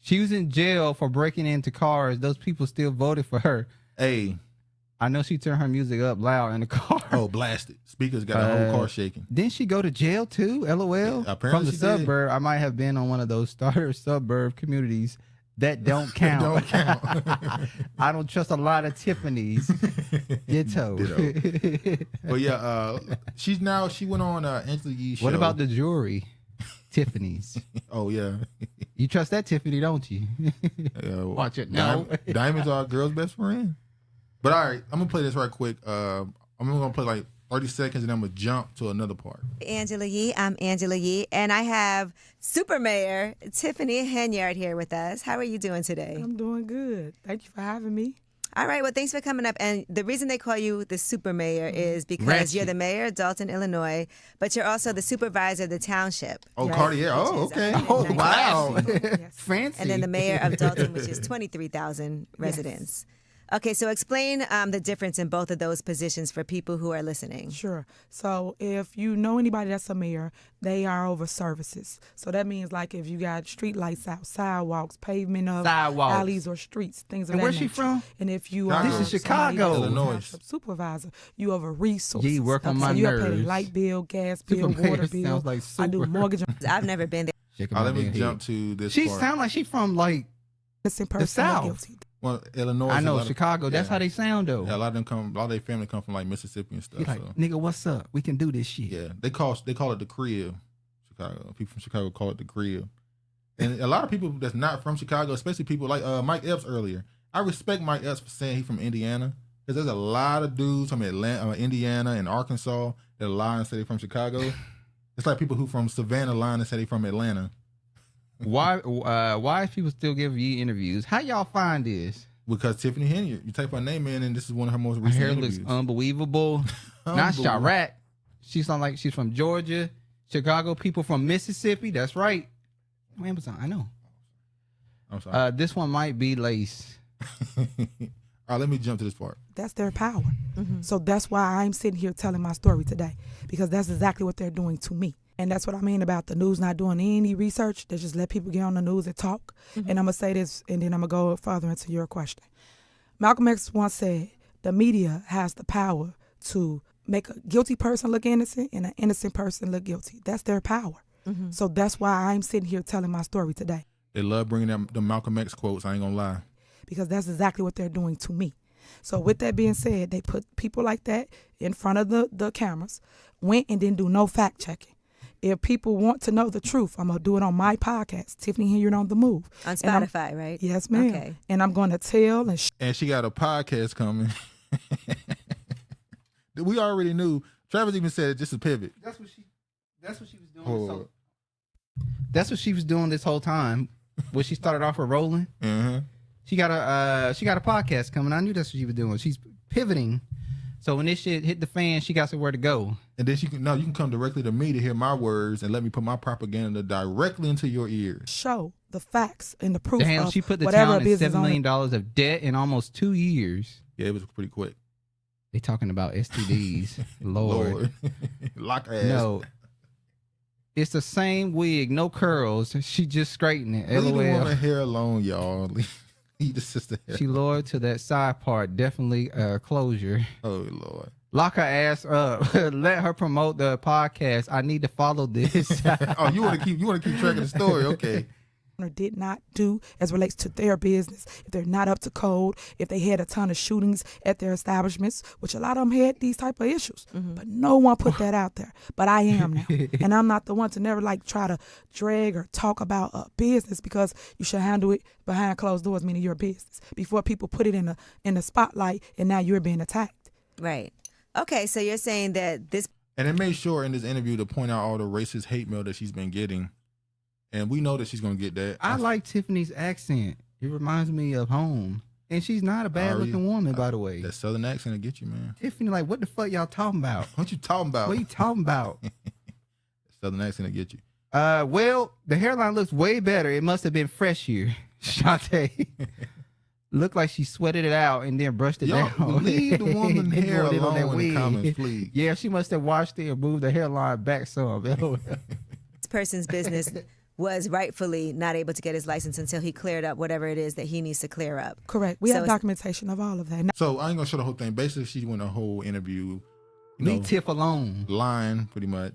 [SPEAKER 2] She was in jail for breaking into cars. Those people still voted for her.
[SPEAKER 1] Hey.
[SPEAKER 2] I know she turned her music up loud in the car.
[SPEAKER 1] Oh, blasted. Speakers got the whole car shaking.
[SPEAKER 2] Didn't she go to jail too? LOL.
[SPEAKER 1] Yeah, apparently
[SPEAKER 2] from the
[SPEAKER 1] she
[SPEAKER 2] suburb.
[SPEAKER 1] did.
[SPEAKER 2] I might have been on one of those starter suburb communities that don't count.
[SPEAKER 1] Don't count.
[SPEAKER 2] I don't trust a lot of Tiffany's. Ditto.
[SPEAKER 1] But yeah, she went on Angela Yee's show.
[SPEAKER 2] What about the jewelry? Tiffany's.
[SPEAKER 1] Oh yeah.
[SPEAKER 2] You trust that Tiffany, don't you? Watch it. No.
[SPEAKER 1] Diamonds are a girl's best friend. But all right, I'm gonna play this right quick. I'm gonna play like 30 seconds, and then I'm gonna jump to another part.
[SPEAKER 3] Angela Yee. I'm Angela Yee, and I have Super Mayor Tiffany Henyard here with us. How are you doing today?
[SPEAKER 5] I'm doing good. Thank you for having me.
[SPEAKER 3] All right, well, thanks for coming up. And the reason they call you the Super Mayor is because you're the mayor of Dalton, Illinois, but you're also the supervisor of the township.
[SPEAKER 1] Oh, right? Cartier. Oh, okay. Oh, wow.
[SPEAKER 2] Fancy.
[SPEAKER 3] And then the mayor of Dalton, which is 23,000 residents. Yes. Okay, so explain the difference in both of those positions for people who are listening.
[SPEAKER 5] Sure. So if you know anybody that's a mayor, they are over services. So that means like if you got street lights out, sidewalks, pavement of alleys or streets, things of that nature.
[SPEAKER 2] Where's she from?
[SPEAKER 5] And if you
[SPEAKER 2] This is Chicago,
[SPEAKER 1] Illinois.
[SPEAKER 5] Supervisor, you over resources.
[SPEAKER 2] You work on my
[SPEAKER 5] nerves.
[SPEAKER 2] nerves.
[SPEAKER 5] You pay light bill, gas bill, water bill.
[SPEAKER 2] Sounds like
[SPEAKER 5] I do mortgage.
[SPEAKER 3] I've never been there.
[SPEAKER 1] Let me jump to this
[SPEAKER 2] She
[SPEAKER 1] part.
[SPEAKER 2] sound like she from like the South.
[SPEAKER 1] Well, Illinois.
[SPEAKER 2] I know Chicago. That's how they sound though.
[SPEAKER 1] Yeah, a lot of their family come from like Mississippi and stuff.
[SPEAKER 2] He's like, nigga, what's up? We can do this shit.
[SPEAKER 1] Yeah, they call it the crib. Chicago. People from Chicago call it the crib. And a lot of people that's not from Chicago, especially people like Mike Epps earlier. I respect Mike Epps for saying he's from Indiana, because there's a lot of dudes from Atlanta, Indiana, and Arkansas that lie and say they're from Chicago. It's like people who from Savannah lie and say they're from Atlanta.
[SPEAKER 2] Why is people still giving you interviews? How y'all find this?
[SPEAKER 1] Because Tiffany Henyard, you type her name in, and this is one of her most recent interviews.
[SPEAKER 2] Her hair looks unbelievable. Not Sharpe. She sounds like she's from Georgia, Chicago. People from Mississippi. That's right. Amazon. I know.
[SPEAKER 1] I'm sorry.
[SPEAKER 2] This one might be lace.
[SPEAKER 1] All right, let me jump to this part.
[SPEAKER 5] That's their power. So that's why I'm sitting here telling my story today, because that's exactly what they're doing to me. And that's what I mean about the news not doing any research. They just let people get on the news and talk. And I'm going to say this, and then I'm going to go further into your question. Malcolm X once said, the media has the power to make a guilty person look innocent and an innocent person look guilty. That's their power. So that's why I'm sitting here telling my story today.
[SPEAKER 1] They love bringing them the Malcolm X quotes. I ain't going to lie.
[SPEAKER 5] Because that's exactly what they're doing to me. So with that being said, they put people like that in front of the cameras, went and didn't do no fact checking. If people want to know the truth, I'm going to do it on my podcast, Tiffany Henyard on the Move.
[SPEAKER 3] On Spotify, right?
[SPEAKER 5] Yes, ma'am.
[SPEAKER 3] Okay.
[SPEAKER 5] And I'm going to tell.
[SPEAKER 1] And she got a podcast coming. We already knew. Travis even said just a pivot.
[SPEAKER 2] That's what she was doing. That's what she was doing this whole time. When she started off with rolling. She got a podcast coming. I knew that's what she was doing. She's pivoting. So when this shit hit the fan, she got somewhere to go.
[SPEAKER 1] And then you can come directly to me to hear my words and let me put my propaganda directly into your ears.
[SPEAKER 5] Show the facts and the proof.
[SPEAKER 2] Damn,
[SPEAKER 5] of
[SPEAKER 2] she put the
[SPEAKER 5] whatever
[SPEAKER 2] town in $7 million of debt in almost 2 years.
[SPEAKER 1] Yeah, it was pretty quick.
[SPEAKER 2] They talking about STDs. Lord.
[SPEAKER 1] Lock her ass.
[SPEAKER 2] No. It's the same wig, no curls. She just straightened it.
[SPEAKER 1] Leave the
[SPEAKER 2] LOL.
[SPEAKER 1] woman hair alone, y'all. Leave the sister hair.
[SPEAKER 2] She loyal to that side part. Definitely closure.
[SPEAKER 1] Oh, Lord.
[SPEAKER 2] Lock her ass up. Let her promote the podcast. I need to follow this.
[SPEAKER 1] Oh, you want to keep track of the story? Okay.
[SPEAKER 5] Or did not do as relates to their business, if they're not up to code, if they had a ton of shootings at their establishments, which a lot of them had these type of issues, but no one put that out there. But I am now, and I'm not the one to never try to drag or talk about a business, because you should handle it behind closed doors, meaning your business, before people put it in the spotlight, and now you're being attacked.
[SPEAKER 3] Right. Okay, so you're saying that this.
[SPEAKER 1] And it made sure in this interview to point out all the racist hate mail that she's been getting. And we know that she's going to get that.
[SPEAKER 2] I like Tiffany's accent. It reminds me of home. And she's not a bad-looking woman, by the way.
[SPEAKER 1] That southern accent will get you, man.
[SPEAKER 2] Tiffany, like, what the fuck y'all talking about?
[SPEAKER 1] What you talking about?
[SPEAKER 2] What you talking about?
[SPEAKER 1] Southern accent will get you.
[SPEAKER 2] Well, the hairline looks way better. It must have been fresh here. Shantae. Looked like she sweated it out and then brushed it down.
[SPEAKER 1] Leave the woman hair alone in the comments, please.
[SPEAKER 2] Yeah, she must have washed it and moved the hairline back some.
[SPEAKER 3] This person's business was rightfully not able to get his license until he cleared up whatever it is that he needs to clear up.
[SPEAKER 5] Correct. We have documentation of all of that.
[SPEAKER 1] So I ain't gonna show the whole thing. Basically, she went a whole interview.
[SPEAKER 2] Leave Tiff alone.
[SPEAKER 1] Lying, pretty much.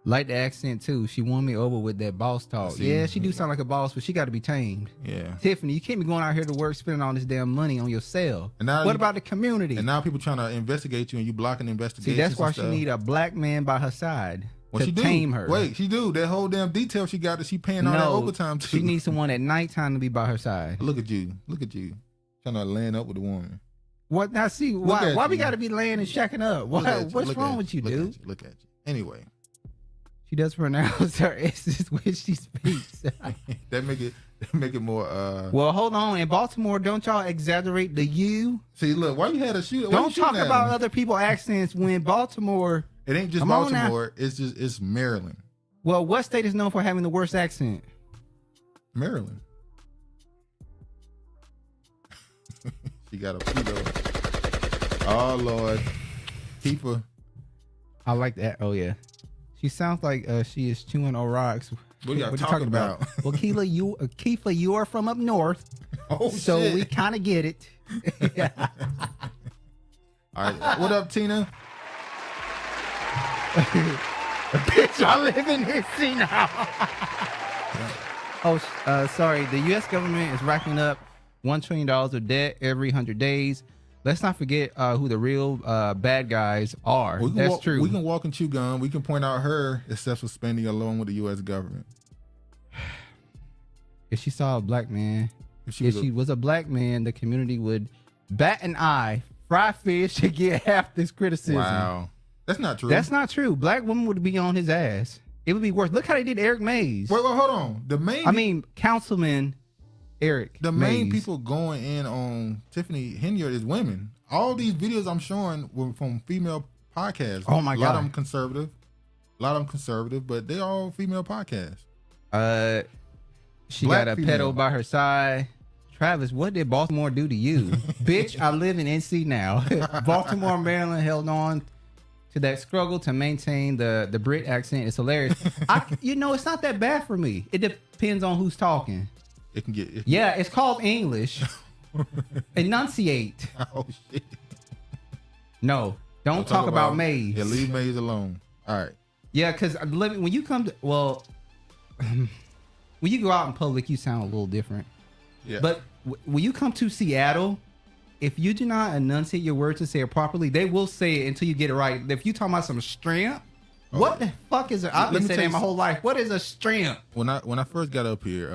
[SPEAKER 2] Like the accent too. She won me over with that boss talk. Yeah, she do sound like a boss, but she got to be tamed.
[SPEAKER 1] Yeah.
[SPEAKER 2] Tiffany, you can't be going out here to work spending all this damn money on yourself.
[SPEAKER 1] And now
[SPEAKER 2] what about the community?
[SPEAKER 1] And now people trying to investigate you and you blocking investigations.
[SPEAKER 2] See, that's why she need a black man by her side to tame her.
[SPEAKER 1] Wait, she do. That whole damn detail she got that she paying all that overtime to.
[SPEAKER 2] She needs someone at nighttime to be by her side.
[SPEAKER 1] Look at you. Look at you. Trying to land up with a woman.
[SPEAKER 2] What? Now see, why we got to be laying and shacking up? What's wrong with you, dude?
[SPEAKER 1] Look at you. Anyway.
[SPEAKER 2] She does pronounce her S's when she speaks.
[SPEAKER 1] that make it more.
[SPEAKER 2] Well, hold on. In Baltimore, don't y'all exaggerate the U?
[SPEAKER 1] See, look, why you had a shoot?
[SPEAKER 2] Don't talk about other people's accents when Baltimore.
[SPEAKER 1] It ain't just Baltimore. It's Maryland.
[SPEAKER 2] Well, what state is known for having the worst accent?
[SPEAKER 1] Maryland. She got a pedo. Oh Lord, keep her.
[SPEAKER 2] I like that. Oh yeah. She sounds like she is chewing on rocks.
[SPEAKER 1] What are you talking about?
[SPEAKER 2] Well, Keefa, you are from up north.
[SPEAKER 1] Oh,
[SPEAKER 2] so
[SPEAKER 1] shit.
[SPEAKER 2] we kind of get it.
[SPEAKER 1] All right. What up, Tina?
[SPEAKER 2] Bitch, I live in D.C. now. Sorry. The U.S. government is racking up $1 trillion of debt every 100 days. Let's not forget who the real bad guys are. That's true.
[SPEAKER 1] We can walk and chew gum. We can point out her excessive spending along with the U.S. government.
[SPEAKER 2] If she saw a black man, if she was a black man, the community would bat an eye, fry fish to get half this criticism.
[SPEAKER 1] Wow. That's not true.
[SPEAKER 2] That's not true. Black women would be on his ass. It would be worse. Look how they did Eric Mays.
[SPEAKER 1] Wait, hold on.
[SPEAKER 2] Councilman Eric.
[SPEAKER 1] The main people going in on Tiffany Henyard is women. All these videos I'm showing were from female podcasts.
[SPEAKER 2] Oh my God.
[SPEAKER 1] A lot of them conservative, but they're all female podcasts.
[SPEAKER 2] She got a pedo by her side. Travis, what did Baltimore do to you? Bitch, I live in NC now. Baltimore, Maryland held on to that struggle to maintain the Brit accent. It's hilarious. It's not that bad for me. It depends on who's talking. It's called English. Enunciate.
[SPEAKER 1] Oh shit.
[SPEAKER 2] No, don't talk about Mays.
[SPEAKER 1] Yeah, leave Mays alone. All right.
[SPEAKER 2] Yeah, because when you come to when you go out in public, you sound a little different.
[SPEAKER 1] Yeah.
[SPEAKER 2] But when you come to Seattle, if you do not enunciate your words and say it properly, they will say it until you get it right. If you talking about some strength, what the fuck is it? I've been saying that my whole life. What is a strength?
[SPEAKER 1] When I first got up here,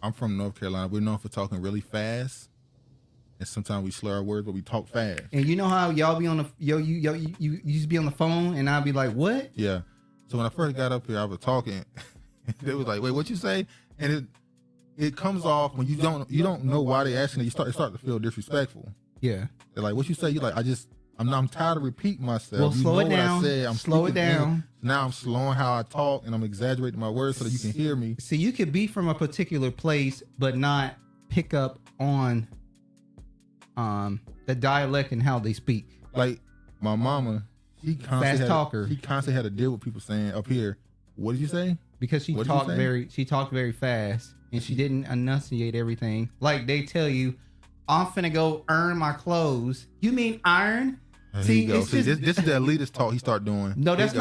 [SPEAKER 1] I'm from North Carolina. We're known for talking really fast, and sometimes we slur our words, but we talk fast.
[SPEAKER 2] And you know how y'all be on the you used to be on the phone, and I'll be like, "What?"
[SPEAKER 1] Yeah. So when I first got up here, I was talking. They was like, "Wait, what you say?" And it comes off when you don't know why they asking it. You start to feel disrespectful.
[SPEAKER 2] Yeah.
[SPEAKER 1] They're like, "What you say?" You like, I'm tired of repeating myself.
[SPEAKER 2] Well, slow it down.
[SPEAKER 1] What I said.
[SPEAKER 2] Slow it down.
[SPEAKER 1] Now I'm slowing how I talk and I'm exaggerating my words so that you can hear me.
[SPEAKER 2] See, you could be from a particular place but not pick up on the dialect and how they speak.
[SPEAKER 1] Like my mama, she constantly had to deal with people saying up here, "What did you say?"
[SPEAKER 2] Because she talked very fast and she didn't enunciate everything. Like they tell you, "I'm finna go earn my clothes." You mean iron?
[SPEAKER 1] See, this is the elitist talk he start doing.
[SPEAKER 2] No, that's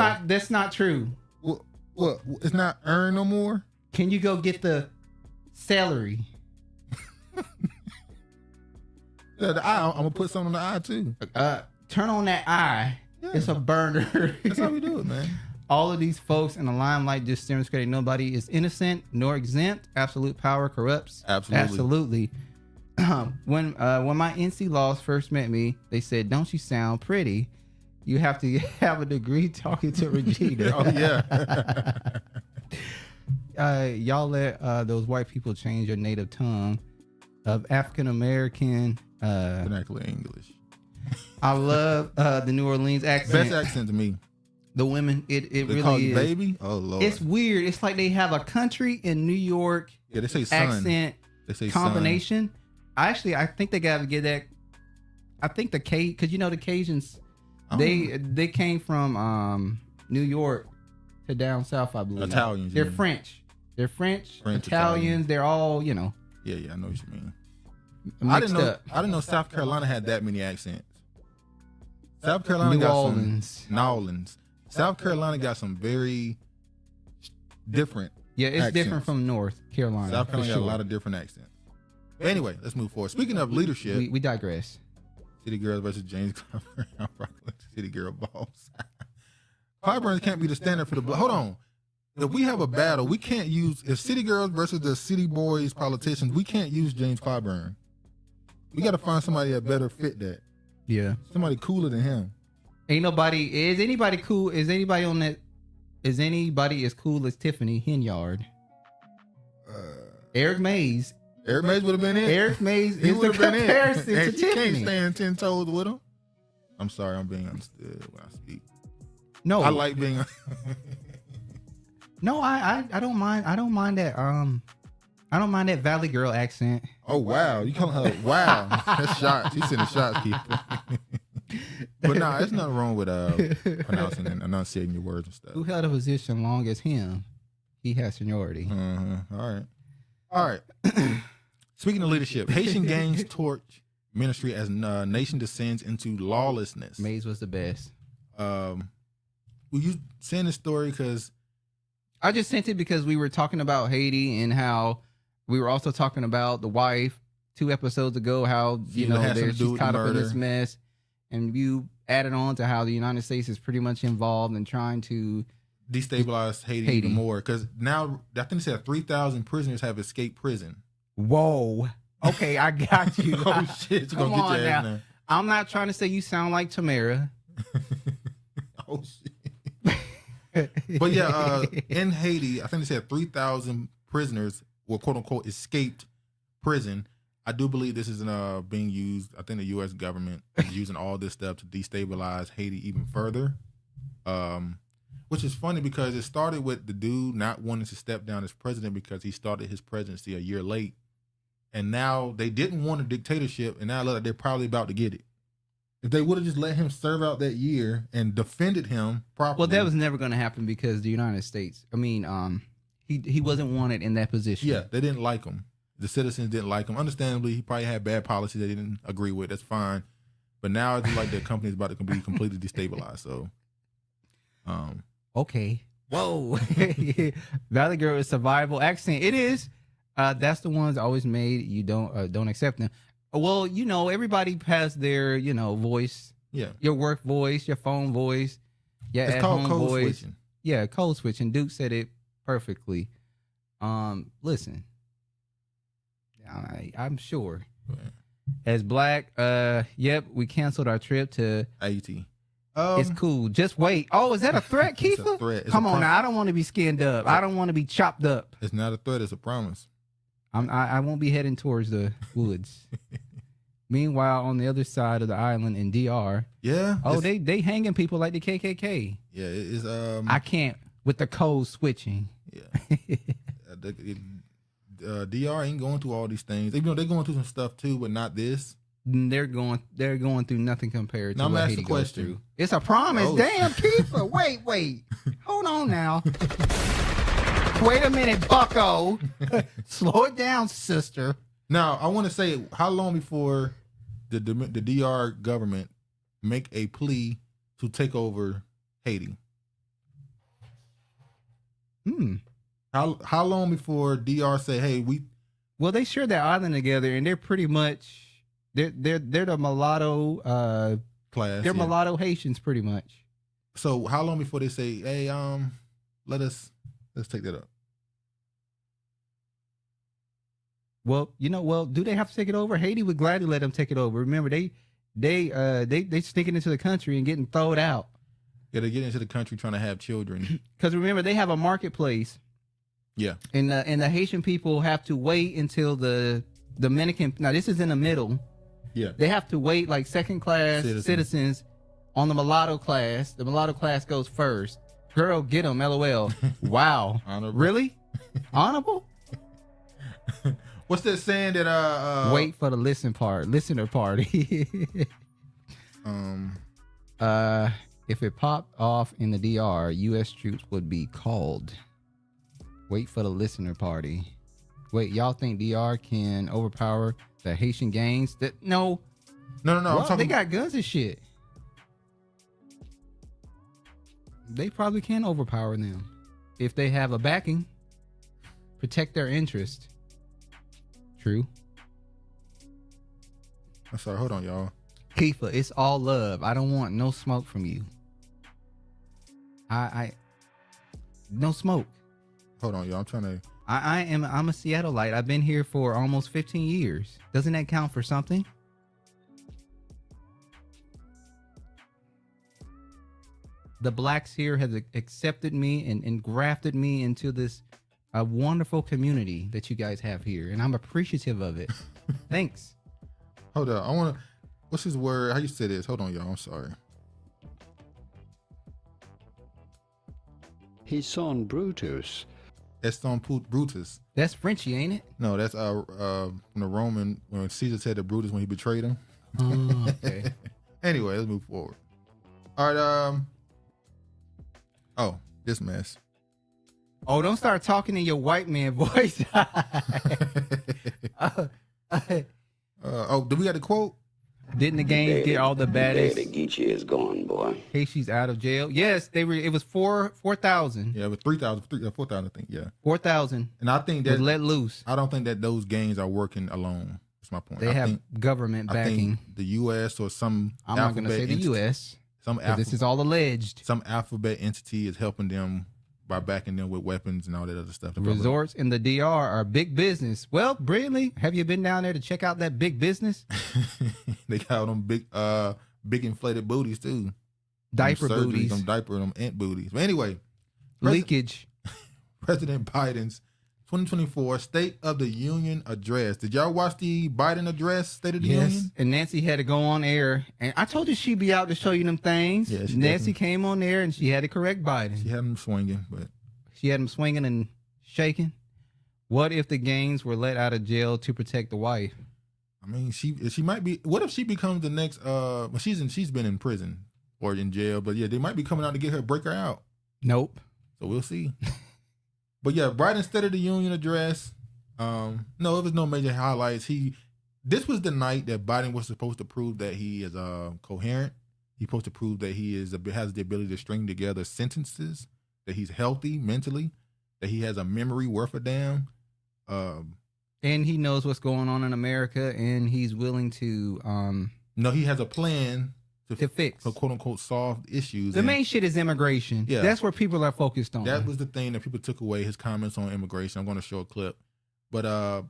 [SPEAKER 2] not true.
[SPEAKER 1] What? It's not earn no more?
[SPEAKER 2] Can you go get the celery?
[SPEAKER 1] Yeah, the eye. I'm gonna put something on the eye too.
[SPEAKER 2] Turn on that eye. Yeah. It's a burner.
[SPEAKER 1] That's how we do it, man.
[SPEAKER 2] All of these folks in the limelight just demonstrating nobody is innocent nor exempt. Absolute power corrupts.
[SPEAKER 1] Absolutely.
[SPEAKER 2] Absolutely. when my NC laws first met me, they said, "Don't you sound pretty? You have to have a degree talking to Regina."
[SPEAKER 1] Oh yeah.
[SPEAKER 2] Y'all let those white people change your native tongue of African American
[SPEAKER 1] vernacular English.
[SPEAKER 2] I love the New Orleans accent.
[SPEAKER 1] Best accent to me.
[SPEAKER 2] The women, it
[SPEAKER 1] They
[SPEAKER 2] really
[SPEAKER 1] call you
[SPEAKER 2] is.
[SPEAKER 1] baby. Oh Lord.
[SPEAKER 2] It's weird. It's like they have a country in New York.
[SPEAKER 1] Yeah, they say son.
[SPEAKER 2] accent
[SPEAKER 1] They say
[SPEAKER 2] combination. I think they got to get that. I think the because the Cajuns, they came from New York to down south, I believe.
[SPEAKER 1] Italians.
[SPEAKER 2] They're
[SPEAKER 1] yeah.
[SPEAKER 2] French. They're French,
[SPEAKER 1] French,
[SPEAKER 2] Italians.
[SPEAKER 1] Italian.
[SPEAKER 2] They're all
[SPEAKER 1] Yeah, I know what you mean.
[SPEAKER 2] mixed up.
[SPEAKER 1] I didn't know South Carolina had that many accents. South Carolina
[SPEAKER 2] New
[SPEAKER 1] got
[SPEAKER 2] Orleans.
[SPEAKER 1] New Orleans. South Carolina got some very different.
[SPEAKER 2] Yeah, it's
[SPEAKER 1] accents.
[SPEAKER 2] different from North Carolina.
[SPEAKER 1] South
[SPEAKER 2] for
[SPEAKER 1] Carolina got
[SPEAKER 2] sure.
[SPEAKER 1] a lot of different accents. Anyway, let's move forward. Speaking of leadership,
[SPEAKER 2] We digress.
[SPEAKER 1] City Girls versus James Clyburn. I'm rocking with City Girl balls. Clyburn can't be the standard for the. Hold on. If we have a battle, we can't use if City Girls versus the City Boys politicians. We can't use James Clyburn. We got to find somebody that better fit that.
[SPEAKER 2] Yeah.
[SPEAKER 1] Somebody cooler than him.
[SPEAKER 2] Ain't nobody. Is anybody cool? Is anybody on that? Is anybody as cool as Tiffany Henyard? Eric Mays.
[SPEAKER 1] Eric Mays would have been in.
[SPEAKER 2] Eric Mays
[SPEAKER 1] He
[SPEAKER 2] is the
[SPEAKER 1] would have been in.
[SPEAKER 2] comparison to
[SPEAKER 1] And you can't
[SPEAKER 2] Tiffany.
[SPEAKER 1] stand 10 toes with him. I'm sorry, I'm being understood when I speak.
[SPEAKER 2] No,
[SPEAKER 1] I like being.
[SPEAKER 2] No, I don't mind. I don't mind that. I don't mind that Valley Girl accent.
[SPEAKER 1] Oh wow, you calling her wow? That's shots. You sending shots, people. But nah, there's nothing wrong with pronouncing and enunciating your words and stuff.
[SPEAKER 2] Who held a position long as him? He has seniority.
[SPEAKER 1] All right. Speaking of leadership, Haitian gangs torch ministry as nation descends into lawlessness.
[SPEAKER 2] Mays was the best.
[SPEAKER 1] Will you send this story? Because
[SPEAKER 2] I just sent it because we were talking about Haiti and how we were also talking about the wife 2 episodes ago, how she's caught up in this mess, and you added on to how the United States is pretty much involved in trying to
[SPEAKER 1] destabilize Haiti even more. Because now I think they said 3,000 prisoners have escaped prison.
[SPEAKER 2] Whoa. Okay, I got you.
[SPEAKER 1] Oh shit! You
[SPEAKER 2] Come
[SPEAKER 1] gonna
[SPEAKER 2] on
[SPEAKER 1] get your ass
[SPEAKER 2] now.
[SPEAKER 1] now.
[SPEAKER 2] I'm not trying to say you sound like Tamara.
[SPEAKER 1] Oh shit! But yeah, in Haiti, I think they said 3,000 prisoners, well, quote unquote, escaped prison. I do believe this is being used. I think the U.S. government is using all this stuff to destabilize Haiti even further. Which is funny because it started with the dude not wanting to step down as president because he started his presidency a year late. And now they didn't want a dictatorship, and now it looks like they're probably about to get it. If they would have just let him serve out that year and defended him properly.
[SPEAKER 2] Well, that was never going to happen because the United States, he wasn't wanted in that position.
[SPEAKER 1] Yeah, they didn't like him. The citizens didn't like him. Understandably, he probably had bad policies they didn't agree with. That's fine. But now it's like their company's about to be completely destabilized. So,
[SPEAKER 2] okay. Whoa. Valley Girl is survival accent. It is. That's the ones always made. You don't accept them. Well, everybody has their, voice.
[SPEAKER 1] Yeah.
[SPEAKER 2] Your work voice, your phone voice, your
[SPEAKER 1] it's
[SPEAKER 2] at-home
[SPEAKER 1] called code
[SPEAKER 2] voice.
[SPEAKER 1] switching.
[SPEAKER 2] Yeah, code switching. Duke said it perfectly. Listen, I'm sure. As Black, yep, we canceled our trip to
[SPEAKER 1] Haiti.
[SPEAKER 2] It's cool. Just wait. Oh, is that a threat,
[SPEAKER 1] It's a
[SPEAKER 2] Kiefer?
[SPEAKER 1] threat. It's
[SPEAKER 2] Come
[SPEAKER 1] a
[SPEAKER 2] on
[SPEAKER 1] prom-
[SPEAKER 2] now. I don't want to be skinned up. I don't want to be chopped up.
[SPEAKER 1] It's not a threat. It's a promise.
[SPEAKER 2] I won't be heading towards the woods. Meanwhile, on the other side of the island in DR,
[SPEAKER 1] yeah.
[SPEAKER 2] Oh, they hanging people like the KKK.
[SPEAKER 1] Yeah, it's
[SPEAKER 2] I can't with the code switching.
[SPEAKER 1] Yeah. DR ain't going through all these things. Even though they're going through some stuff too, but not this.
[SPEAKER 2] They're going through nothing compared to
[SPEAKER 1] Now, I'm
[SPEAKER 2] what
[SPEAKER 1] asking
[SPEAKER 2] Haiti
[SPEAKER 1] a
[SPEAKER 2] goes
[SPEAKER 1] question.
[SPEAKER 2] through. It's a promise.
[SPEAKER 1] Oh.
[SPEAKER 2] Damn, Kiefer. Wait. Hold on now. Wait a minute, bucko. Slow it down, sister.
[SPEAKER 1] Now, I want to say, how long before the DR government make a plea to take over Haiti? How long before DR say, hey,
[SPEAKER 2] Well, they share that island together, and they're pretty much they're the mulatto
[SPEAKER 1] class.
[SPEAKER 2] They're mulatto Haitians, pretty much.
[SPEAKER 1] So how long before they say, hey, let's take that up?
[SPEAKER 2] Well, do they have to take it over? Haiti would gladly let them take it over. Remember, they sneaking into the country and getting thrown out.
[SPEAKER 1] Yeah, they get into the country trying to have children.
[SPEAKER 2] Because remember, they have a marketplace.
[SPEAKER 1] Yeah.
[SPEAKER 2] And the Haitian people have to wait until the Dominican. Now, this is in the middle.
[SPEAKER 1] Yeah.
[SPEAKER 2] They have to wait like second-class citizens on the mulatto class. The mulatto class goes first. Girl, get them, LOL. Wow.
[SPEAKER 1] Honorable.
[SPEAKER 2] Really? Honorable?
[SPEAKER 1] What's that saying that
[SPEAKER 2] wait for the listener party. If it popped off in the DR, U.S. troops would be called. Wait for the listener party. Wait, y'all think DR can overpower the Haitian gangs? No.
[SPEAKER 1] Well,
[SPEAKER 2] they got guns and shit. They probably can overpower them if they have a backing. Protect their interest. True.
[SPEAKER 1] I'm sorry, hold on, y'all.
[SPEAKER 2] Kiefer, it's all love. I don't want no smoke from you. No smoke.
[SPEAKER 1] Hold on, y'all. I'm trying to.
[SPEAKER 2] I'm a Seattleite. I've been here for almost 15 years. Doesn't that count for something? The blacks here have accepted me and grafted me into this wonderful community that you guys have here, and I'm appreciative of it. Thanks.
[SPEAKER 1] Hold on. I want to. What's his word? How you say this? Hold on, y'all. I'm sorry.
[SPEAKER 6] His son Brutus.
[SPEAKER 1] That's son Brutus.
[SPEAKER 2] That's Frenchy, ain't it?
[SPEAKER 1] No, that's from the Roman when Caesar said to Brutus when he betrayed him.
[SPEAKER 2] Oh, okay.
[SPEAKER 1] Anyway, let's move forward. All right. Oh, this mess.
[SPEAKER 2] Oh, don't start talking in your white man voice.
[SPEAKER 1] Do we got the quote?
[SPEAKER 2] Didn't the gang get all the baddest?
[SPEAKER 6] The Geechee is gone, boy.
[SPEAKER 2] Casey's out of jail. Yes, they were. It was 4,000.
[SPEAKER 1] Yeah, it was 3,000, 4,000, I think. Yeah,
[SPEAKER 2] 4,000.
[SPEAKER 1] And I think that
[SPEAKER 2] was let loose.
[SPEAKER 1] I don't think that those gangs are working alone. That's my point.
[SPEAKER 2] They have government backing.
[SPEAKER 1] I think the U.S. or some.
[SPEAKER 2] I'm not going to say the U.S. This is all alleged.
[SPEAKER 1] Some alphabet entity is helping them by backing them with weapons and all that other stuff.
[SPEAKER 2] Resorts in the DR are big business. Well, Brindley, have you been down there to check out that big business?
[SPEAKER 1] They got them big inflated booties too.
[SPEAKER 2] Diaper booties.
[SPEAKER 1] Them ant booties. But anyway.
[SPEAKER 2] Leakage.
[SPEAKER 1] President Biden's 2024 State of the Union address. Did y'all watch the Biden address, State of the Union?
[SPEAKER 2] And Nancy had to go on air. And I told you she'd be out to show you them things.
[SPEAKER 1] Yeah,
[SPEAKER 2] Nancy came on there and she had to correct Biden.
[SPEAKER 1] She had him swinging, but
[SPEAKER 2] she had him swinging and shaking. What if the gangs were let out of jail to protect the wife?
[SPEAKER 1] I mean, she might be. What if she becomes the next? Well, she's been in prison or in jail, but yeah, they might be coming out to get her, break her out.
[SPEAKER 2] Nope.
[SPEAKER 1] So we'll see. But yeah, Biden's State of the Union address. No, it was no major highlights. This was the night that Biden was supposed to prove that he is coherent. He's supposed to prove that he has the ability to string together sentences, that he's healthy mentally, that he has a memory worth a damn.
[SPEAKER 2] And he knows what's going on in America, and he's willing to.
[SPEAKER 1] No, he has a plan to
[SPEAKER 2] fix,
[SPEAKER 1] to quote unquote solve issues.
[SPEAKER 2] The main shit is immigration.
[SPEAKER 1] Yeah,
[SPEAKER 2] that's where people are focused on.
[SPEAKER 1] That was the thing that people took away, his comments on immigration. I'm going to show a clip, but I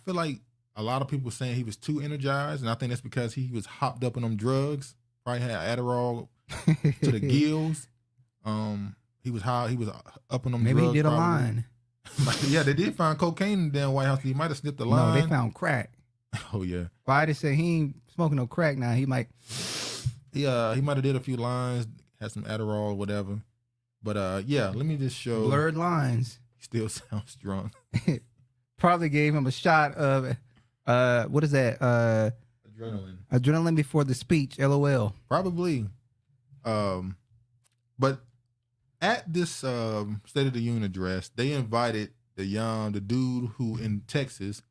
[SPEAKER 1] feel like a lot of people were saying he was too energized, and I think that's because he was hopped up on them drugs. Probably had Adderall to the gills. He was high. He was up on them.
[SPEAKER 2] Maybe
[SPEAKER 1] drugs,
[SPEAKER 2] he did
[SPEAKER 1] probably.
[SPEAKER 2] a line.
[SPEAKER 1] Yeah, they did find cocaine in the damn White House. He might have snipped the line.
[SPEAKER 2] No, they found crack.
[SPEAKER 1] Oh yeah.
[SPEAKER 2] Biden said he ain't smoking no crack now. He might.
[SPEAKER 1] He might have did a few lines, had some Adderall or whatever. But yeah, let me just show.
[SPEAKER 2] Blurred lines.
[SPEAKER 1] He still sounds drunk.
[SPEAKER 2] Probably gave him a shot of what is that? Adrenaline before the speech. LOL.
[SPEAKER 1] Probably. But at this State of the Union address, they invited the dude who in Texas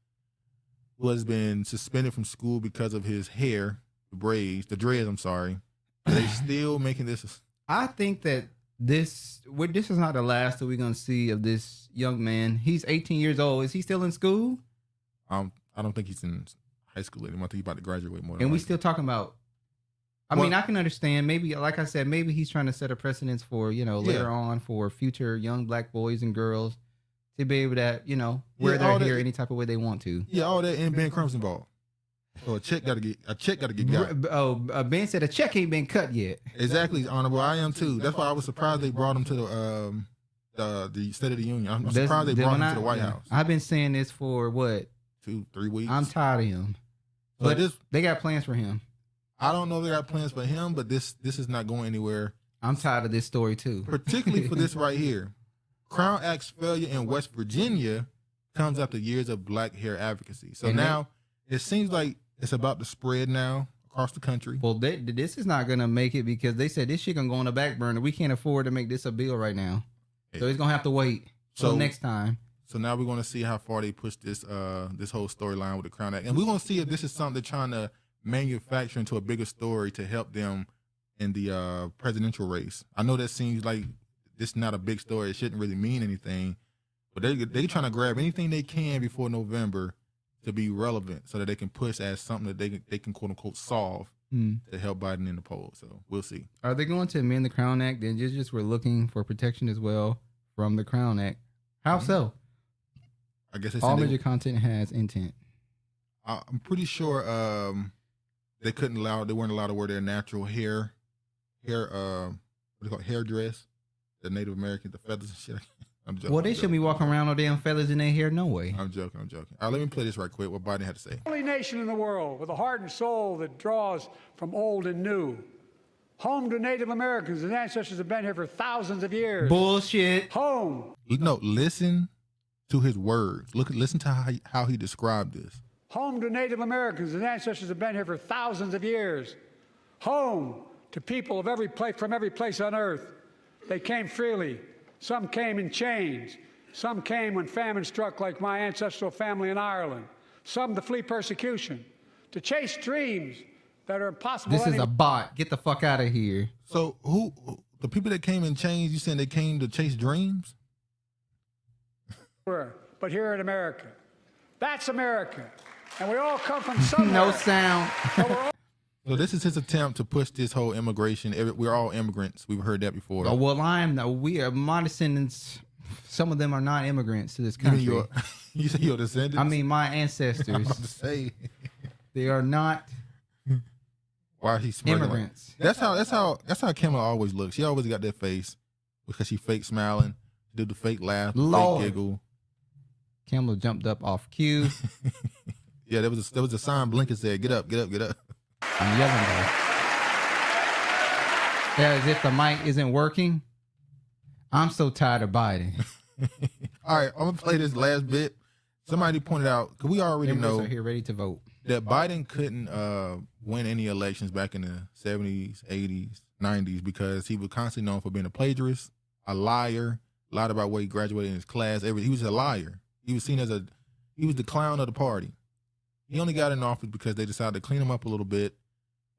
[SPEAKER 1] who has been suspended from school because of his hair, the dreads. I'm sorry. Are they still making this?
[SPEAKER 2] I think that this is not the last that we're gonna see of this young man. He's 18 years old. Is he still in school?
[SPEAKER 1] I don't think he's in high school anymore. I think he's about to graduate more.
[SPEAKER 2] And we still talking about. I mean, I can understand. Maybe, like I said, maybe he's trying to set a precedence for later on for future young black boys and girls to be able to, wear
[SPEAKER 1] Yeah,
[SPEAKER 2] their
[SPEAKER 1] all
[SPEAKER 2] hair
[SPEAKER 1] that-
[SPEAKER 2] any type of way they want to.
[SPEAKER 1] Yeah, all that and Ben Crump's involved. So a check gotta get got.
[SPEAKER 2] Ben said a check ain't been cut yet.
[SPEAKER 1] Exactly, Honorable. I am too. That's why I was surprised they brought him to the State of the Union. I'm surprised they brought him to the White House.
[SPEAKER 2] I've been saying this for what?
[SPEAKER 1] 2-3 weeks.
[SPEAKER 2] I'm tired of him.
[SPEAKER 1] So
[SPEAKER 2] But they got plans for him.
[SPEAKER 1] I don't know if they got plans for him, but this is not going anywhere.
[SPEAKER 2] I'm tired of this story too.
[SPEAKER 1] Particularly for this right here. Crown Act's failure in West Virginia comes after years of black hair advocacy. So
[SPEAKER 2] And
[SPEAKER 1] now it seems like it's about to spread now across the country.
[SPEAKER 2] Well, this is not gonna make it because they said this shit gonna go on the back burner. We can't afford to make this a bill right now, so it's gonna have to wait till next time.
[SPEAKER 1] So now we're going to see how far they push this this whole storyline with the Crown Act, and we're going to see if this is something they're trying to manufacture into a bigger story to help them in the presidential race. I know that seems like this is not a big story; it shouldn't really mean anything, but they trying to grab anything they can before November to be relevant, so that they can push as something that they can quote unquote solve to help Biden in the polls. So we'll see.
[SPEAKER 2] Are they going to amend the Crown Act? And just we're looking for protection as well from the Crown Act. How so?
[SPEAKER 1] I guess
[SPEAKER 2] all major content has intent.
[SPEAKER 1] I'm pretty sure they weren't allowed to wear their natural hair what do you call it, hair dress. The Native Americans, the feathers and shit. I'm joking.
[SPEAKER 2] Well, they shouldn't be walking around with damn feathers in their hair, no way.
[SPEAKER 1] I'm joking. All right, let me play this right quick. What Biden had to say.
[SPEAKER 7] Only nation in the world with a heart and soul that draws from old and new. Home to Native Americans, and ancestors have been here for thousands of years.
[SPEAKER 2] Bullshit.
[SPEAKER 7] Home.
[SPEAKER 1] No, listen to his words. Listen to how he described this.
[SPEAKER 7] Home to Native Americans, and ancestors have been here for thousands of years. Home to people of from every place on earth. They came freely. Some came in chains. Some came when famine struck, like my ancestral family in Ireland. Some to flee persecution, to chase dreams that are impossible.
[SPEAKER 2] This is a bot. Get the fuck out of here.
[SPEAKER 1] So the people that came in chains, you saying they came to chase dreams?
[SPEAKER 7] But here in America. That's America. And we all come from somewhere.
[SPEAKER 2] No sound.
[SPEAKER 1] So this is his attempt to push this whole immigration. We're all immigrants. We've heard that before.
[SPEAKER 2] Oh, well, we are my descendants. Some of them are not immigrants to this country.
[SPEAKER 1] You say your descendants?
[SPEAKER 2] I mean, my ancestors.
[SPEAKER 1] I'm about to say
[SPEAKER 2] they are not.
[SPEAKER 1] Why he's smirking
[SPEAKER 2] immigrants?
[SPEAKER 1] Like, that's how Kamala always looks. She always got that face because she fake smiling, do the fake laugh, the fake giggle.
[SPEAKER 2] Kamala jumped up off cue.
[SPEAKER 1] Yeah, there was a sign blinking said, "Get up, get up, get up."
[SPEAKER 2] I'm yelling though. Yeah, as if the mic isn't working. I'm so tired of Biden.
[SPEAKER 1] All right, I'm gonna play this last bit. Somebody pointed out, because we already know
[SPEAKER 2] are here ready to vote,
[SPEAKER 1] that Biden couldn't win any elections back in the 70s, 80s, 90s because he was constantly known for being a plagiarist, a liar, lied about where he graduated in his class. He was a liar. He was seen as he was the clown of the party. He only got in office because they decided to clean him up a little bit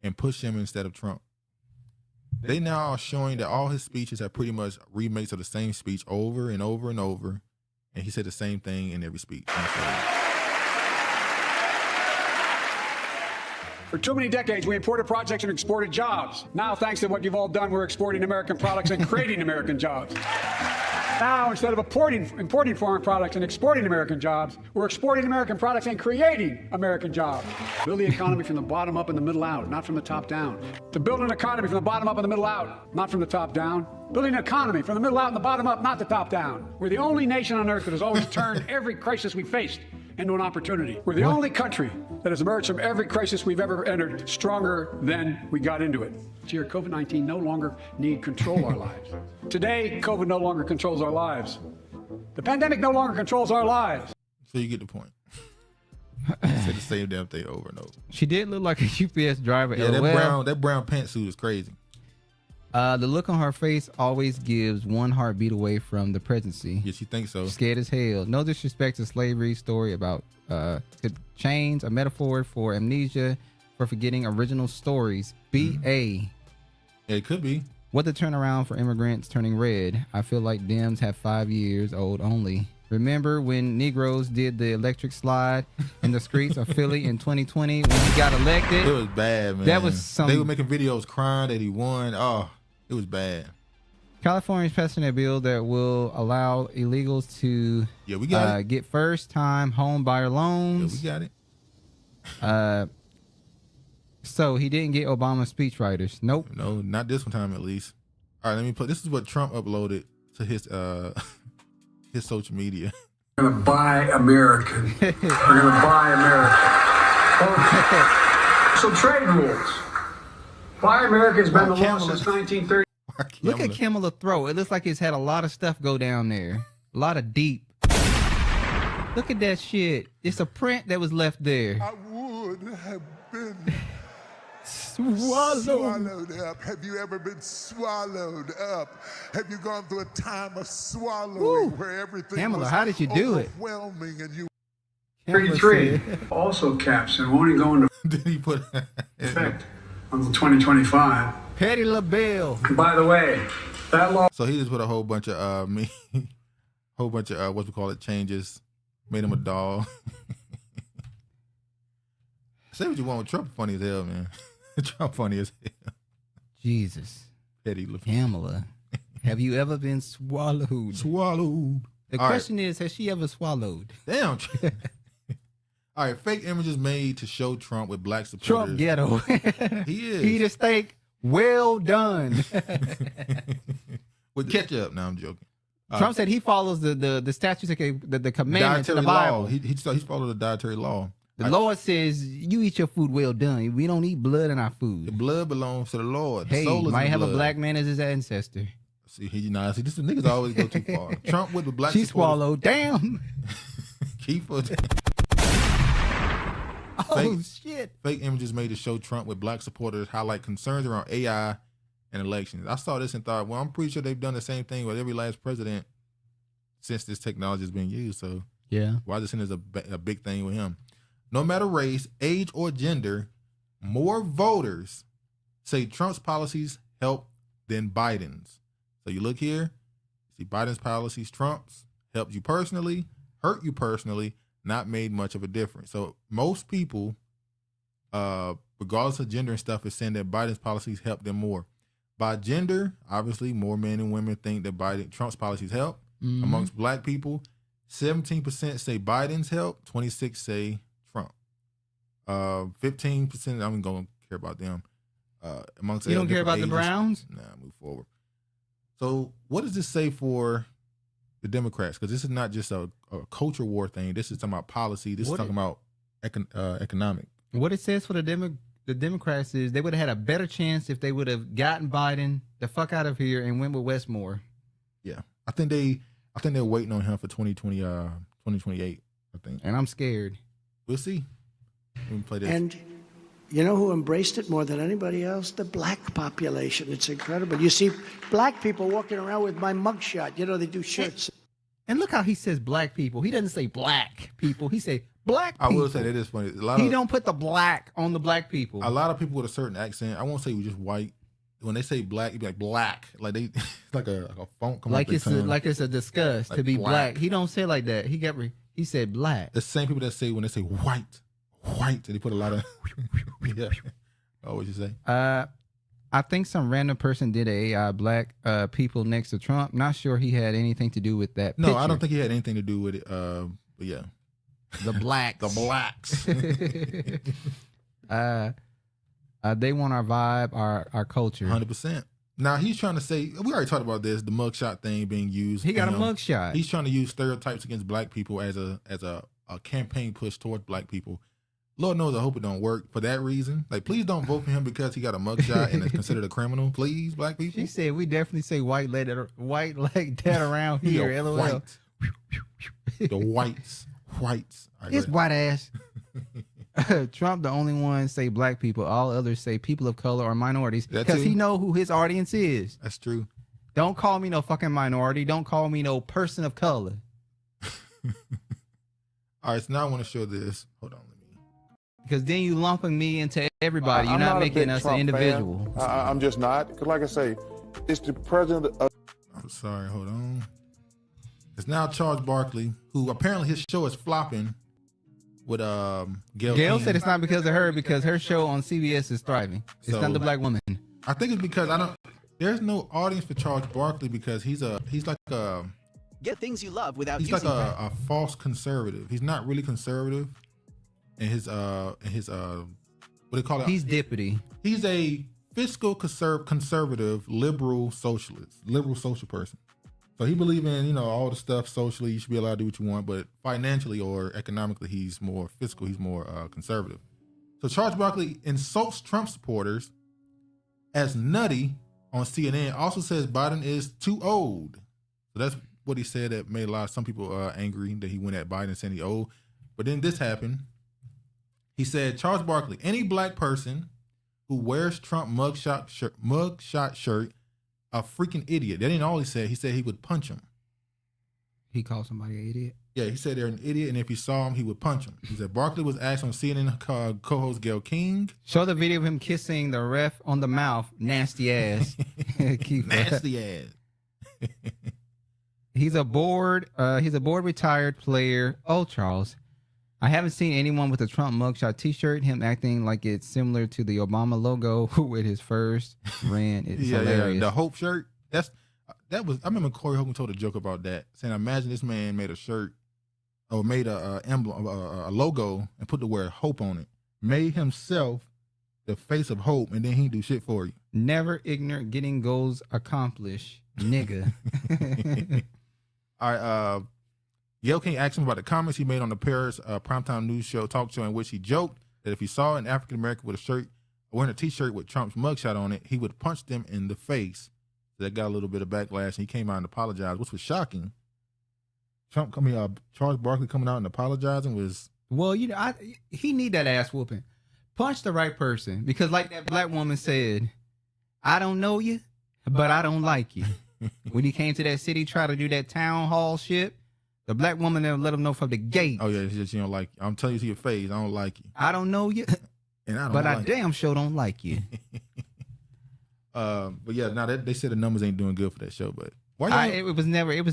[SPEAKER 1] and push him instead of Trump. They now are showing that all his speeches are pretty much remakes of the same speech over and over and over. And he said the same thing in every speech.
[SPEAKER 7] For too many decades, we imported projects and exported jobs. Now, thanks to what you've all done, we're exporting American products and creating American jobs. Now, instead of importing foreign products and exporting American jobs, we're exporting American products and creating American jobs. Build the economy from the bottom up and the middle out, not from the top down. To build an economy from the bottom up and the middle out, not from the top down. Building an economy from the middle out and the bottom up, not the top down. We're the only nation on earth that has always turned every crisis we faced into an opportunity. We're the only country that has emerged from every crisis we've ever entered stronger than we got into it. This year, COVID-19 no longer need control our lives. Today, COVID no longer controls our lives. The pandemic no longer controls our lives.
[SPEAKER 1] So you get the point. Said the same damn thing over and over.
[SPEAKER 2] She did look like a UPS driver.
[SPEAKER 1] Yeah, that brown pantsuit is crazy.
[SPEAKER 2] The look on her face always gives one heartbeat away from the presidency.
[SPEAKER 1] Yes, you think so?
[SPEAKER 2] Scared as hell. No disrespect to slavery story about chains, a metaphor for amnesia, for forgetting original stories. B.A.
[SPEAKER 1] It could be.
[SPEAKER 2] What the turnaround for immigrants turning red? I feel like Dems have 5 years old only. Remember when Negroes did the electric slide in the streets of Philly in 2020 when he got elected?
[SPEAKER 1] It was bad, man.
[SPEAKER 2] That was some.
[SPEAKER 1] They were making videos crying that he won. Oh, it was bad.
[SPEAKER 2] California's passing a bill that will allow illegals to
[SPEAKER 1] we got
[SPEAKER 2] get first-time home buyer loans.
[SPEAKER 1] Yeah, we got it.
[SPEAKER 2] So he didn't get Obama's speechwriters. Nope.
[SPEAKER 1] No, not this one time at least. All right, let me put. This is what Trump uploaded to his his social media.
[SPEAKER 8] We're gonna buy American. We're gonna buy American. So trade rules. Buy American's been the law since 1930.
[SPEAKER 2] Look at Kamala throat. It looks like it's had a lot of stuff go down there. A lot of deep. Look at that shit. It's a print that was left there.
[SPEAKER 11] I would have been
[SPEAKER 2] swallowed
[SPEAKER 11] up. Have you ever been swallowed up? Have you gone through a time of swallowing where everything
[SPEAKER 2] Kamala,
[SPEAKER 11] was
[SPEAKER 2] how did you do it?
[SPEAKER 11] overwhelming and you
[SPEAKER 8] 33 also caps and won't go into
[SPEAKER 1] Did he put
[SPEAKER 8] effect until 2025.
[SPEAKER 2] Patty LaBelle.
[SPEAKER 8] By the way, that law.
[SPEAKER 1] So he just put a whole bunch of what we call it changes, made him a doll. Say what you want with Trump, funny as hell, man. Trump funny as hell.
[SPEAKER 2] Jesus.
[SPEAKER 1] Patty LaBelle.
[SPEAKER 2] Kamala, have you ever been swallowed?
[SPEAKER 1] Swallowed.
[SPEAKER 2] The question is, has she ever swallowed?
[SPEAKER 1] Damn. All right, fake images made to show Trump with black supporters.
[SPEAKER 2] Trump ghetto.
[SPEAKER 1] He is.
[SPEAKER 2] Eat a steak. Well done.
[SPEAKER 1] With ketchup. No, I'm joking.
[SPEAKER 2] Trump said he follows the statutes, the commandments in the Bible.
[SPEAKER 1] Law. He's followed the dietary law.
[SPEAKER 2] The Lord says you eat your food well done. We don't eat blood in our food.
[SPEAKER 1] The blood belongs to the Lord. The
[SPEAKER 2] Hey,
[SPEAKER 1] soul is
[SPEAKER 2] might
[SPEAKER 1] in the
[SPEAKER 2] have
[SPEAKER 1] blood.
[SPEAKER 2] a black man as his ancestor.
[SPEAKER 1] See, this niggas always go too far. Trump with the black
[SPEAKER 2] She
[SPEAKER 1] supporters.
[SPEAKER 2] swallowed. Damn.
[SPEAKER 1] Keep it.
[SPEAKER 2] Shit.
[SPEAKER 1] Fake images made to show Trump with black supporters highlight concerns around AI and elections. I saw this and thought, well, I'm pretty sure they've done the same thing with every last president since this technology is being used. So
[SPEAKER 2] yeah,
[SPEAKER 1] why is this seen as a big thing with him? No matter race, age, or gender, more voters say Trump's policies help than Biden's. So you look here, see Biden's policies, Trump's helped you personally, hurt you personally, not made much of a difference. So most people, regardless of gender and stuff, is saying that Biden's policies help them more. By gender, obviously, more men and women think that Trump's policies help.
[SPEAKER 2] Mhm.
[SPEAKER 1] Amongst black people, 17% say Biden's help, 26% say Trump. 15%, I'm going to care about them. Amongst
[SPEAKER 2] You don't care about
[SPEAKER 1] different
[SPEAKER 2] the
[SPEAKER 1] ages.
[SPEAKER 2] Browns?
[SPEAKER 1] Nah, move forward. So what does this say for the Democrats? Because this is not just a culture war thing. This is talking about policy. This is talking about economic.
[SPEAKER 2] What it says for the Democrats is they would have had a better chance if they would have gotten Biden the fuck out of here and went with Westmore.
[SPEAKER 1] Yeah, I think they're waiting on him for 2028. I think,
[SPEAKER 2] and I'm scared.
[SPEAKER 1] We'll see. Let me play this.
[SPEAKER 9] And you know who embraced it more than anybody else? The black population. It's incredible. You see black people walking around with my mugshot. You know, they do shirts.
[SPEAKER 2] And look how he says black people. He doesn't say black people. He say black
[SPEAKER 1] I
[SPEAKER 2] people.
[SPEAKER 1] will say that is funny.
[SPEAKER 2] He don't put the black on the black people.
[SPEAKER 1] A lot of people with a certain accent, I won't say just white. When they say black, you be like black. Like they, it's like a funk.
[SPEAKER 2] Like it's a disgust to be black. He don't say it like that. He said black.
[SPEAKER 1] The same people that say when they say white, they put a lot of. Yeah. Oh, what you say?
[SPEAKER 2] I think some random person did a AI black people next to Trump. Not sure he had anything to do with that.
[SPEAKER 1] No,
[SPEAKER 2] picture.
[SPEAKER 1] I don't think he had anything to do with it. But yeah,
[SPEAKER 2] the blacks.
[SPEAKER 1] The blacks.
[SPEAKER 2] They want our vibe, our culture.
[SPEAKER 1] 100%. Now he's trying to say, we already talked about this, the mugshot thing being used.
[SPEAKER 2] He got a mugshot.
[SPEAKER 1] He's trying to use stereotypes against black people as a campaign push toward black people. Lord knows I hope it don't work for that reason. Like, please don't vote for him because he got a mugshot and is considered a criminal. Please, black people.
[SPEAKER 2] She said we definitely say white like that around here.
[SPEAKER 1] Yeah,
[SPEAKER 2] LOL.
[SPEAKER 1] white. The whites. Right,
[SPEAKER 2] It's white ass. Trump, the only one say black people. All others say people of color or minorities because he know who his audience is.
[SPEAKER 1] That's true.
[SPEAKER 2] Don't call me no fucking minority. Don't call me no person of color.
[SPEAKER 1] All right, so now I want to show this. Hold on.
[SPEAKER 2] Because then you lumping me into everybody. You're not making us an individual.
[SPEAKER 10] I'm just not. Because like I say, it's the president of...
[SPEAKER 1] I'm sorry, hold on. It's now Charles Barkley, who apparently his show is flopping with Gail.
[SPEAKER 2] Gail said it's not because of her, because her show on CBS is thriving. It's not the black woman.
[SPEAKER 1] I think it's because there's no audience for Charles Barkley because he's like a
[SPEAKER 12] Get things you love without
[SPEAKER 1] he's
[SPEAKER 12] using
[SPEAKER 1] like a false conservative. He's not really conservative, and his what do they call it?
[SPEAKER 2] He's dippity.
[SPEAKER 1] He's a fiscal conservative, liberal socialist, liberal social person. So he believes in, all the stuff socially. You should be allowed to do what you want, but financially or economically, he's more fiscal. He's more conservative. So Charles Barkley insults Trump supporters as nutty on CNN. Also says Biden is too old. So that's what he said that made some people angry that he went at Biden saying he's old. But then this happened. He said, Charles Barkley, any black person who wears Trump mugshot shirt, a freaking idiot. That ain't all he said. He said he would punch him.
[SPEAKER 2] He called somebody an idiot?
[SPEAKER 1] Yeah, he said they're an idiot, and if he saw him, he would punch him. He said Barkley was asked on CNN co-host Gayle King.
[SPEAKER 2] Show the video of him kissing the ref on the mouth. Nasty ass.
[SPEAKER 1] Nasty ass.
[SPEAKER 2] He's a board retired player. Oh, Charles. I haven't seen anyone with a Trump mugshot t-shirt, him acting like it's similar to the Obama logo with his first rant. It's hilarious.
[SPEAKER 1] Yeah, the Hope shirt. I remember Corey Hogan told a joke about that, saying, imagine this man made a shirt or made a emblem, a logo and put the word hope on it. Made himself the face of hope, and then he do shit for you.
[SPEAKER 2] Never ignorant, getting goals accomplished, nigga.
[SPEAKER 1] All right, Gayle King asked him about the comments he made on the Paris primetime news talk show, in which he joked that if he saw an African American with a shirt, wearing a t-shirt with Trump's mugshot on it, he would punch them in the face. So that got a little bit of backlash, and he came out and apologized, which was shocking. Charles Barkley coming out and apologizing was...
[SPEAKER 2] Well, he need that ass whooping. Punch the right person, because like that black woman said, I don't know you, but I don't like you. When he came to that city, try to do that town hall shit, the black woman never let him know from the gate.
[SPEAKER 1] Oh yeah, she don't like you. I'm telling you to your face, I don't like you.
[SPEAKER 2] I don't know you,
[SPEAKER 1] and
[SPEAKER 2] I damn sure don't like you.
[SPEAKER 1] But yeah, now they said the numbers ain't doing good for that show. But
[SPEAKER 2] it was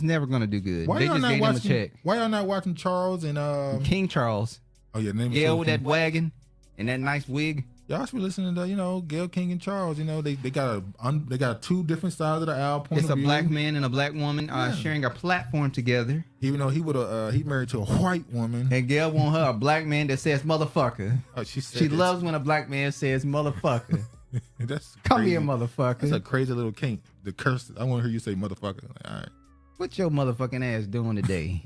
[SPEAKER 2] never gonna do good.
[SPEAKER 1] Why
[SPEAKER 2] they
[SPEAKER 1] y'all
[SPEAKER 2] just
[SPEAKER 1] not
[SPEAKER 2] gave
[SPEAKER 1] watching?
[SPEAKER 2] him a check.
[SPEAKER 1] Why y'all not watching Charles and
[SPEAKER 2] King Charles?
[SPEAKER 1] Oh yeah, name
[SPEAKER 2] Gayle with that wagon and that nice wig.
[SPEAKER 1] Y'all should be listening to Gayle King and Charles. They got two different sides of the aisle.
[SPEAKER 2] It's a black man and a black woman sharing a platform together.
[SPEAKER 1] Even though he married to a white woman,
[SPEAKER 2] and Gayle want her a black man that says motherfucker.
[SPEAKER 1] Oh, she
[SPEAKER 2] loves when a black man says motherfucker.
[SPEAKER 1] That's
[SPEAKER 2] come
[SPEAKER 1] crazy.
[SPEAKER 2] here, motherfucker.
[SPEAKER 1] That's a crazy little kink. The curse. I want to hear you say motherfucker. Like, all right.
[SPEAKER 2] What your motherfucking ass doing today?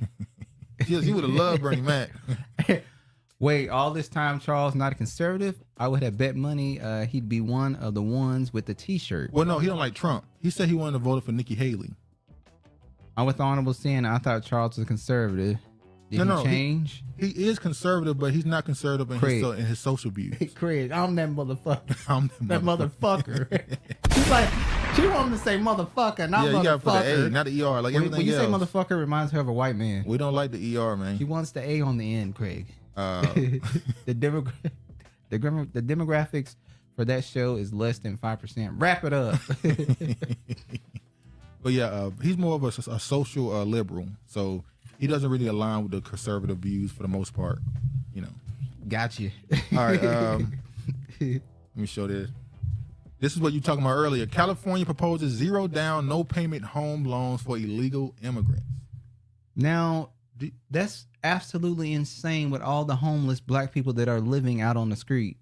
[SPEAKER 1] Yes, you would have loved Bernie Mac.
[SPEAKER 2] Wait, all this time Charles not a conservative? I would have bet money he'd be one of the ones with the t-shirt.
[SPEAKER 1] Well, no, he don't like Trump. He said he wanted to vote for Nikki Haley.
[SPEAKER 2] I'm with Honorable Sin. I thought Charles was a conservative. Did he change?
[SPEAKER 1] He is conservative, but he's not conservative in his social views.
[SPEAKER 2] Craig, I'm that motherfucker.
[SPEAKER 1] I'm
[SPEAKER 2] that motherfucker. She's like, she want him to say motherfucker, not motherfucker.
[SPEAKER 1] You gotta put the A, not the ER. Like everything
[SPEAKER 2] when you
[SPEAKER 1] else.
[SPEAKER 2] say motherfucker, it reminds her of a white man.
[SPEAKER 1] We don't like the ER, man.
[SPEAKER 2] She wants the A on the end, Craig. The demographics for that show is less than 5%. Wrap it up.
[SPEAKER 1] But yeah, he's more of a social liberal, so he doesn't really align with the conservative views for the most part.
[SPEAKER 2] Got you.
[SPEAKER 1] All right, let me show this. This is what you were talking about earlier. California proposes 0 down, no payment home loans for illegal immigrants.
[SPEAKER 2] Now, that's absolutely insane with all the homeless black people that are living out on the street.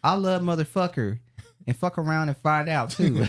[SPEAKER 2] I love motherfucker and fuck around and find out too.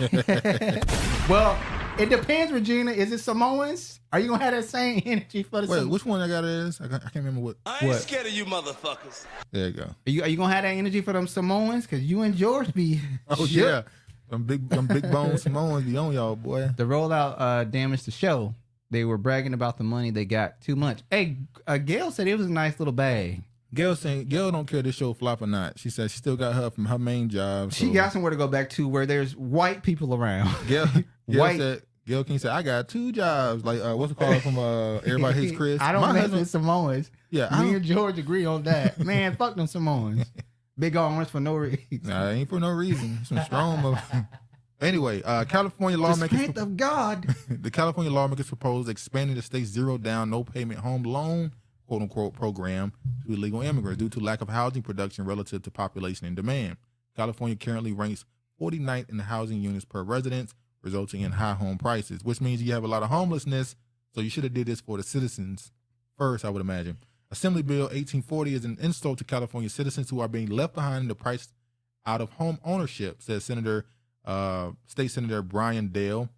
[SPEAKER 2] Well, it depends, Regina. Is it Samoans? Are you gonna have that same energy for the
[SPEAKER 1] Wait, which one I got it is? I can't remember what.
[SPEAKER 13] I ain't scared of you motherfuckers.
[SPEAKER 1] There you go.
[SPEAKER 2] Are you gonna have that energy for them Samoans? Cause you and George be
[SPEAKER 1] yeah. Them big bone Samoans be on y'all, boy.
[SPEAKER 2] The rollout damaged the show. They were bragging about the money they got too much. Hey, Gayle said it was a nice little bag.
[SPEAKER 1] Gayle don't care if this show flop or not. She said she still got her from her main job.
[SPEAKER 2] She got somewhere to go back to where there's white people around.
[SPEAKER 1] Gayle King said, I got 2 jobs. Like, what's it called from Everybody Hates Chris?
[SPEAKER 2] I don't mess with Samoans.
[SPEAKER 1] Yeah,
[SPEAKER 2] me and George agree on that. Man, fuck them Samoans. Big arms for no reason.
[SPEAKER 1] Nah, ain't for no reason. Some strong. Anyway, California lawmakers.
[SPEAKER 2] The strength of God.
[SPEAKER 1] The California lawmakers proposed expanding the state's 0 down, no payment home loan, quote unquote, program to illegal immigrants due to lack of housing production relative to population and demand. California currently ranks 49th in the housing units per residence resulting in high home prices, which means you have a lot of homelessness. So you should have did this for the citizens first, I would imagine. Assembly Bill 1840 is an insult to California citizens who are being left behind in the price out of home ownership, says State Senator Brian Dale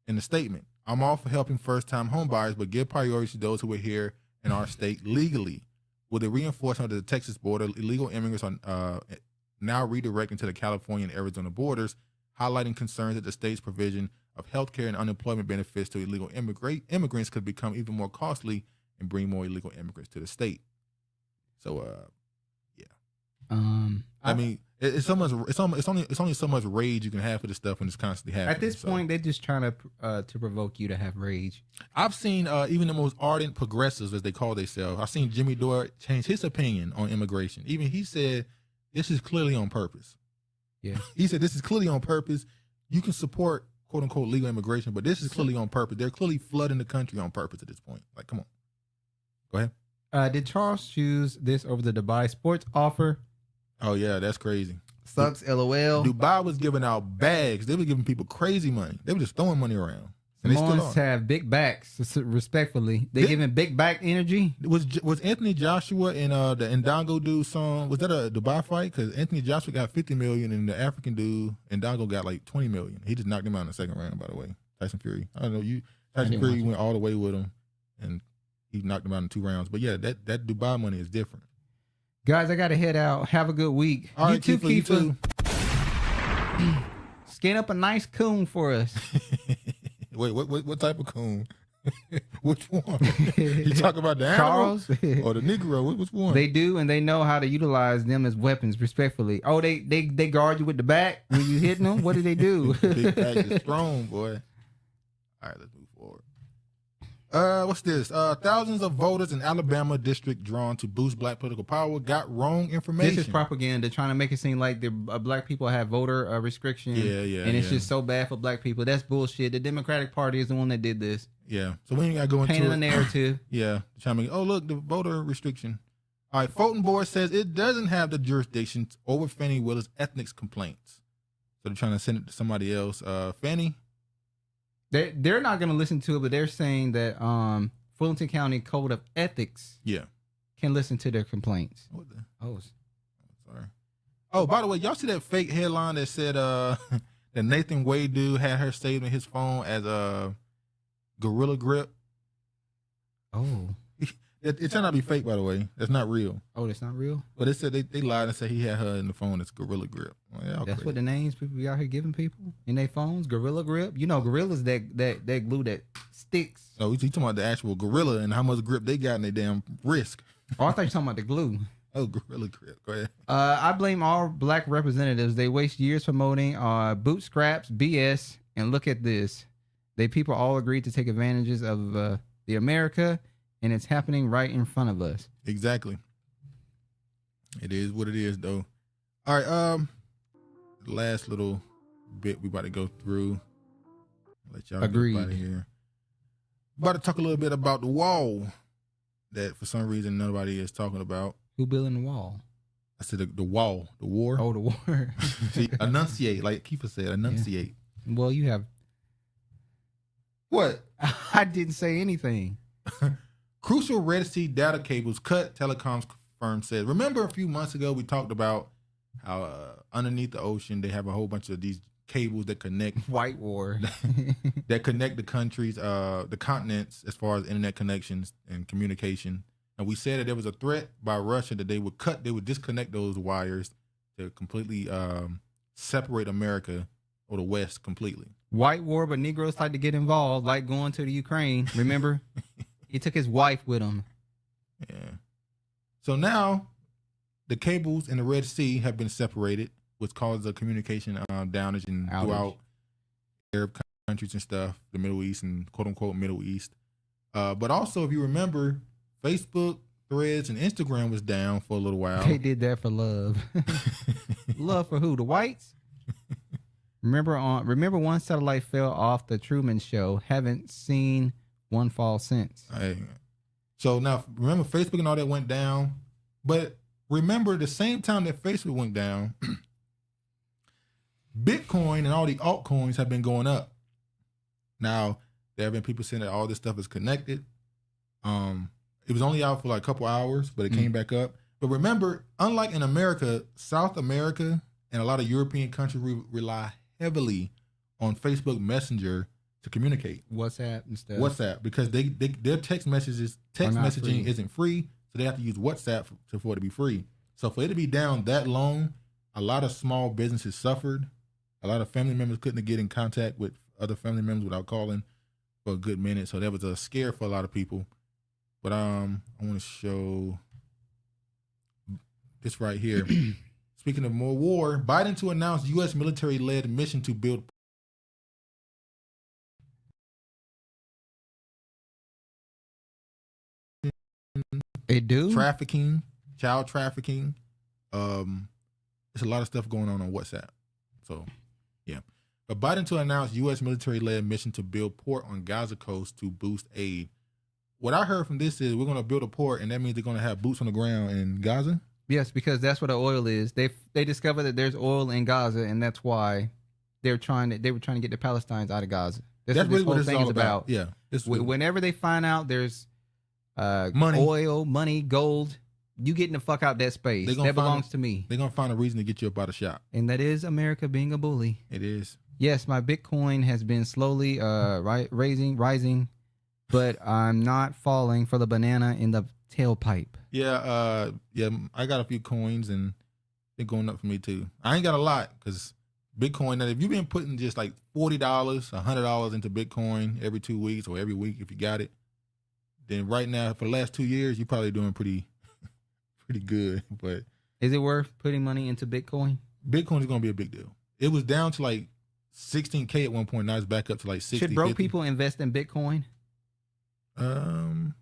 [SPEAKER 1] in the statement. I'm all for helping first-time home buyers, but give priority to those who are here in our state legally. With the reinforcement of the Texas border, illegal immigrants are now redirecting to the California and Arizona borders, highlighting concerns that the state's provision of health care and unemployment benefits to illegal immigrants could become even more costly and bring more illegal immigrants to the state. So, yeah. I mean, it's only so much rage you can have for this stuff when it's constantly happening.
[SPEAKER 2] At this point, they're just trying to provoke you to have rage.
[SPEAKER 1] I've seen even the most ardent progressives, as they call themselves. I've seen Jimmy Dore change his opinion on immigration. Even he said, this is clearly on purpose.
[SPEAKER 2] Yeah.
[SPEAKER 1] He said, this is clearly on purpose. You can support, quote unquote, legal immigration, but this is clearly on purpose. They're clearly flooding the country on purpose at this point. Like, come on. Go ahead.
[SPEAKER 2] Did Charles choose this over the Dubai sports offer?
[SPEAKER 1] Oh, yeah, that's crazy.
[SPEAKER 2] Sucks, LOL.
[SPEAKER 1] Dubai was giving out bags. They were giving people crazy money. They were just throwing money around. And
[SPEAKER 2] Samoans have big backs, respectfully. They giving big back energy.
[SPEAKER 1] Was Anthony Joshua in the Ndongo dude song, was that a Dubai fight? Because Anthony Joshua got 50 million and the African dude, Ndongo, got like 20 million. He just knocked him out in the second round, by the way. Tyson Fury. I don't know. Tyson Fury went all the way with him, and he knocked him out in 2 rounds. But yeah, that Dubai money is different.
[SPEAKER 2] Guys, I got to head out. Have a good week.
[SPEAKER 1] All right, Kiefer, you too.
[SPEAKER 2] Skin up a nice coon for us.
[SPEAKER 1] Wait, what type of coon? Which one? You talk about the
[SPEAKER 2] Charles
[SPEAKER 1] or the Negro? Which one?
[SPEAKER 2] They do, and they know how to utilize them as weapons respectfully. Oh, they guard you with the back when you hitting them? What do they do?
[SPEAKER 1] Big back is strong, boy. All right, let's move forward. What's this? Thousands of voters in Alabama district drawn to boost black political power got wrong information.
[SPEAKER 2] This is propaganda, trying to make it seem like the black people have voter restriction.
[SPEAKER 1] Yeah.
[SPEAKER 2] And it's just so bad for black people. That's bullshit. The Democratic Party is the one that did this.
[SPEAKER 1] Yeah. So we ain't got to go into
[SPEAKER 2] painting
[SPEAKER 1] it.
[SPEAKER 2] a narrative.
[SPEAKER 1] Yeah. Trying to make, oh, look, the voter restriction. All right. Fulton Board says it doesn't have the jurisdiction over Fannie Willis' ethnics complaints. So they're trying to send it to somebody else. Fannie?
[SPEAKER 2] They're not going to listen to it, but they're saying that Fulton County Code of Ethics can listen to their complaints.
[SPEAKER 1] What the?
[SPEAKER 2] Oh,
[SPEAKER 1] sorry. Oh, by the way, y'all see that fake headline that said that Nathan Wade dude had her saved in his phone as a Gorilla Grip?
[SPEAKER 2] Oh.
[SPEAKER 1] It turned out to be fake, by the way. That's not real.
[SPEAKER 2] Oh, that's not real?
[SPEAKER 1] But it said they lied and said he had her in the phone as Gorilla Grip. Well,
[SPEAKER 2] that's what the names people be out here giving people in their phones? Gorilla Grip? You know, Gorilla's that glue that sticks.
[SPEAKER 1] Oh, you talking about the actual gorilla and how much grip they got in their damn wrist.
[SPEAKER 2] Oh, I thought you were talking about the glue.
[SPEAKER 1] Oh, Gorilla Grip. Go ahead.
[SPEAKER 2] I blame all black representatives. They waste years promoting boot scraps, BS, and look at this. They people all agreed to take advantages of the America, and it's happening right in front of us.
[SPEAKER 1] Exactly. It is what it is, though. All right. Last little bit we about to go through. Let y'all
[SPEAKER 2] Agreed.
[SPEAKER 1] get out of here. About to talk a little bit about the wall that for some reason nobody is talking about.
[SPEAKER 2] Who building the wall?
[SPEAKER 1] I said the wall, the war.
[SPEAKER 2] Oh, the war.
[SPEAKER 1] See, enunciate, like Kiefer said, enunciate.
[SPEAKER 2] Yeah. Well, you have.
[SPEAKER 1] What?
[SPEAKER 2] I didn't say anything.
[SPEAKER 1] Crucial Red Sea data cables cut, telecoms firm says. Remember a few months ago we talked about how underneath the ocean they have a whole bunch of these cables that connect
[SPEAKER 2] White War
[SPEAKER 1] that connect the countries, the continents, as far as internet connections and communication. And we said that there was a threat by Russia that they would disconnect those wires to completely separate America or the West completely.
[SPEAKER 2] White War, but Negroes like to get involved, like going to the Ukraine. Remember? He took his wife with him.
[SPEAKER 1] Yeah. So now the cables in the Red Sea have been separated, which causes a communication downage throughout Arab countries and stuff, the Middle East and quote unquote Middle East. But also, if you remember, Facebook, Threads, and Instagram was down for a little while.
[SPEAKER 2] They did that for love. Love for who? The whites? Remember one satellite fell off the Truman Show. Haven't seen one fall since.
[SPEAKER 1] So now, remember, Facebook and all that went down. But remember, the same time that Facebook went down, Bitcoin and all the altcoins have been going up. Now, there have been people saying that all this stuff is connected. It was only out for like a couple hours, but it came back up. But remember, unlike in America, South America and a lot of European countries rely heavily on Facebook Messenger to communicate.
[SPEAKER 2] WhatsApp and stuff.
[SPEAKER 1] WhatsApp, because their text messaging isn't free, so they have to use WhatsApp for it to be free. So for it to be down that long, a lot of small businesses suffered. A lot of family members couldn't get in contact with other family members without calling for a good minute. So that was a scare for a lot of people. But I want to show this right here. Speaking of more war, Biden to announce U.S. military-led mission to build.
[SPEAKER 2] They do?
[SPEAKER 1] Trafficking, child trafficking. There's a lot of stuff going on WhatsApp. So, yeah. But Biden to announce U.S. military-led mission to build port on Gaza coast to boost aid. What I heard from this is we're going to build a port, and that means they're going to have boots on the ground in Gaza?
[SPEAKER 2] Yes, because that's where the oil is. They discovered that there's oil in Gaza, and that's why they were trying to get the Palestinians out of Gaza. That's what
[SPEAKER 1] really
[SPEAKER 2] this whole
[SPEAKER 1] what it's
[SPEAKER 2] thing
[SPEAKER 1] all
[SPEAKER 2] is about.
[SPEAKER 1] Yeah.
[SPEAKER 2] Whenever they find out there's
[SPEAKER 1] money,
[SPEAKER 2] oil, money, gold, you getting the fuck out that space. That belongs to me.
[SPEAKER 1] They're going to find a reason to get you up out of shop.
[SPEAKER 2] And that is America being a bully.
[SPEAKER 1] It is.
[SPEAKER 2] Yes, my Bitcoin has been slowly rising, but I'm not falling for the banana in the tailpipe.
[SPEAKER 1] Yeah, I got a few coins and they're going up for me too. I ain't got a lot because Bitcoin, now if you've been putting just like $40, $100 into Bitcoin every 2 weeks or every week if you got it, then right now for the last 2 years, you're probably doing pretty good. But
[SPEAKER 2] is it worth putting money into Bitcoin?
[SPEAKER 1] Bitcoin is going to be a big deal. It was down to like 16K at one point. Now it's back up to like 60.
[SPEAKER 2] Should broke
[SPEAKER 1] 50.
[SPEAKER 2] people invest in Bitcoin?
[SPEAKER 1] In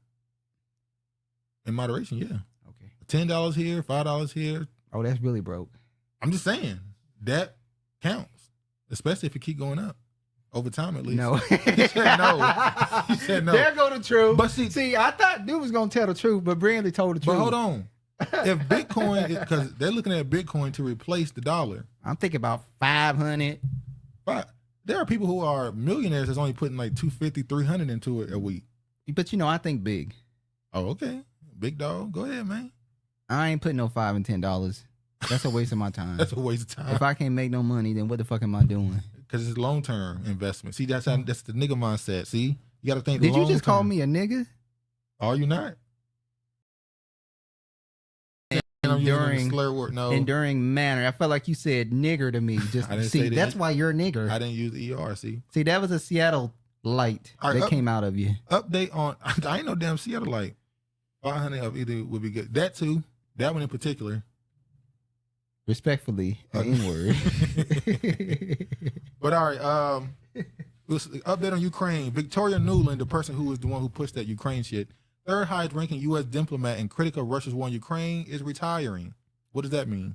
[SPEAKER 1] moderation, yeah.
[SPEAKER 2] Okay.
[SPEAKER 1] $10 here, $5 here.
[SPEAKER 2] Oh, that's really broke.
[SPEAKER 1] I'm just saying that counts, especially if it keep going up over time. At least.
[SPEAKER 2] No.
[SPEAKER 1] He said no. He said no.
[SPEAKER 2] There go the truth.
[SPEAKER 1] But see,
[SPEAKER 2] I thought dude was gonna tell the truth, but Brandy told the truth.
[SPEAKER 1] But hold on. If Bitcoin, because they're looking at Bitcoin to replace the dollar.
[SPEAKER 2] I'm thinking about 500.
[SPEAKER 1] But there are people who are millionaires that's only putting like 250, 300 into it a week.
[SPEAKER 2] But I think big.
[SPEAKER 1] Oh, okay. Big dog. Go ahead, man.
[SPEAKER 2] I ain't putting no $5 and $10. That's a waste of my time.
[SPEAKER 1] That's a waste of time.
[SPEAKER 2] If I can't make no money, then what the fuck am I doing?
[SPEAKER 1] Because it's long-term investment. See, that's the nigga mindset. See? You got to think
[SPEAKER 2] Did you just call
[SPEAKER 1] long-term.
[SPEAKER 2] me a nigga?
[SPEAKER 1] Are you not?
[SPEAKER 2] Enduring manner. I felt like you said nigger to me. Just
[SPEAKER 1] I didn't
[SPEAKER 2] see,
[SPEAKER 1] say that.
[SPEAKER 2] that's why you're a nigger.
[SPEAKER 1] I didn't use ER, see?
[SPEAKER 2] See, that was a Seattle light that came out of you.
[SPEAKER 1] Update on, I ain't no damn Seattle light. 500 of either would be good. That too. That one in particular.
[SPEAKER 2] Respectfully, N-word.
[SPEAKER 1] But all right, update on Ukraine. Victoria Nuland, the person who was the one who pushed that Ukraine shit, third highest ranking U.S. diplomat and critic of Russia's war on Ukraine, is retiring. What does that mean?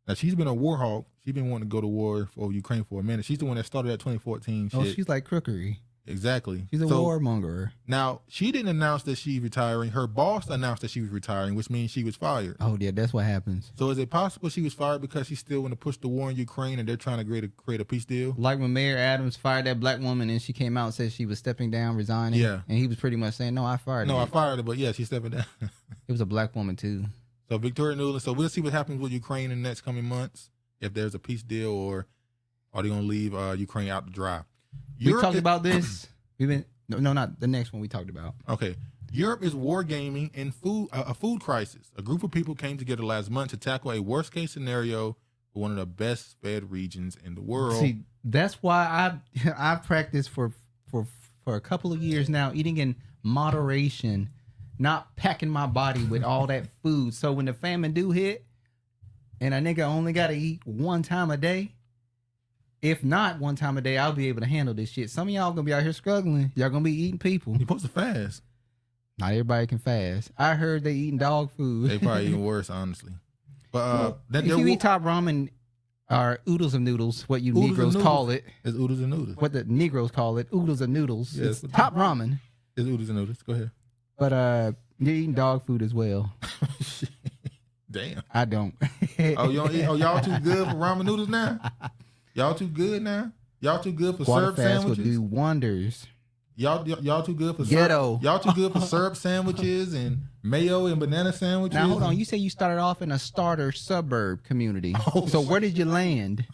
[SPEAKER 1] Now, she's been a war hawk. She's been wanting to go to war for Ukraine for a minute. She's the one that started that 2014 shit.
[SPEAKER 2] Oh, she's like crookery.
[SPEAKER 1] Exactly.
[SPEAKER 2] She's a warmonger.
[SPEAKER 1] Now, she didn't announce that she's retiring. Her boss announced that she was retiring, which means she was fired.
[SPEAKER 2] Oh, yeah, that's what happens.
[SPEAKER 1] So is it possible she was fired because she still want to push the war in Ukraine and they're trying to create a peace deal?
[SPEAKER 2] Like when Mayor Adams fired that black woman and she came out and said she was stepping down, resigning.
[SPEAKER 1] Yeah.
[SPEAKER 2] And he was pretty much saying, no, I fired her.
[SPEAKER 1] No, I fired her, but yeah, she's stepping down.
[SPEAKER 2] It was a black woman, too.
[SPEAKER 1] So Victoria Nuland. So we'll see what happens with Ukraine in the next coming months, if there's a peace deal or are they going to leave Ukraine out to dry.
[SPEAKER 2] We talked about this. We've been... No, not the next one we talked about.
[SPEAKER 1] Okay. Europe is wargaming and a food crisis. A group of people came together last month to tackle a worst-case scenario for one of the best-fed regions in the world.
[SPEAKER 2] See, that's why I've practiced for a couple of years now, eating in moderation, not packing my body with all that food. So when the famine do hit, and a nigga only got to eat one time a day, if not one time a day, I'll be able to handle this shit. Some of y'all gonna be out here struggling. Y'all gonna be eating people.
[SPEAKER 1] You're supposed to fast.
[SPEAKER 2] Not everybody can fast. I heard they eating dog food.
[SPEAKER 1] They probably even worse, honestly. But
[SPEAKER 2] if you eat top ramen or oodles of noodles, what you Negroes call it.
[SPEAKER 1] It's oodles and noodles.
[SPEAKER 2] What the Negroes call it, oodles and noodles.
[SPEAKER 1] Yes.
[SPEAKER 2] It's top ramen.
[SPEAKER 1] It's oodles and noodles. Go ahead.
[SPEAKER 2] But you're eating dog food as well.
[SPEAKER 1] Damn.
[SPEAKER 2] I don't.
[SPEAKER 1] Oh, you don't eat? Oh, y'all too good for ramen noodles now? Y'all too good now? Y'all too good for
[SPEAKER 2] Water
[SPEAKER 1] syrup
[SPEAKER 2] fast
[SPEAKER 1] sandwiches.
[SPEAKER 2] will do wonders.
[SPEAKER 1] Y'all too good for
[SPEAKER 2] Ghetto.
[SPEAKER 1] Y'all too good for syrup sandwiches and mayo and banana sandwiches.
[SPEAKER 2] Now hold on, you say you started off in a starter suburb community. So where did you land?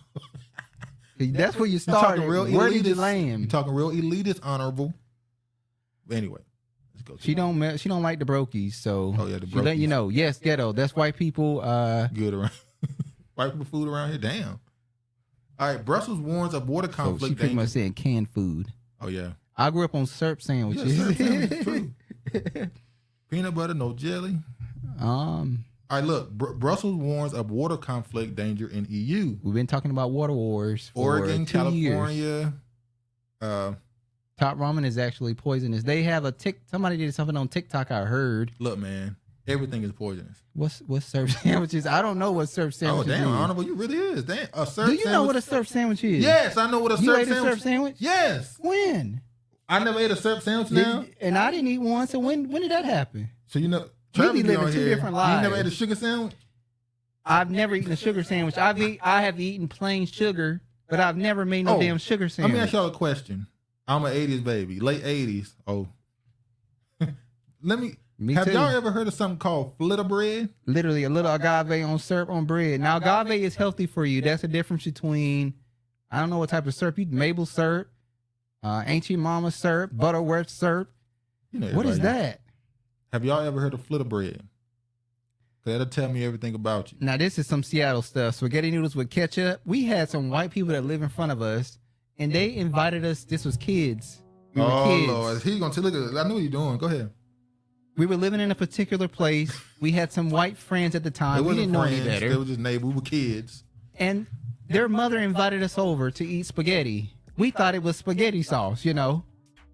[SPEAKER 2] That's where you started. Where did you land?
[SPEAKER 1] You're talking real elitist, honorable. Anyway, let's go.
[SPEAKER 2] She don't like the brokies, so
[SPEAKER 1] the
[SPEAKER 2] she let you know. Yes, ghetto. That's white people.
[SPEAKER 1] Good around white people food around here. Damn. All right, Brussels warns of water
[SPEAKER 2] So
[SPEAKER 1] conflict.
[SPEAKER 2] she pretty much saying canned food.
[SPEAKER 1] Oh yeah.
[SPEAKER 2] I grew up on syrup sandwiches.
[SPEAKER 1] Yeah, syrup sandwiches, true. Peanut butter, no jelly. All right, look. Brussels warns of water conflict danger in EU.
[SPEAKER 2] We've been talking about water wars for
[SPEAKER 1] Oregon,
[SPEAKER 2] 2
[SPEAKER 1] California.
[SPEAKER 2] years. Top ramen is actually poisonous. They have somebody did something on TikTok. I heard.
[SPEAKER 1] Look, man, everything is poisonous.
[SPEAKER 2] What's syrup sandwiches? I don't know what syrup sandwiches.
[SPEAKER 1] Oh damn,
[SPEAKER 2] is.
[SPEAKER 1] honorable, you really is. Damn, a syrup
[SPEAKER 2] Do you know what a syrup sandwich is?
[SPEAKER 1] Yes, I know what a
[SPEAKER 2] you
[SPEAKER 1] syrup
[SPEAKER 2] ate
[SPEAKER 1] sandwich.
[SPEAKER 2] a syrup sandwich?
[SPEAKER 1] Yes.
[SPEAKER 2] When?
[SPEAKER 1] I never ate a syrup sandwich now.
[SPEAKER 2] And I didn't eat one. So when did that happen?
[SPEAKER 1] So you know,
[SPEAKER 2] we be living two different lives.
[SPEAKER 1] You never ate a sugar sandwich?
[SPEAKER 2] I've never eaten a sugar sandwich. I have eaten plain sugar, but I've never made no damn sugar sandwich.
[SPEAKER 1] Let me ask y'all a question. I'm an 80s baby, late 80s. Oh. Have
[SPEAKER 2] too.
[SPEAKER 1] y'all ever heard of something called flitter bread?
[SPEAKER 2] Literally a little agave on syrup on bread. Now agave is healthy for you. That's the difference between, I don't know what type of syrup you maple syrup, ain't your mama syrup, butterworth syrup.
[SPEAKER 1] You know,
[SPEAKER 2] what is that?
[SPEAKER 1] Have y'all ever heard of flitter bread? That'll tell me everything about you.
[SPEAKER 2] Now this is some Seattle stuff. Spaghetti noodles with ketchup. We had some white people that live in front of us, and they invited us. This was kids. We were kids.
[SPEAKER 1] Lord, he's gonna look at. I know what you're doing. Go ahead.
[SPEAKER 2] We were living in a particular place. We had some white friends at the time. We didn't know any better.
[SPEAKER 1] They were just neighbors. We were kids.
[SPEAKER 2] And their mother invited us over to eat spaghetti. We thought it was spaghetti sauce, you know.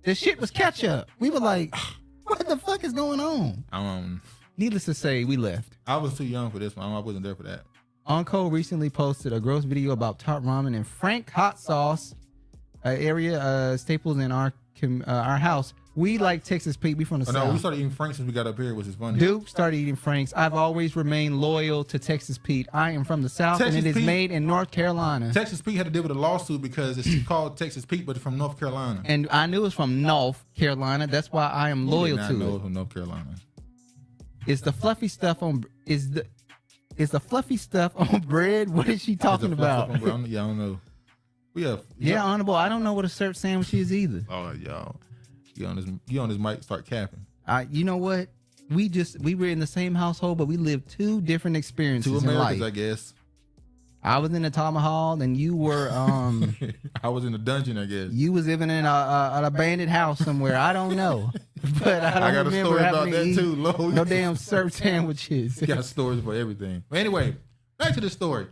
[SPEAKER 2] The shit was ketchup. We were like, what the fuck is going on? Needless to say, we left.
[SPEAKER 1] I was too young for this one. I wasn't there for that.
[SPEAKER 2] Uncle recently posted a gross video about Top Ramen and Frank hot sauce area staples in our house. We like Texas Pete. We from the South.
[SPEAKER 1] No, we started eating Franks since we got up here, which is funny.
[SPEAKER 2] Duke started eating Franks. I've always remained loyal to Texas Pete. I am from the South, and it is made in North Carolina.
[SPEAKER 1] Texas Pete had to deal with a lawsuit because it's called Texas Pete, but it's from North Carolina.
[SPEAKER 2] And I knew it was from North Carolina. That's why I am loyal to it.
[SPEAKER 1] It was from North Carolina.
[SPEAKER 2] Is the fluffy stuff on bread? What is she talking about?
[SPEAKER 1] Yeah, I don't know.
[SPEAKER 2] Yeah, honorable. I don't know what a syrup sandwich is either.
[SPEAKER 1] Oh, y'all. You on this mic, start capping.
[SPEAKER 2] You know what? We were in the same household, but we lived two different experiences
[SPEAKER 1] Two Americans,
[SPEAKER 2] in life.
[SPEAKER 1] I guess.
[SPEAKER 2] I was in the tomahawk, and you were.
[SPEAKER 1] I was in the dungeon, I guess.
[SPEAKER 2] You was living in an abandoned house somewhere. I don't know, but I got
[SPEAKER 1] a story about that too. Lord.
[SPEAKER 2] No damn syrup sandwiches.
[SPEAKER 1] Got stories for everything. But anyway, back to the story.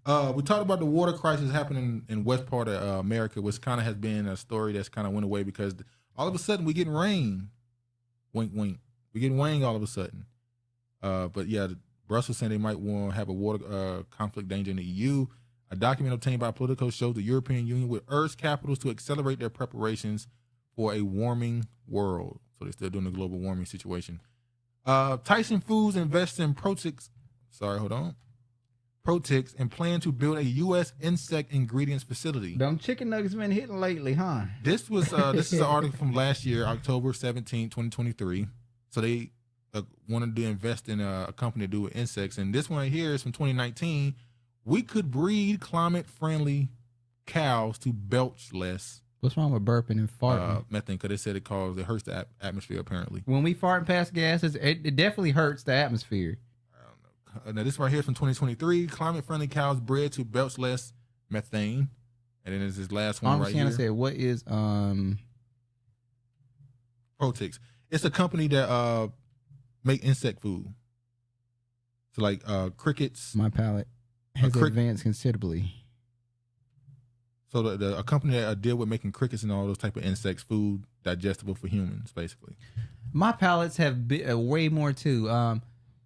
[SPEAKER 1] We talked about the water crisis happening in west part of America, which kind of has been a story that's kind of went away because all of a sudden we getting rain. Wink, wink. We getting rain all of a sudden. But yeah, Brussels saying they might want to have a water conflict danger in the EU. A document obtained by Politico shows the European Union would urge capitals to accelerate their preparations for a warming world. So they're still doing the global warming situation. Tyson Foods invests in Protix. Protix and plan to build a U.S. insect ingredients facility.
[SPEAKER 2] Them chicken nuggets been hitting lately, huh?
[SPEAKER 1] This was this is an article from last year, October 17, 2023. So they wanted to invest in a company to do with insects. And this one right here is from 2019. We could breed climate-friendly cows to belch less.
[SPEAKER 2] What's wrong with burping and farting?
[SPEAKER 1] Methane, because they said it hurts the atmosphere, apparently.
[SPEAKER 2] When we fart and pass gases, it definitely hurts the atmosphere.
[SPEAKER 1] Now this right here is from 2023. Climate-friendly cows bred to belch less methane. And then there's this last one right here.
[SPEAKER 2] I'm saying, what is
[SPEAKER 1] Protix? It's a company that make insect food. So like crickets.
[SPEAKER 2] My palate has advanced considerably.
[SPEAKER 1] So a company that deal with making crickets and all those type of insects, food digestible for humans, basically.
[SPEAKER 2] My palates have way more too.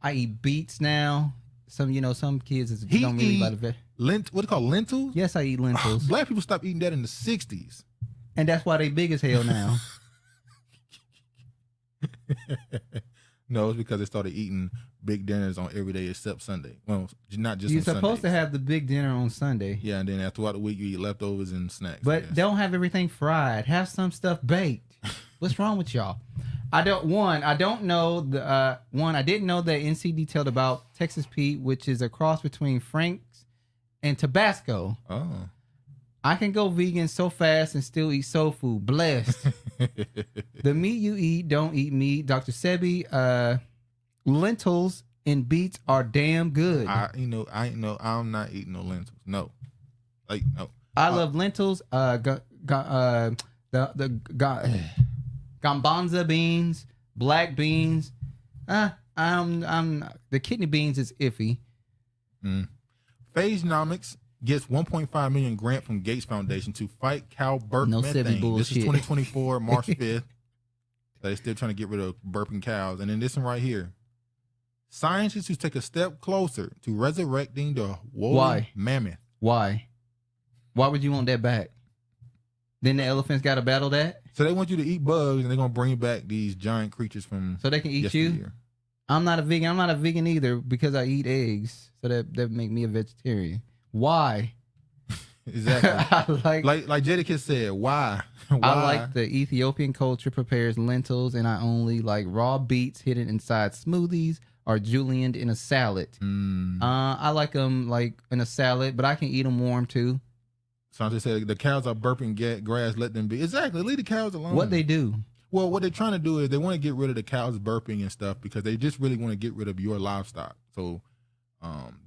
[SPEAKER 2] I eat beets now. Some kids don't really like it.
[SPEAKER 1] What do you call lentils?
[SPEAKER 2] Yes, I eat lentils.
[SPEAKER 1] Black people stopped eating that in the 60s.
[SPEAKER 2] And that's why they big as hell now.
[SPEAKER 1] No, it's because they started eating big dinners on every day except Sunday. Well, not just.
[SPEAKER 2] You're
[SPEAKER 1] on
[SPEAKER 2] supposed
[SPEAKER 1] Sundays.
[SPEAKER 2] to have the big dinner on Sunday.
[SPEAKER 1] Yeah, and then throughout the week you eat leftovers and snacks.
[SPEAKER 2] But don't have everything fried. Have some stuff baked. What's wrong with y'all? I didn't know that NC detailed about Texas Pete, which is a cross between Frank's and Tabasco.
[SPEAKER 1] Oh.
[SPEAKER 2] I can go vegan so fast and still eat soul food. Blessed. The meat you eat, don't eat meat. Dr. Sebi, lentils and beets are damn good.
[SPEAKER 1] I'm not eating no lentils. No. No.
[SPEAKER 2] I love lentils. Gambanza beans, black beans. The kidney beans is iffy.
[SPEAKER 1] Phagenomics gets 1.5 million grant from Gates Foundation to fight cow burp methane. This is 2024, March 5th. So they're still trying to get rid of burping cows. And then this one right here. Scientists who take a step closer to resurrecting the woolly mammoth.
[SPEAKER 2] Why? Why would you want that back? Then the elephants got to battle that?
[SPEAKER 1] So they want you to eat bugs, and they're going to bring back these giant creatures from
[SPEAKER 2] so they can eat you? I'm not a vegan. I'm not a vegan either because I eat eggs. So that make me a vegetarian. Why?
[SPEAKER 1] Exactly. like Jadakiss said, why?
[SPEAKER 2] I like the Ethiopian culture prepares lentils, and I only like raw beets hidden inside smoothies or julienned in a salad. I like them like in a salad, but I can eat them warm too.
[SPEAKER 1] Sante said the cows are burping grass, let them be. Exactly. Leave the cows alone.
[SPEAKER 2] What they do?
[SPEAKER 1] Well, what they're trying to do is they want to get rid of the cows burping and stuff because they just really want to get rid of your livestock. So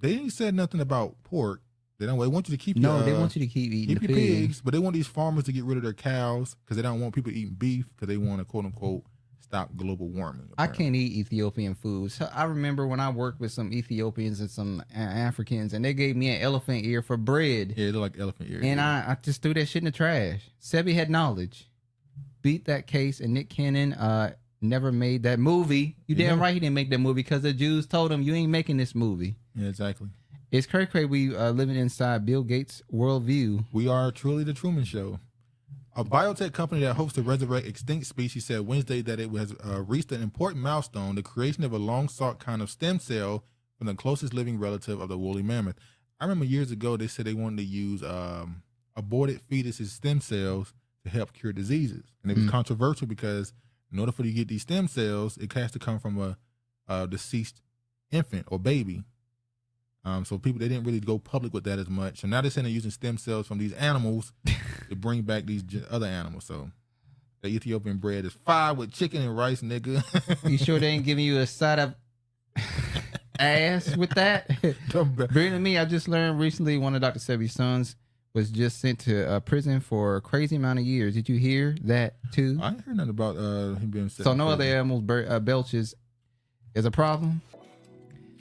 [SPEAKER 1] they ain't said nothing about pork. They want you to keep
[SPEAKER 2] they want you to keep eating
[SPEAKER 1] your pigs, but they want these farmers to get rid of their cows because they don't want people eating beef because they want to quote unquote stop global warming. Apparently.
[SPEAKER 2] I can't eat Ethiopian foods. I remember when I worked with some Ethiopians and some Africans, and they gave me an elephant ear for bread.
[SPEAKER 1] Yeah, they're like elephant ear.
[SPEAKER 2] And I just threw that shit in the trash. Sebi had knowledge. Beat that case, and Nick Cannon never made that movie. You damn right he didn't make that movie because the Jews told him you ain't making this movie.
[SPEAKER 1] Yeah, exactly.
[SPEAKER 2] It's crazy we living inside Bill Gates' worldview.
[SPEAKER 1] We are truly the Truman Show. A biotech company that hopes to resurrect extinct species said Wednesday that it has reached an important milestone, the creation of a long-sought kind of stem cell from the closest living relative of the woolly mammoth. I remember years ago they said they wanted to use aborted fetuses' stem cells to help cure diseases. And it was controversial because in order for you to get these stem cells, it has to come from a deceased infant or baby. So they didn't really go public with that as much. So now they're saying they're using stem cells from these animals to bring back these other animals. So the Ethiopian bread is fire with chicken and rice, nigga.
[SPEAKER 2] You sure they ain't giving you a side of ass with that? Bring to me, I just learned recently one of Dr. Sebi's sons was just sent to prison for a crazy amount of years. Did you hear that too?
[SPEAKER 1] I ain't heard nothing about him being sent.
[SPEAKER 2] So no other animals belches is a problem?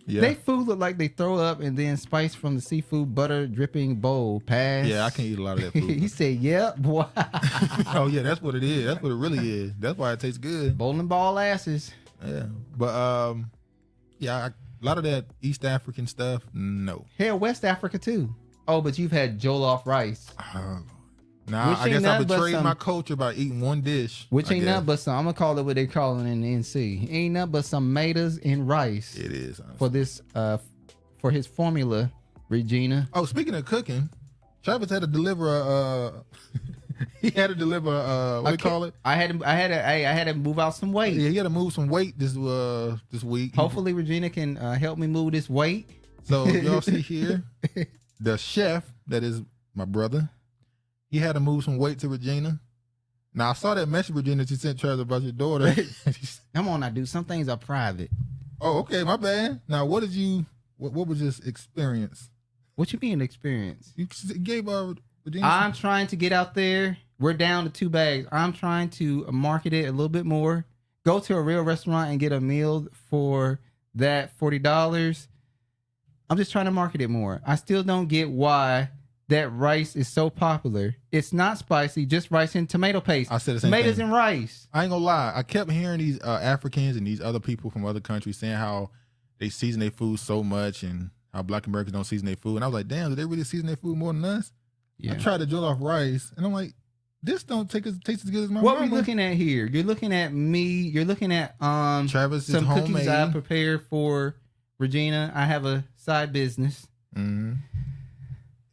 [SPEAKER 1] Yeah.
[SPEAKER 2] They food look like they throw up and then spice from the seafood butter dripping bowl. Pass.
[SPEAKER 1] Yeah, I can't eat a lot of that food.
[SPEAKER 2] He said, yep, boy.
[SPEAKER 1] Oh, yeah, that's what it is. That's what it really is. That's why it tastes good.
[SPEAKER 2] Bowling ball asses.
[SPEAKER 1] Yeah. But, a lot of that East African stuff, no.
[SPEAKER 2] Hell, West Africa, too. Oh, but you've had jollof rice.
[SPEAKER 1] Nah, I guess I betrayed my culture by eating one dish.
[SPEAKER 2] Which ain't nothing but some, I'm going to call it what they calling in the NC. Ain't nothing but some tomatoes and rice.
[SPEAKER 1] It is. Honestly.
[SPEAKER 2] For this, for his formula, Regina.
[SPEAKER 1] Oh, speaking of cooking, Travis had to deliver he had to deliver what do you call it?
[SPEAKER 2] I had to move out some weight.
[SPEAKER 1] Yeah, he had to move some weight this week.
[SPEAKER 2] Hopefully Regina can help me move this weight.
[SPEAKER 1] So y'all see here, the chef, that is my brother, he had to move some weight to Regina. Now, I saw that message, Regina, she sent Travis about your daughter.
[SPEAKER 2] Come on, I do. Some things are private.
[SPEAKER 1] Oh, okay, my bad. Now, what was this experience?
[SPEAKER 2] What you mean experience?
[SPEAKER 1] You gave Regina
[SPEAKER 2] I'm trying to get out there. We're down to 2 bags. I'm trying to market it a little bit more. Go to a real restaurant and get a meal for that $40. I'm just trying to market it more. I still don't get why that rice is so popular. It's not spicy, just rice and tomato paste.
[SPEAKER 1] I said the same
[SPEAKER 2] Tomatoes
[SPEAKER 1] thing.
[SPEAKER 2] And rice.
[SPEAKER 1] I ain't gonna lie. I kept hearing these Africans and these other people from other countries saying how they season their food so much and how Black Americans don't season their food. And I was like, damn, do they really season their food more than us? Yeah. I tried to jollof rice, and I'm like, this don't taste as good as my
[SPEAKER 2] What
[SPEAKER 1] mama.
[SPEAKER 2] are we looking at here? You're looking at me. You're looking at
[SPEAKER 1] Travis'
[SPEAKER 2] some
[SPEAKER 1] homemade
[SPEAKER 2] cookies I prepared for Regina, I have a side business.
[SPEAKER 1] Mm-hmm.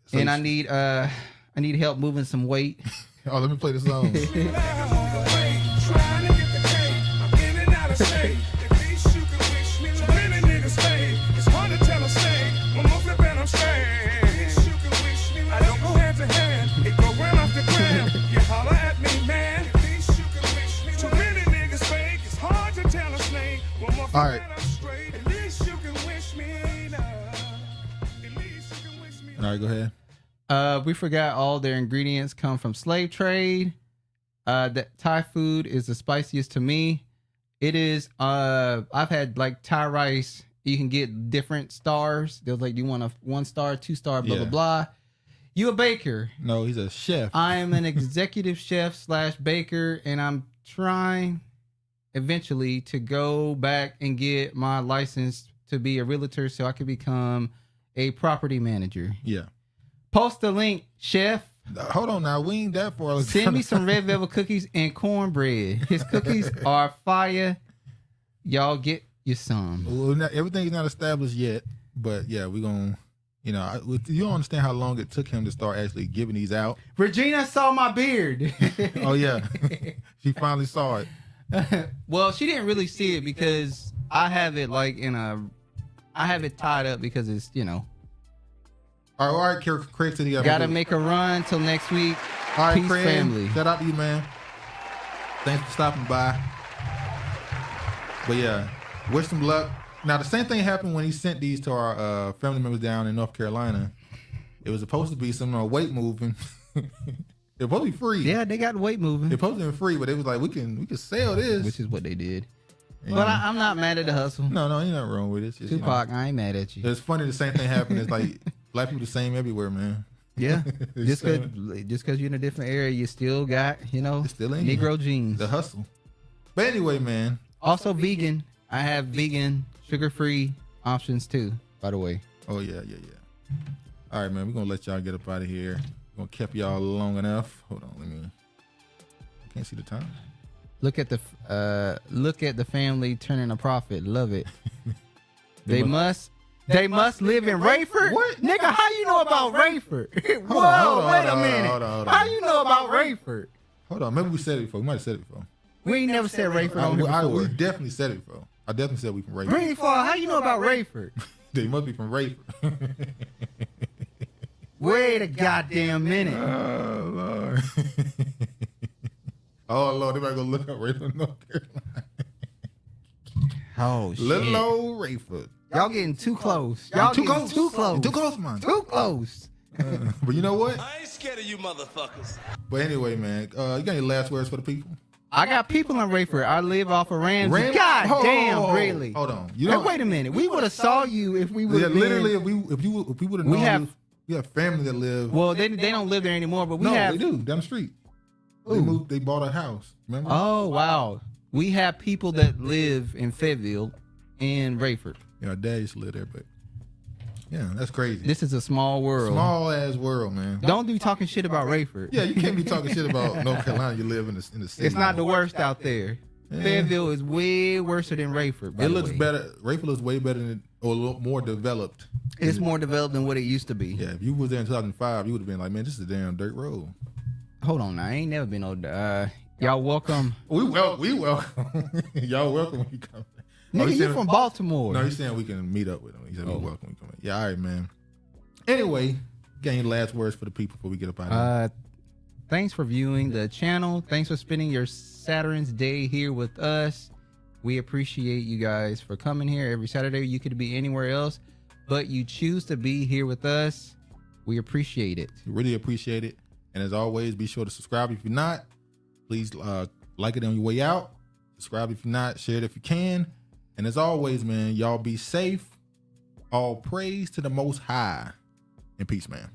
[SPEAKER 1] So
[SPEAKER 2] and I need help moving some weight.
[SPEAKER 1] Oh, let me play the song. All right. All right, go ahead.
[SPEAKER 2] We forgot all their ingredients come from slave trade. That Thai food is the spiciest to me. It is. I've had like Thai rice. You can get different stars. They're like, do you want a 1-star, 2-star, blah, blah, blah. You a baker.
[SPEAKER 1] No, he's a chef.
[SPEAKER 2] I am an executive chef / baker, and I'm trying eventually to go back and get my license to be a realtor so I can become a property manager.
[SPEAKER 1] Yeah.
[SPEAKER 2] Post the link, chef.
[SPEAKER 1] Hold on now. We ain't that far.
[SPEAKER 2] Send me some red velvet cookies and cornbread. His cookies are fire. Y'all get you some.
[SPEAKER 1] Well, everything's not established yet, but yeah, we're going to, you don't understand how long it took him to start actually giving these out.
[SPEAKER 2] Regina saw my beard.
[SPEAKER 1] Oh, yeah. She finally saw it.
[SPEAKER 2] Well, she didn't really see it because I have it like I have it tied up because it's,
[SPEAKER 1] All right, Craig said he
[SPEAKER 2] gotta make a run till next week.
[SPEAKER 1] All right,
[SPEAKER 2] Peace,
[SPEAKER 1] Craig,
[SPEAKER 2] family.
[SPEAKER 1] Shout out to you, man. Thanks for stopping by. But yeah, wish him luck. Now, the same thing happened when he sent these to our family members down in North Carolina. It was supposed to be some weight moving. It was supposed to be free.
[SPEAKER 2] Yeah, they got weight moving.
[SPEAKER 1] It was supposed to be free, but it was like, we can sell this.
[SPEAKER 2] Which is what they did. Yeah. But I'm not mad at the hustle.
[SPEAKER 1] No, you're not wrong with it. Just,
[SPEAKER 2] Tupac, I ain't mad at you.
[SPEAKER 1] It's funny, the same thing happened. It's like black people the same everywhere, man.
[SPEAKER 2] Yeah. just because you're in a different area, you still got,
[SPEAKER 1] it's still in
[SPEAKER 2] Negro
[SPEAKER 1] you.
[SPEAKER 2] genes.
[SPEAKER 1] The hustle. But anyway, man.
[SPEAKER 2] Also vegan. I have vegan, sugar-free options too, by the way.
[SPEAKER 1] Oh, yeah. All right, man. We're going to let y'all get up out of here. We're going to keep y'all long enough. Hold on. I can't see the time.
[SPEAKER 2] Look at the family turning a profit. Love it. They must live in Rayford?
[SPEAKER 1] What?
[SPEAKER 2] Nigga, how you know about Rayford?
[SPEAKER 1] Hold on,
[SPEAKER 2] wait a minute.
[SPEAKER 1] Hold on.
[SPEAKER 2] How you know about Rayford?
[SPEAKER 1] Hold on. Maybe we said it before. We might have said it before.
[SPEAKER 2] We ain't never said Rayford on here before.
[SPEAKER 1] We definitely said it before. I definitely said we from Rayford.
[SPEAKER 2] Bring it forward. How you know about Rayford?
[SPEAKER 1] They must be from Rayford.
[SPEAKER 2] Wait a goddamn minute.
[SPEAKER 1] Oh, Lord. Oh, Lord. They might go look up Rayford, North Carolina.
[SPEAKER 2] Oh, shit.
[SPEAKER 1] Little old Rayford.
[SPEAKER 2] Y'all getting too close. Y'all
[SPEAKER 1] too
[SPEAKER 2] getting
[SPEAKER 1] close.
[SPEAKER 2] too close.
[SPEAKER 1] Too close, man.
[SPEAKER 2] Too close.
[SPEAKER 1] But you know what?
[SPEAKER 13] I ain't scared of you motherfuckers.
[SPEAKER 1] But anyway, man, you got any last words for the people?
[SPEAKER 2] I got people in Rayford. I live off of Ramsey. God damn, really?
[SPEAKER 1] Hold on.
[SPEAKER 2] Hey, wait a minute. We would have saw you if we would have
[SPEAKER 1] literally if we would have known. We have family that live.
[SPEAKER 2] Well, they don't live there anymore, but
[SPEAKER 1] they do down the street. They bought a house. Remember?
[SPEAKER 2] Oh wow. We have people that live in Fayetteville and Rayford.
[SPEAKER 1] Yeah, our dad used to live there, but yeah, that's crazy.
[SPEAKER 2] This is a small world.
[SPEAKER 1] Small ass world, man.
[SPEAKER 2] Don't be talking shit about Rayford.
[SPEAKER 1] Yeah, you can't be talking shit about North Carolina. You live in the city.
[SPEAKER 2] It's not the worst out there. Yeah. Fayetteville is way worse than Rayford.
[SPEAKER 1] It looks better. Rayford looks way better than, or a little more developed.
[SPEAKER 2] It's more developed than what it used to be.
[SPEAKER 1] Yeah, if you was there in 2005, you would have been like, man, this is a damn dirt road.
[SPEAKER 2] Hold on, now. I ain't never been on. Y'all welcome.
[SPEAKER 1] We welcome. Y'all welcome when you come.
[SPEAKER 2] Nigga, you from Baltimore.
[SPEAKER 1] No, he's saying we can meet up with him. He said we welcome when you come in. Yeah, all right, man. Anyway, got any last words for the people before we get up out of here?
[SPEAKER 2] Thanks for viewing the channel. Thanks for spending your Saturn's day here with us. We appreciate you guys for coming here every Saturday. You could be anywhere else, but you choose to be here with us. We appreciate it.
[SPEAKER 1] We really appreciate it. And as always, be sure to subscribe if you're not. Please like it on your way out. Subscribe if you're not. Share it if you can. And as always, man, y'all be safe. All praise to the Most High. And peace, man.